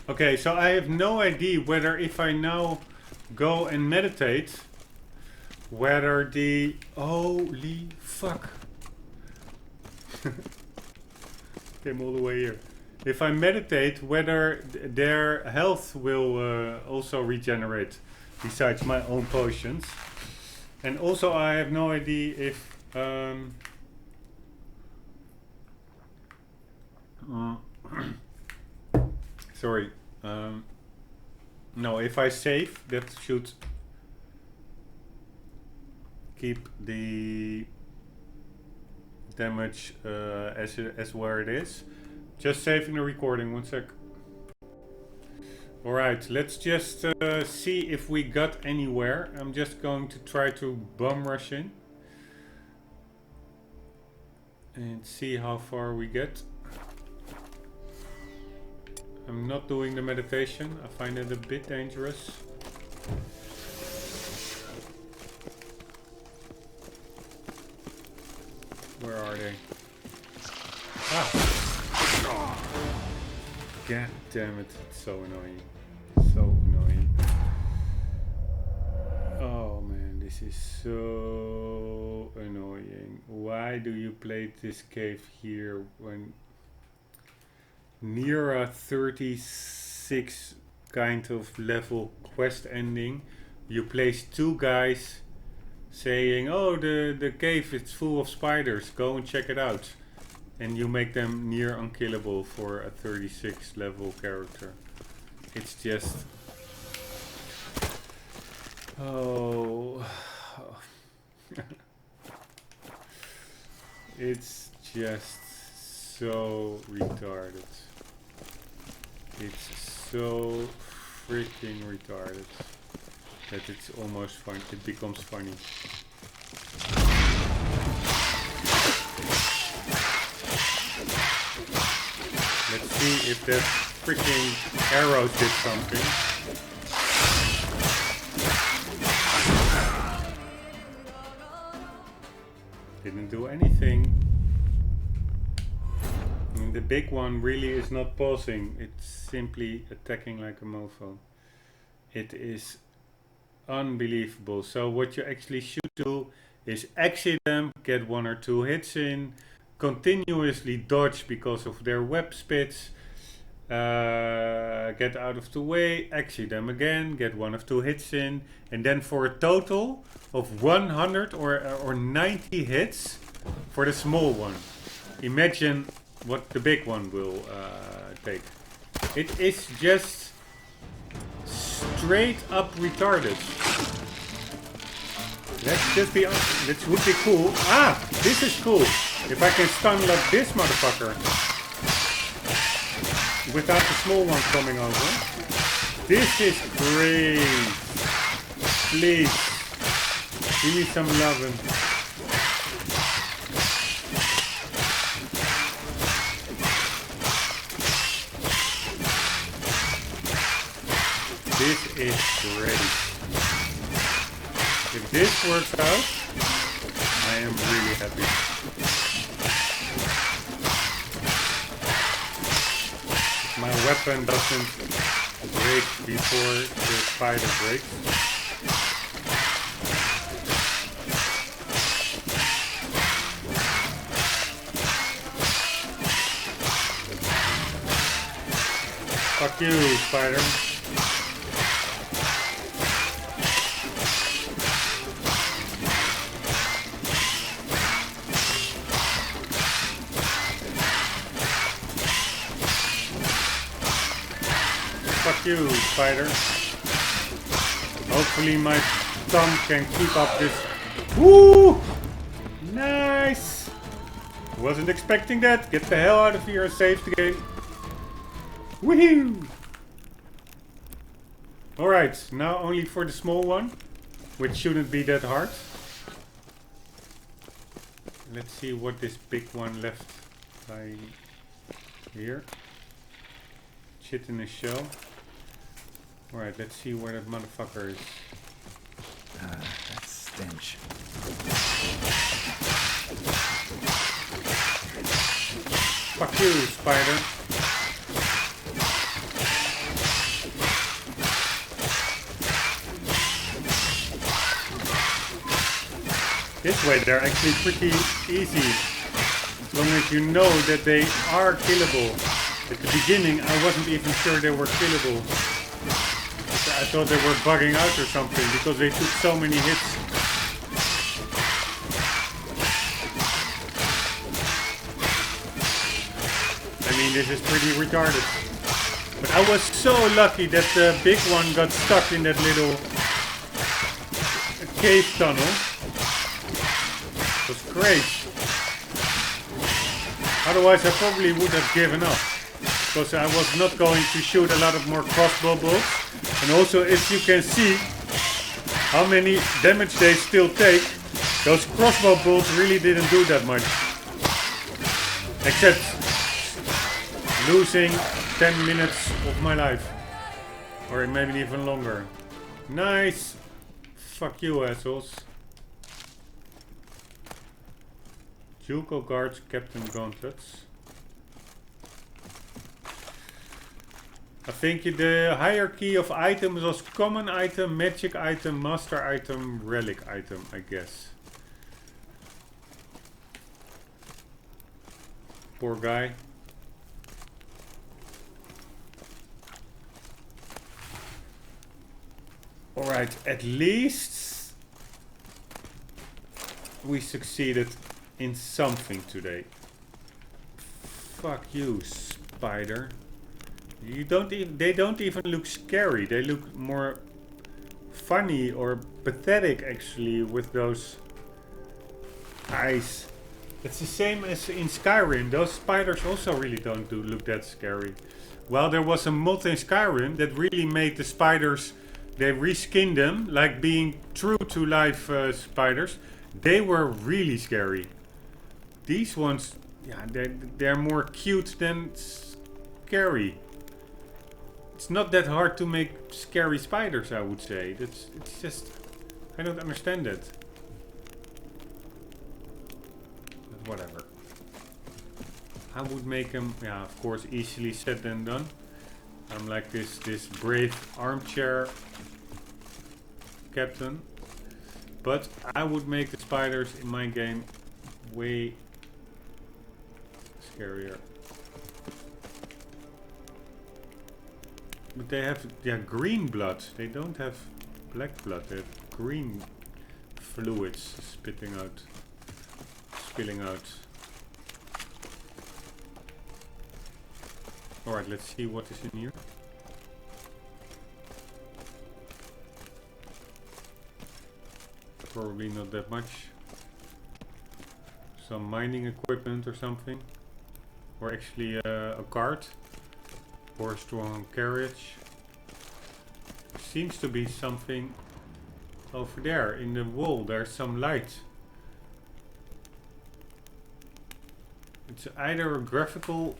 Okay, so I have no idea whether if I now go and meditate, whether the... Holy fuck. Came all the way here. If I meditate, whether their health will also regenerate. Besides my own potions. And also I have no idea if sorry, no, if I save, that should keep the damage as where it is. Just saving the recording, 1 sec. Alright, let's just see if we got anywhere. I'm just going to try to bum rush in. And see how far we get. I'm not doing the meditation. I find it a bit dangerous. Where are they? Ah! God damn it, it's so annoying. So annoying. so annoying. Why do you play this cave here when near a 36 kind of level quest ending you place two guys saying, oh, the cave is full of spiders, go and check it out, and you make them near unkillable for a 36 level character. It's just it's just so retarded. It's so freaking retarded that it's almost fun. It becomes funny. Let's see if that freaking arrow did something. Didn't do anything. The big one really is not pausing, it's simply attacking like a mofo. It is unbelievable. So what you actually should do is exit them, get 1 or 2 hits in, continuously dodge because of their web spits, get out of the way, exit them again, get 1 or 2 hits in, and then for a total of 100 or 90 hits for the small one. Imagine what the big one will take. It is just straight up retarded. Let's just be honest. This would be cool. Ah, this is cool. If I can stun lock this motherfucker without the small one coming over. This is great. Please, give me some loving. This is great. If this works out, I am really happy. If my weapon doesn't break before the spider breaks. Fuck you, spider. Fuck you, spider. Hopefully my thumb can keep up this. Woo! Nice! Wasn't expecting that. Get the hell out of here and save the game. Woohoo! Alright, now only for the small one, which shouldn't be that hard. Let's see what this big one left by here. Shit in the shell. Alright, let's see where that motherfucker is. That stench. Fuck you, spider. This way they're actually pretty easy, as long as you know that they are killable. At the beginning I wasn't even sure they were killable. I thought they were bugging out or something because they took so many hits. I mean, this is pretty retarded. But I was so lucky that the big one got stuck in that little cave tunnel. It was great. Otherwise I probably would have given up. Because I was not going to shoot a lot of more crossbow bolts. And also, if you can see how many damage they still take, those crossbow bolts really didn't do that much. Except losing 10 minutes of my life. Or maybe even longer. Nice! Fuck you, assholes. Juco guards, Captain Gauntlets. I think the hierarchy of items was common item, magic item, master item, relic item, I guess. Poor guy. Alright, at least we succeeded in something today. Fuck you, spider. You don't even, they don't even look scary. They look more funny or pathetic actually with those eyes. It's the same as in Skyrim. Those spiders also really don't look that scary. Well, there was a mod in Skyrim that really made the spiders, they reskinned them like being true to life spiders. They were really scary. These ones, yeah, they're more cute than scary. It's not that hard to make scary spiders, I would say. It's just, I don't understand it. But whatever. I would make them, yeah, of course, easily said than done. I'm like this brave armchair captain. But I would make the spiders in my game way scarier. But they have, yeah, green blood. They don't have black blood. They have green fluids spilling out. Alright, let's see what is in here. Probably not that much. Some mining equipment or something. Or actually a cart. Or a strong carriage. Seems to be something over there in the wall. There's some light. It's either a graphical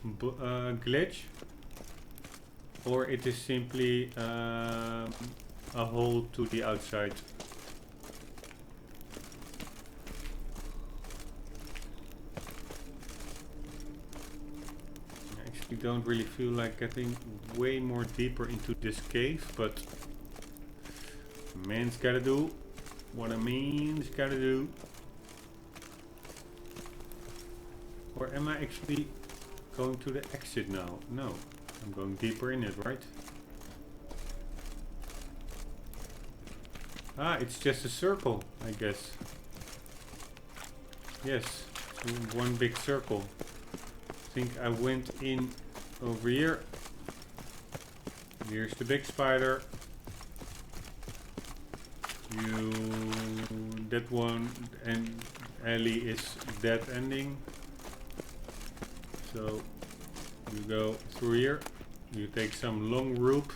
glitch, or it is simply a hole to the outside. I actually don't really feel like getting way more deeper into this cave, but man's gotta do what a man's gotta do. Or am I actually going to the exit now? No, I'm going deeper in it, right? Ah, it's just a circle, I guess. Yes, one big circle. I think I went in over here. Here's the big spider. That one, and Ellie is dead ending. So you go through here, you take some long rope.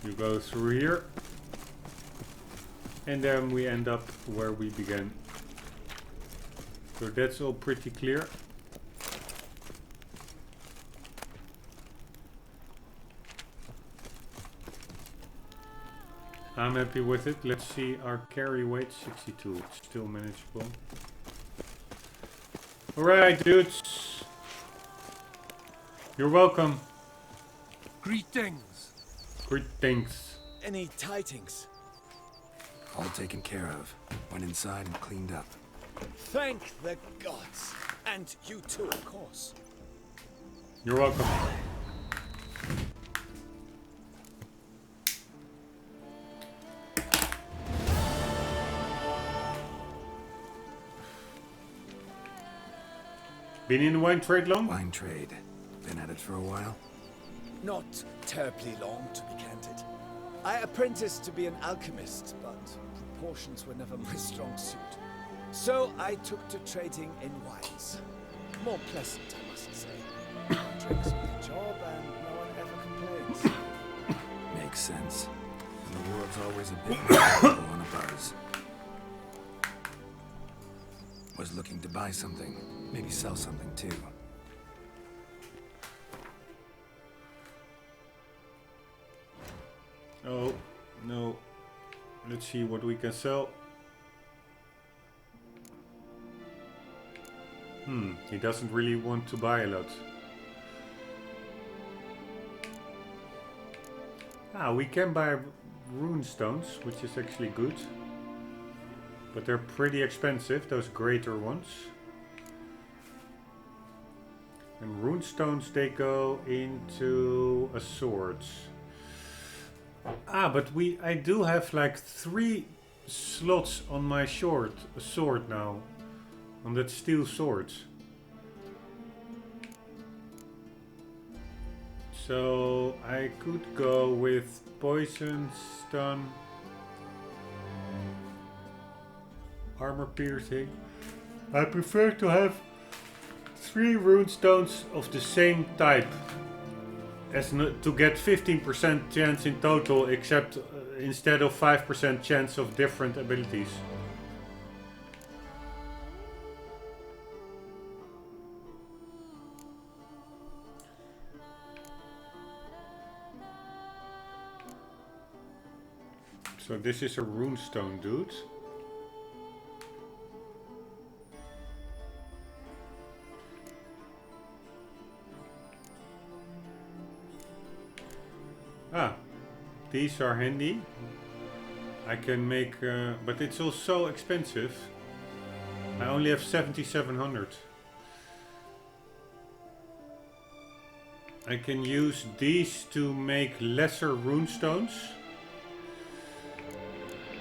You go through here, and then we end up where we began. So that's all pretty clear. I'm happy with it. Let's see our carry weight, 62. It's still manageable. Alright, dudes. You're welcome. Greetings. Greetings. Any tidings? All taken care of. Went inside and cleaned up. Thank the gods. And you too, of course. You're welcome. Been in the wine trade long? Wine trade. Been at it for a while? Not terribly long, to be candid. I apprenticed to be an alchemist, but proportions were never my strong suit. So I took to trading in wines. More pleasant, I must say. Drinks with the job and no one ever complains. Makes sense. And the world's always a bit more on a buzz. Was looking to buy something. Maybe sell something too. Oh, no. Let's see what we can sell. He doesn't really want to buy a lot. We can buy rune stones, which is actually good. But they're pretty expensive, those greater ones. And rune stones, they go into a sword. But I do have like 3 slots on my sword now. On that steel sword. So I could go with poison, stun, armor piercing. I prefer to have 3 rune stones of the same type. As to get 15% chance in total, except instead of 5% chance of different abilities. So this is a runestone dude. These are handy. I can make, but it's all so expensive. I only have 7,700. I can use these to make lesser runestones.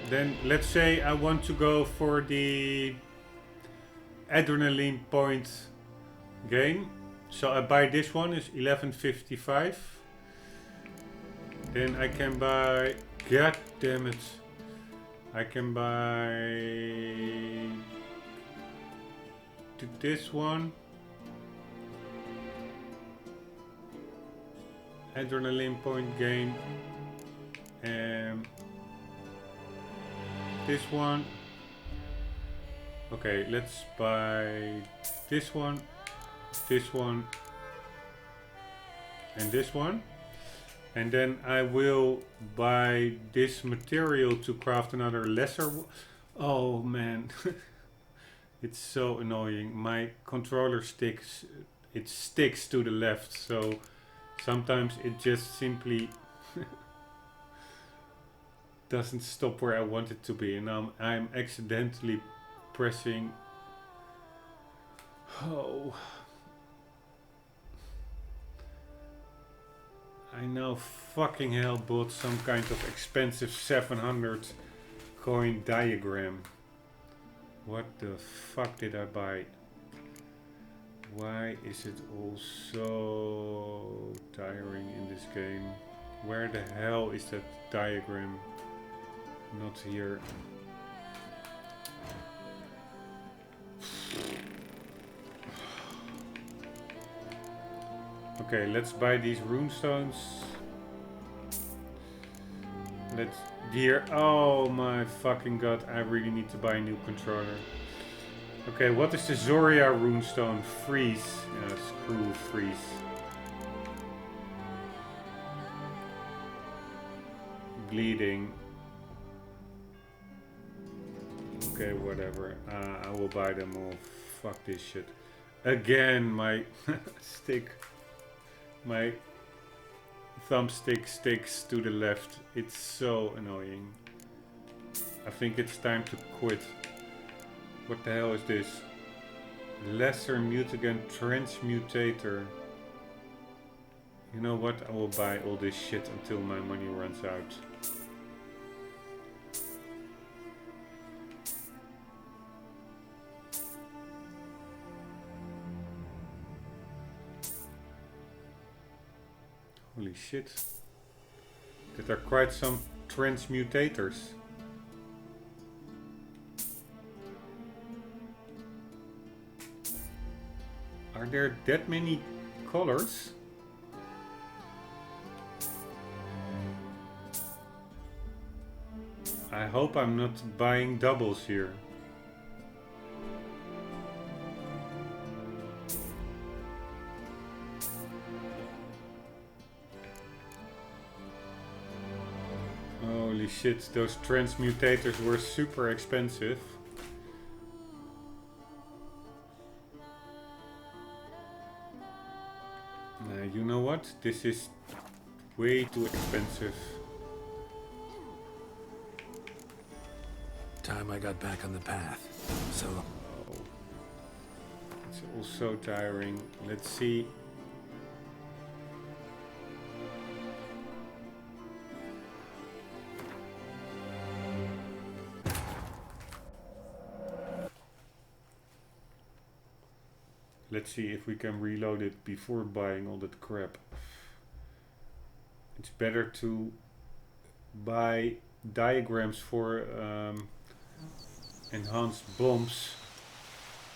Then let's say I want to go for the adrenaline point gain. So I buy this one, is 1155. Then I can buy, god damn it, I can buy this one, adrenaline point gain, and this one. Okay, let's buy this one, and this one. And then I will buy this material to craft another lesser. Oh man, it's so annoying. My controller sticks to the left, so sometimes it just simply doesn't stop where I want it to be, and now I'm accidentally pressing. Oh. I now fucking hell bought some kind of expensive 700 coin diagram. What the fuck did I buy? Why is it all so tiring in this game? Where the hell is that diagram? Not here. Okay, let's buy these runestones. Let's here. Oh my fucking god! I really need to buy a new controller. Okay, what is the Zoria runestone? Freeze. Yeah, screw freeze. Bleeding. Okay, whatever. I will buy them all. Fuck this shit. Again, my stick. My thumbstick sticks to the left. It's so annoying. I think it's time to quit. What the hell is this? Lesser mutagen transmutator. You know what? I will buy all this shit until my money runs out. Holy shit. There are quite some transmutators. Are there that many colors? I hope I'm not buying doubles here. Holy Holy shit, those transmutators were super expensive. You know what? This is way too expensive. Time I got back on the path. So Oh. It's also tiring. Let's see. Let's see if we can reload it before buying all that crap. It's better to buy diagrams for enhanced bombs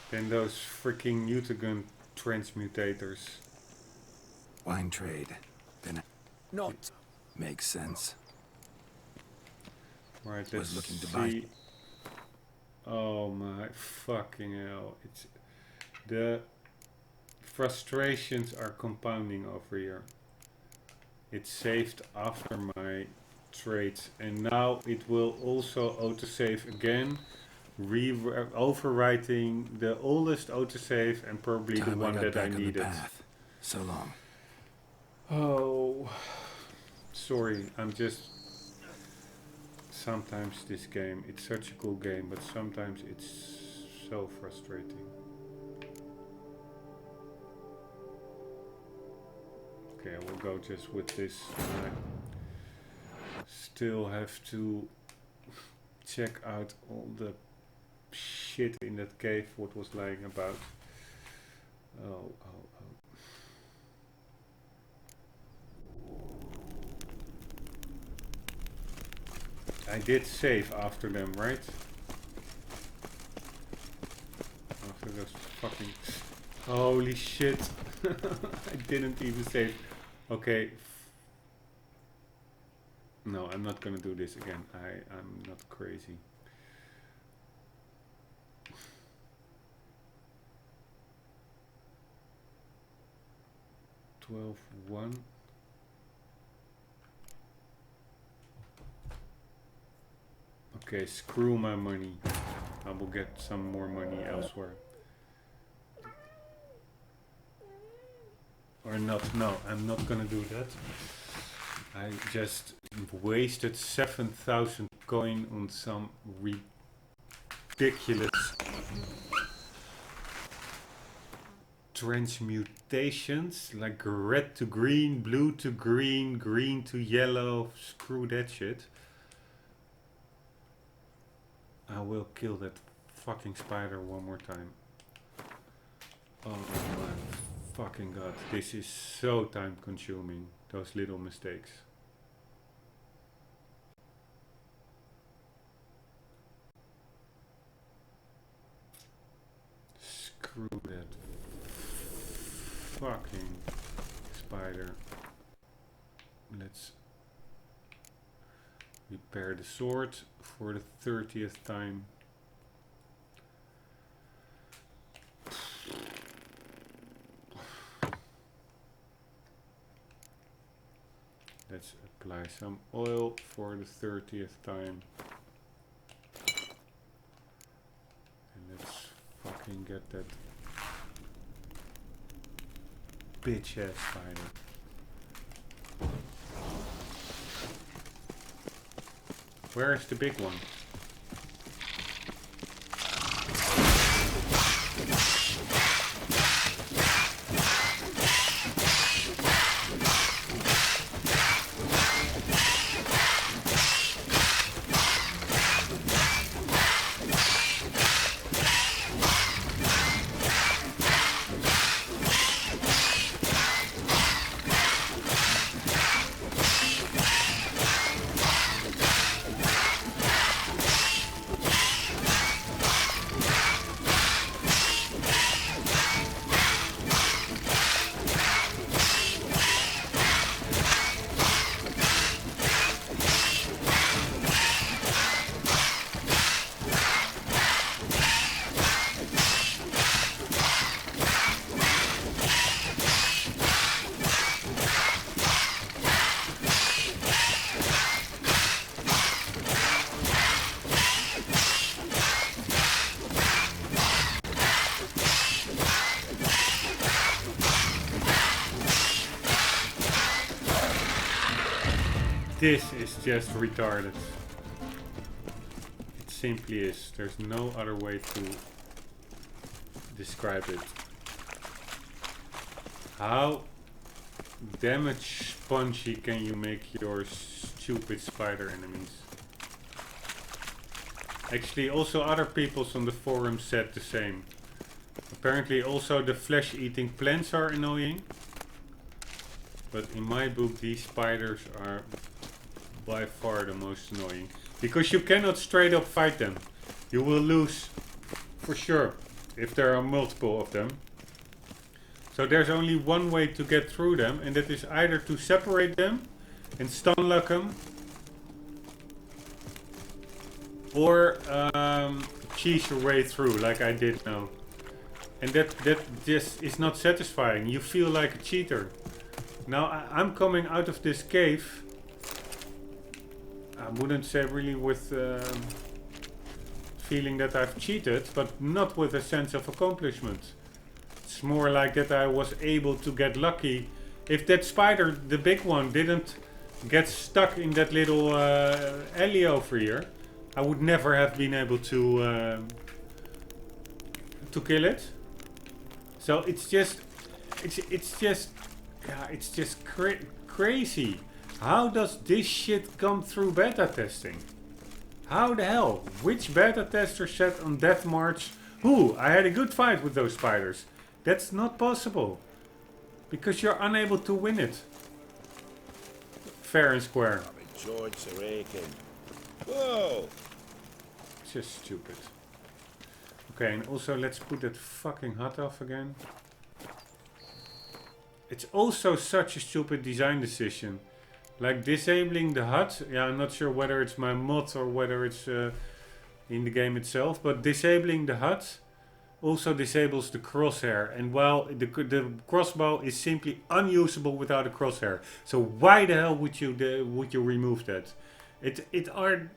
than those freaking mutagen transmutators. wine trade. Then Not. makes sense. Right, Was let's looking to buy. see. Oh my fucking hell. It's the frustrations are compounding over here. It saved after my trades and now it will also autosave again, overwriting the oldest autosave and probably the Time I one got that I back on the needed. path. So long. Oh, sorry, I'm just... Sometimes this game, it's such a cool game, but sometimes it's so frustrating. Okay, I will go just with this. I still have to check out all the shit in that cave, what was lying about. Oh. I did save after them, right? After those fucking... Holy shit! I didn't even save. Okay. No, I'm not gonna do this again. I'm not crazy. $12.1. Okay, screw my money. I will get some more money elsewhere. Or not, no, I'm not gonna do that. I just wasted 7,000 coin on some ridiculous transmutations, like red to green, blue to green, green to yellow. Screw that shit. I will kill that fucking spider one more time. Oh my fucking god, this is so time consuming, those little mistakes. Screw that fucking spider. Let's repair the sword for the 30th time. Let's apply some oil for the 30th time. And let's fucking get that bitch ass spider. Where's the big one? This is just retarded. It simply is. There's no other way to describe it. How damage spongy can you make your stupid spider enemies? Actually, also other peoples on the forum said the same. Apparently also the flesh-eating plants are annoying. But in my book these spiders are by far the most annoying. Because you cannot straight up fight them. You will lose for sure if there are multiple of them. So there's only one way to get through them, and that is either to separate them and stun lock them, or cheese your way through like I did now. And that just is not satisfying. You feel like a cheater. Now I'm coming out of this cave. I wouldn't say really with feeling that I've cheated, but not with a sense of accomplishment. It's more like that I was able to get lucky. If that spider, the big one, didn't get stuck in that little alley over here, I would never have been able to kill it. So it's just crazy. How does this shit come through beta testing? How the hell? Which beta tester said on Death March, "Ooh, I had a good fight with those spiders"? That's not possible. Because you're unable to win it. Fair and square. Whoa! It's just stupid. Okay, and also let's put that fucking HUD off again. It's also such a stupid design decision. Like disabling the HUD, yeah, I'm not sure whether it's my mod or whether it's in the game itself, but disabling the HUD also disables the crosshair. And while the crossbow is simply unusable without a crosshair, so why the hell would you remove that? It are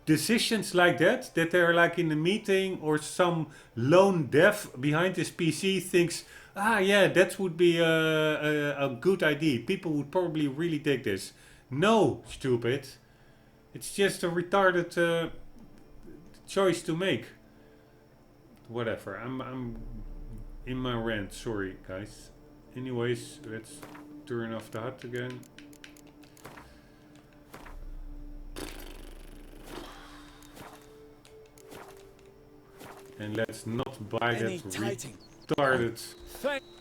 decisions like that they're like in a meeting, or some lone dev behind his PC thinks, ah yeah, that would be a good idea. People would probably really take this. No, stupid. It's just a retarded choice to make. Whatever. I'm in my rant. Sorry, guys. Anyways, let's turn off the HUD again. And let's not buy that retarded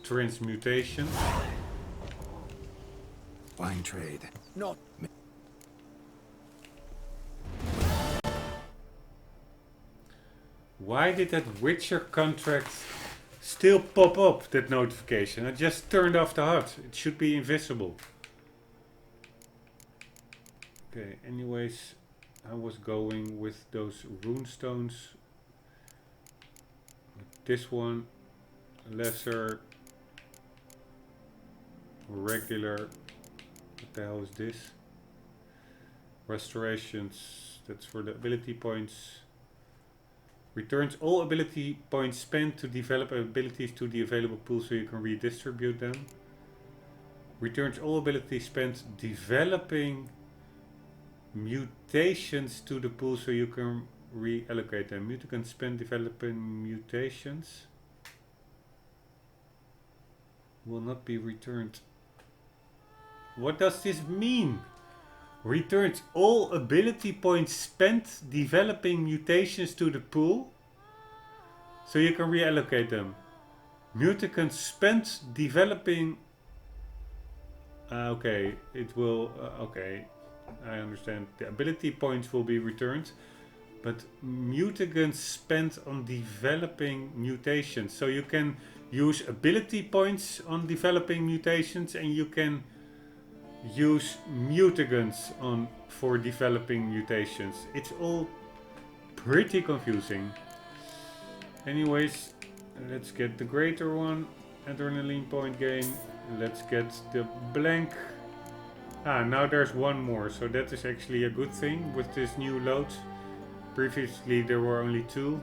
transmutation. Wine trade. Not. Why did that Witcher contract still pop up, that notification? I just turned off the HUD. It should be invisible. Okay, anyways, I was going with those runestones. This one, lesser, regular. What the hell is this? Restorations, that's for the ability points. Returns all ability points spent to develop abilities to the available pool so you can redistribute them. Returns all abilities spent developing mutations to the pool so you can reallocate them. Mutagans spend developing mutations will not be returned. What does this mean? Returns all ability points spent developing mutations to the pool so you can reallocate them. Mutagans spent developing... okay, it will... okay, I understand. The ability points will be returned, but mutagans spent on developing mutations. So you can use ability points on developing mutations, and you can use mutagans for developing mutations. It's all pretty confusing. Anyways, let's get the greater one. Adrenaline point gain. Let's get the blank. Ah, now there's one more, so that is actually a good thing with this new load. Previously there were only two.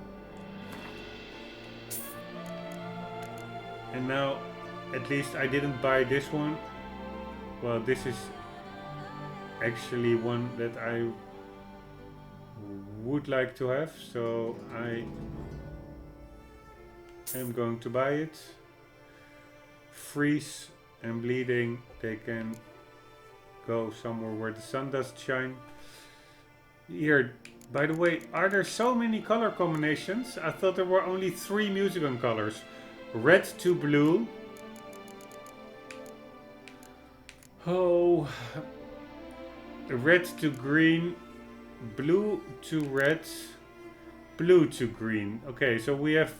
And now at least I didn't buy this one. Well, this is actually one that I would like to have, so I am going to buy it. Freeze and bleeding, they can go somewhere where the sun doesn't shine. Here, by the way, are there so many color combinations? I thought there were only 3 musical colors. Red to blue. Oh, red to green, blue to red, blue to green. Okay, so we have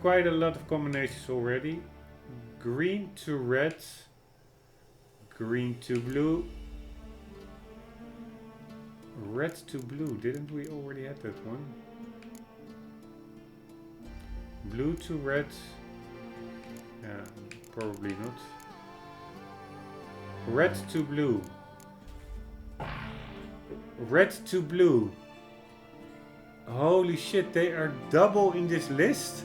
quite a lot of combinations already. Green to red, green to blue, red to blue. Didn't we already have that one? Blue to red. Yeah, probably not. Red to blue. Red to blue. Holy shit, they are double in this list.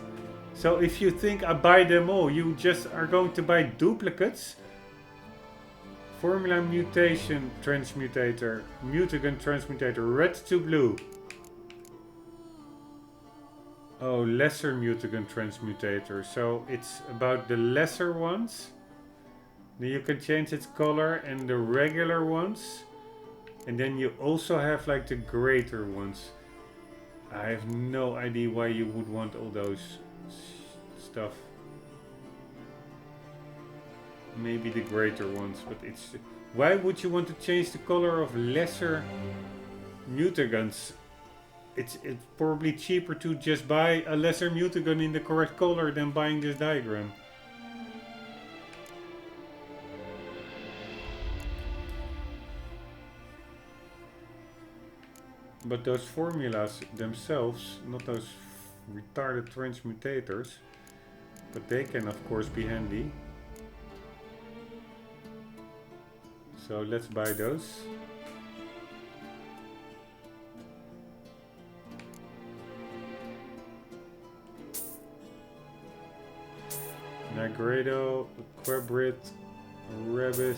So if you think I buy them all, you just are going to buy duplicates. Formula mutation transmutator, mutagen transmutator, red to blue. Oh, lesser mutagen transmutator. So it's about the lesser ones. Then you can change its color and the regular ones. And then you also have like the greater ones. I have no idea why you would want all those stuff. Maybe the greater ones, but it's... Why would you want to change the color of lesser mutagons? It's probably cheaper to just buy a lesser mutagon in the correct color than buying this diagram. But those formulas themselves, not those retarded transmutators, but they can of course be handy. So let's buy those. Nigredo, Quebrit, Rebis,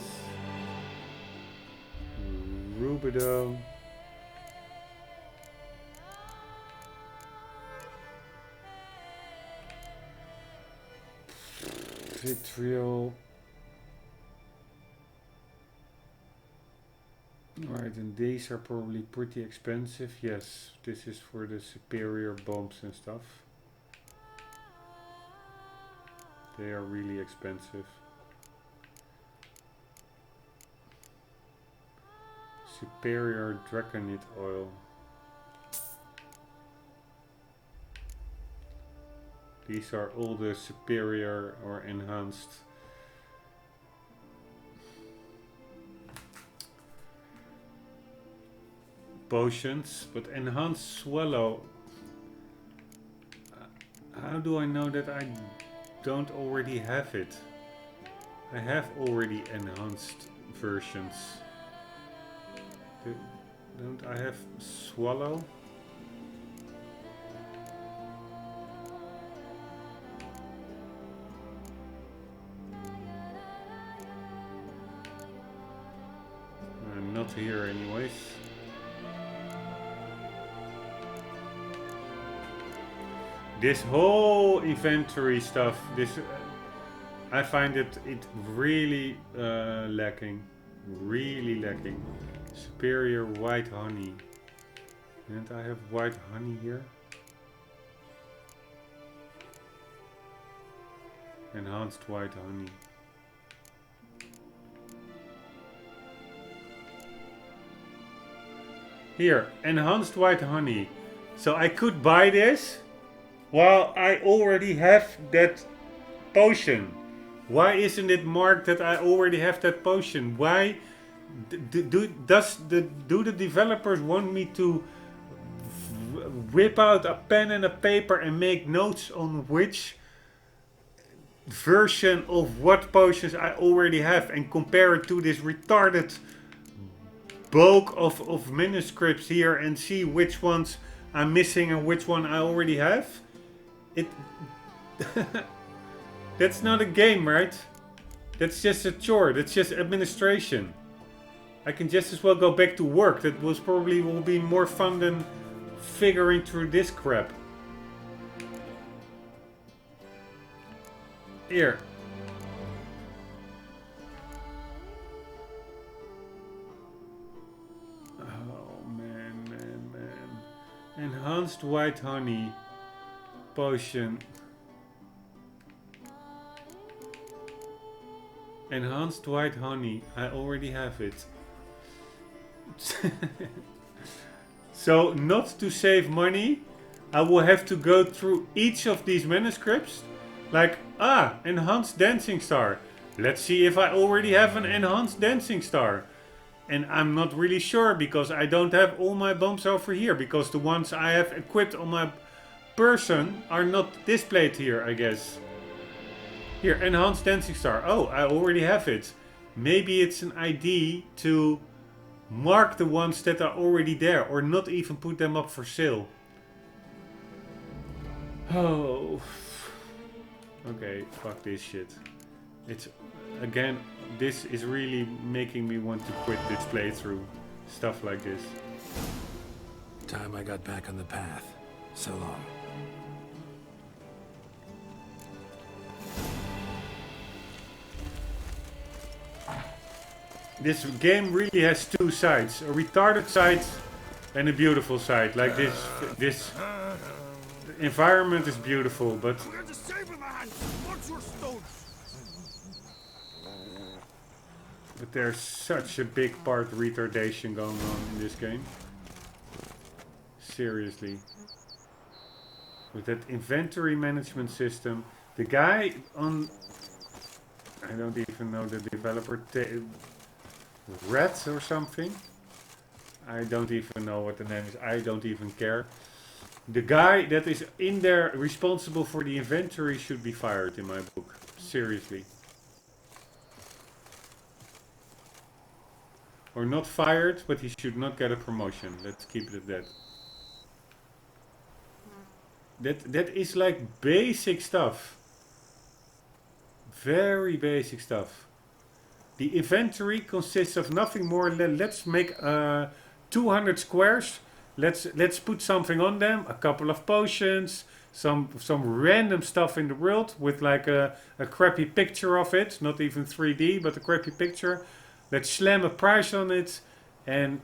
Rubido. Vitriol. Alright, and these are probably pretty expensive. Yes, this is for the superior bombs and stuff. They are really expensive. Superior draconite oil. These are all the superior or enhanced potions, but enhanced swallow. How do I know that I don't already have it? I have already enhanced versions. Don't I have swallow? Not here anyways. This whole inventory stuff, I find it really lacking. Really lacking. Superior white honey. And I have white honey here. Enhanced white honey. Here, enhanced white honey. So I could buy this while I already have that potion. Why isn't it marked that I already have that potion? Why do the developers want me to whip out a pen and a paper and make notes on which version of what potions I already have and compare it to this retarded bulk of manuscripts here and see which ones I'm missing and which one I already have? That's not a game, right? That's just a chore. That's just administration. I can just as well go back to work. That was probably will be more fun than figuring through this crap. Here. Oh man. Enhanced white honey potion. Enhanced white honey. I already have it. So, not to save money, I will have to go through each of these manuscripts. Like, enhanced dancing star. Let's see if I already have an enhanced dancing star. And I'm not really sure because I don't have all my bombs over here. Because the ones I have equipped on my person are not displayed here, I guess. Here, enhanced dancing star. Oh, I already have it. Maybe it's an ID to mark the ones that are already there. Or not even put them up for sale. Oh. Okay, fuck this shit. It's, again, this is really making me want to quit this playthrough. Stuff like this. Time I got back on the path. So long. This game really has two sides. A retarded side and a beautiful side. Like this environment is beautiful, but there's such a big part retardation going on in this game. Seriously. With that inventory management system. The guy on... I don't even know the developer... Red or something. I don't even know what the name is. I don't even care. The guy that is in there responsible for the inventory should be fired in my book. Seriously. Or not fired, but he should not get a promotion. Let's keep it at that. That is like basic stuff. Very basic stuff. The inventory consists of nothing more than let's make 200 squares. Let's put something on them. A couple of potions. Some random stuff in the world with like a crappy picture of it. Not even 3D, but a crappy picture. Let's slam a price on it. And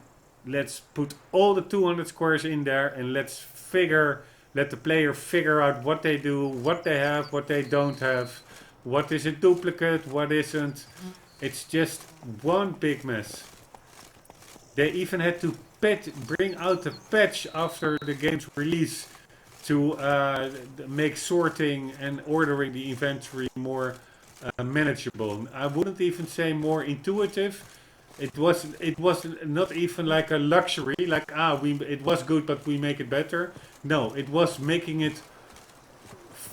let's put all the 200 squares in there. And let the player figure out what they do, what they have, what they don't have. What is a duplicate, what isn't. It's just one big mess. They even had to bring out a patch after the game's release to make sorting and ordering the inventory more manageable. I wouldn't even say more intuitive. It was not even like a luxury, like it was good but we make it better. No, it was making it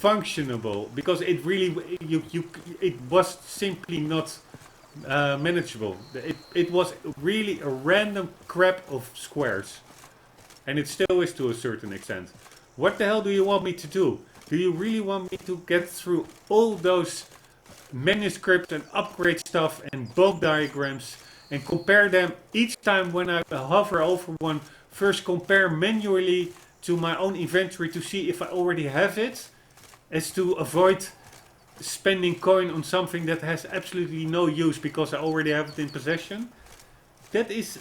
functionable because it really it was simply not manageable. It was really a random crap of squares, and it still is to a certain extent. What the hell do you want me to do? Do you really want me to get through all those manuscripts and upgrade stuff and bulk diagrams and compare them each time when I hover over one? First compare manually to my own inventory to see if I already have it, as to avoid spending coin on something that has absolutely no use because I already have it in possession. That is,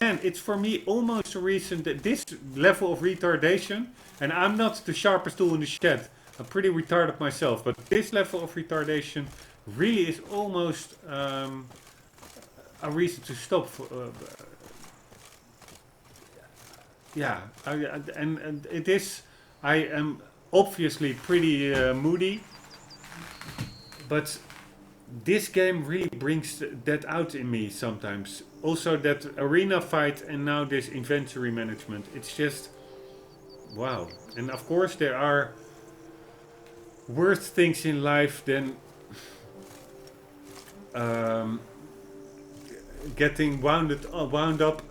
man, it's for me almost a reason that this level of retardation, and I'm not the sharpest tool in the shed, I'm pretty retarded myself, but this level of retardation really is almost a reason to stop. And it is, I am obviously pretty moody. But this game really brings that out in me sometimes. Also that arena fight and now this inventory management. It's just, wow. And of course there are worse things in life than getting wound up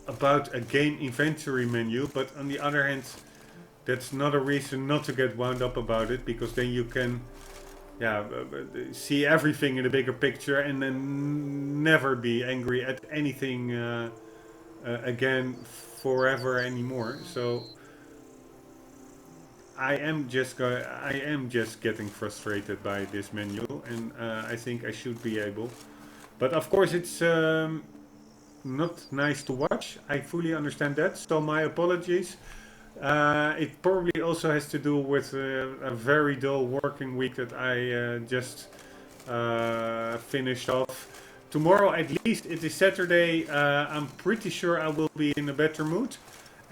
about a game inventory menu. But on the other hand, that's not a reason not to get wound up about it. Because then you can yeah, see everything in the bigger picture and then never be angry at anything again forever anymore. So I am just getting frustrated by this menu, and I think I should be able. But of course, it's not nice to watch. I fully understand that. So my apologies. It probably also has to do with a very dull working week that I just finished off. Tomorrow, at least, it is Saturday. I'm pretty sure I will be in a better mood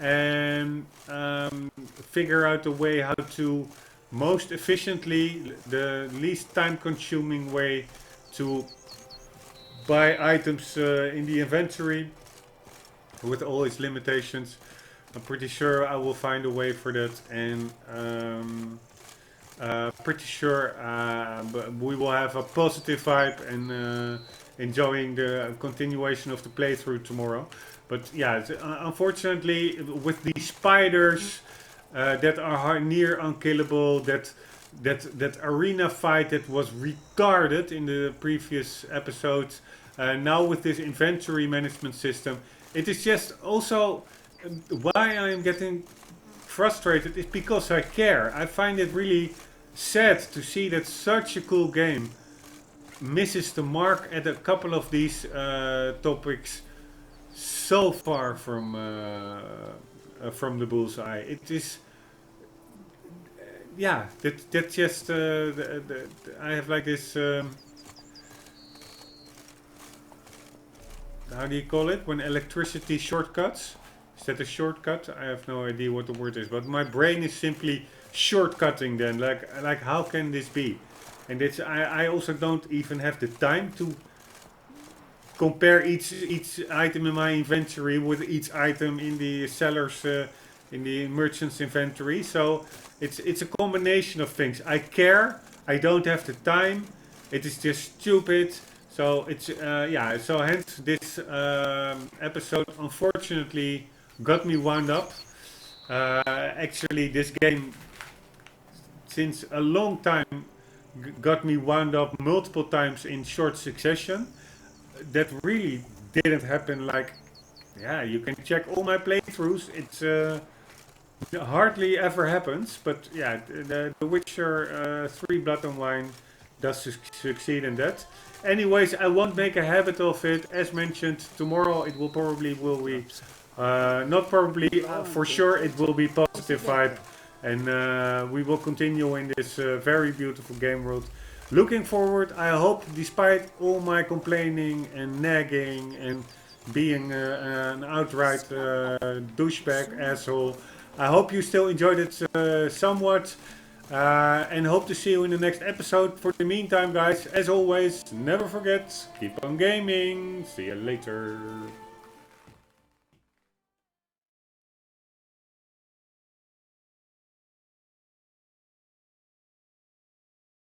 and figure out a way how to most efficiently, the least time-consuming way to buy items in the inventory with all its limitations. I'm pretty sure I will find a way for that, and pretty sure we will have a positive vibe and enjoying the continuation of the playthrough tomorrow. But yeah, unfortunately, with these spiders that are near unkillable, that arena fight that was retarded in the previous episodes, now with this inventory management system, it is just also why I'm getting frustrated is because I care. I find it really sad to see that such a cool game misses the mark at a couple of these topics so far from the bullseye. It is, yeah, that just I have like this. How do you call it when electricity shortcuts? Is that a shortcut? I have no idea what the word is, but my brain is simply shortcutting. Then, like how can this be? And it's I also don't even have the time to compare each item in my inventory with each item in the seller's in the merchant's inventory. So it's a combination of things. I care. I don't have the time. It is just stupid. So it's yeah. So hence this episode unfortunately got me wound up. Actually, this game since a long time got me wound up multiple times in short succession. That really didn't happen. Like, yeah, you can check all my playthroughs. It's hardly ever happens. But yeah, the Witcher 3 Blood and Wine does succeed in that. Anyways, I won't make a habit of it. As mentioned, tomorrow it will be not probably, for sure it will be positive vibe, and we will continue in this very beautiful game world. Looking forward. I hope, despite all my complaining and nagging and being an outright douchebag asshole, I hope you still enjoyed it somewhat. And hope to see you in the next episode. For the meantime, guys, as always, never forget, keep on gaming. See you later.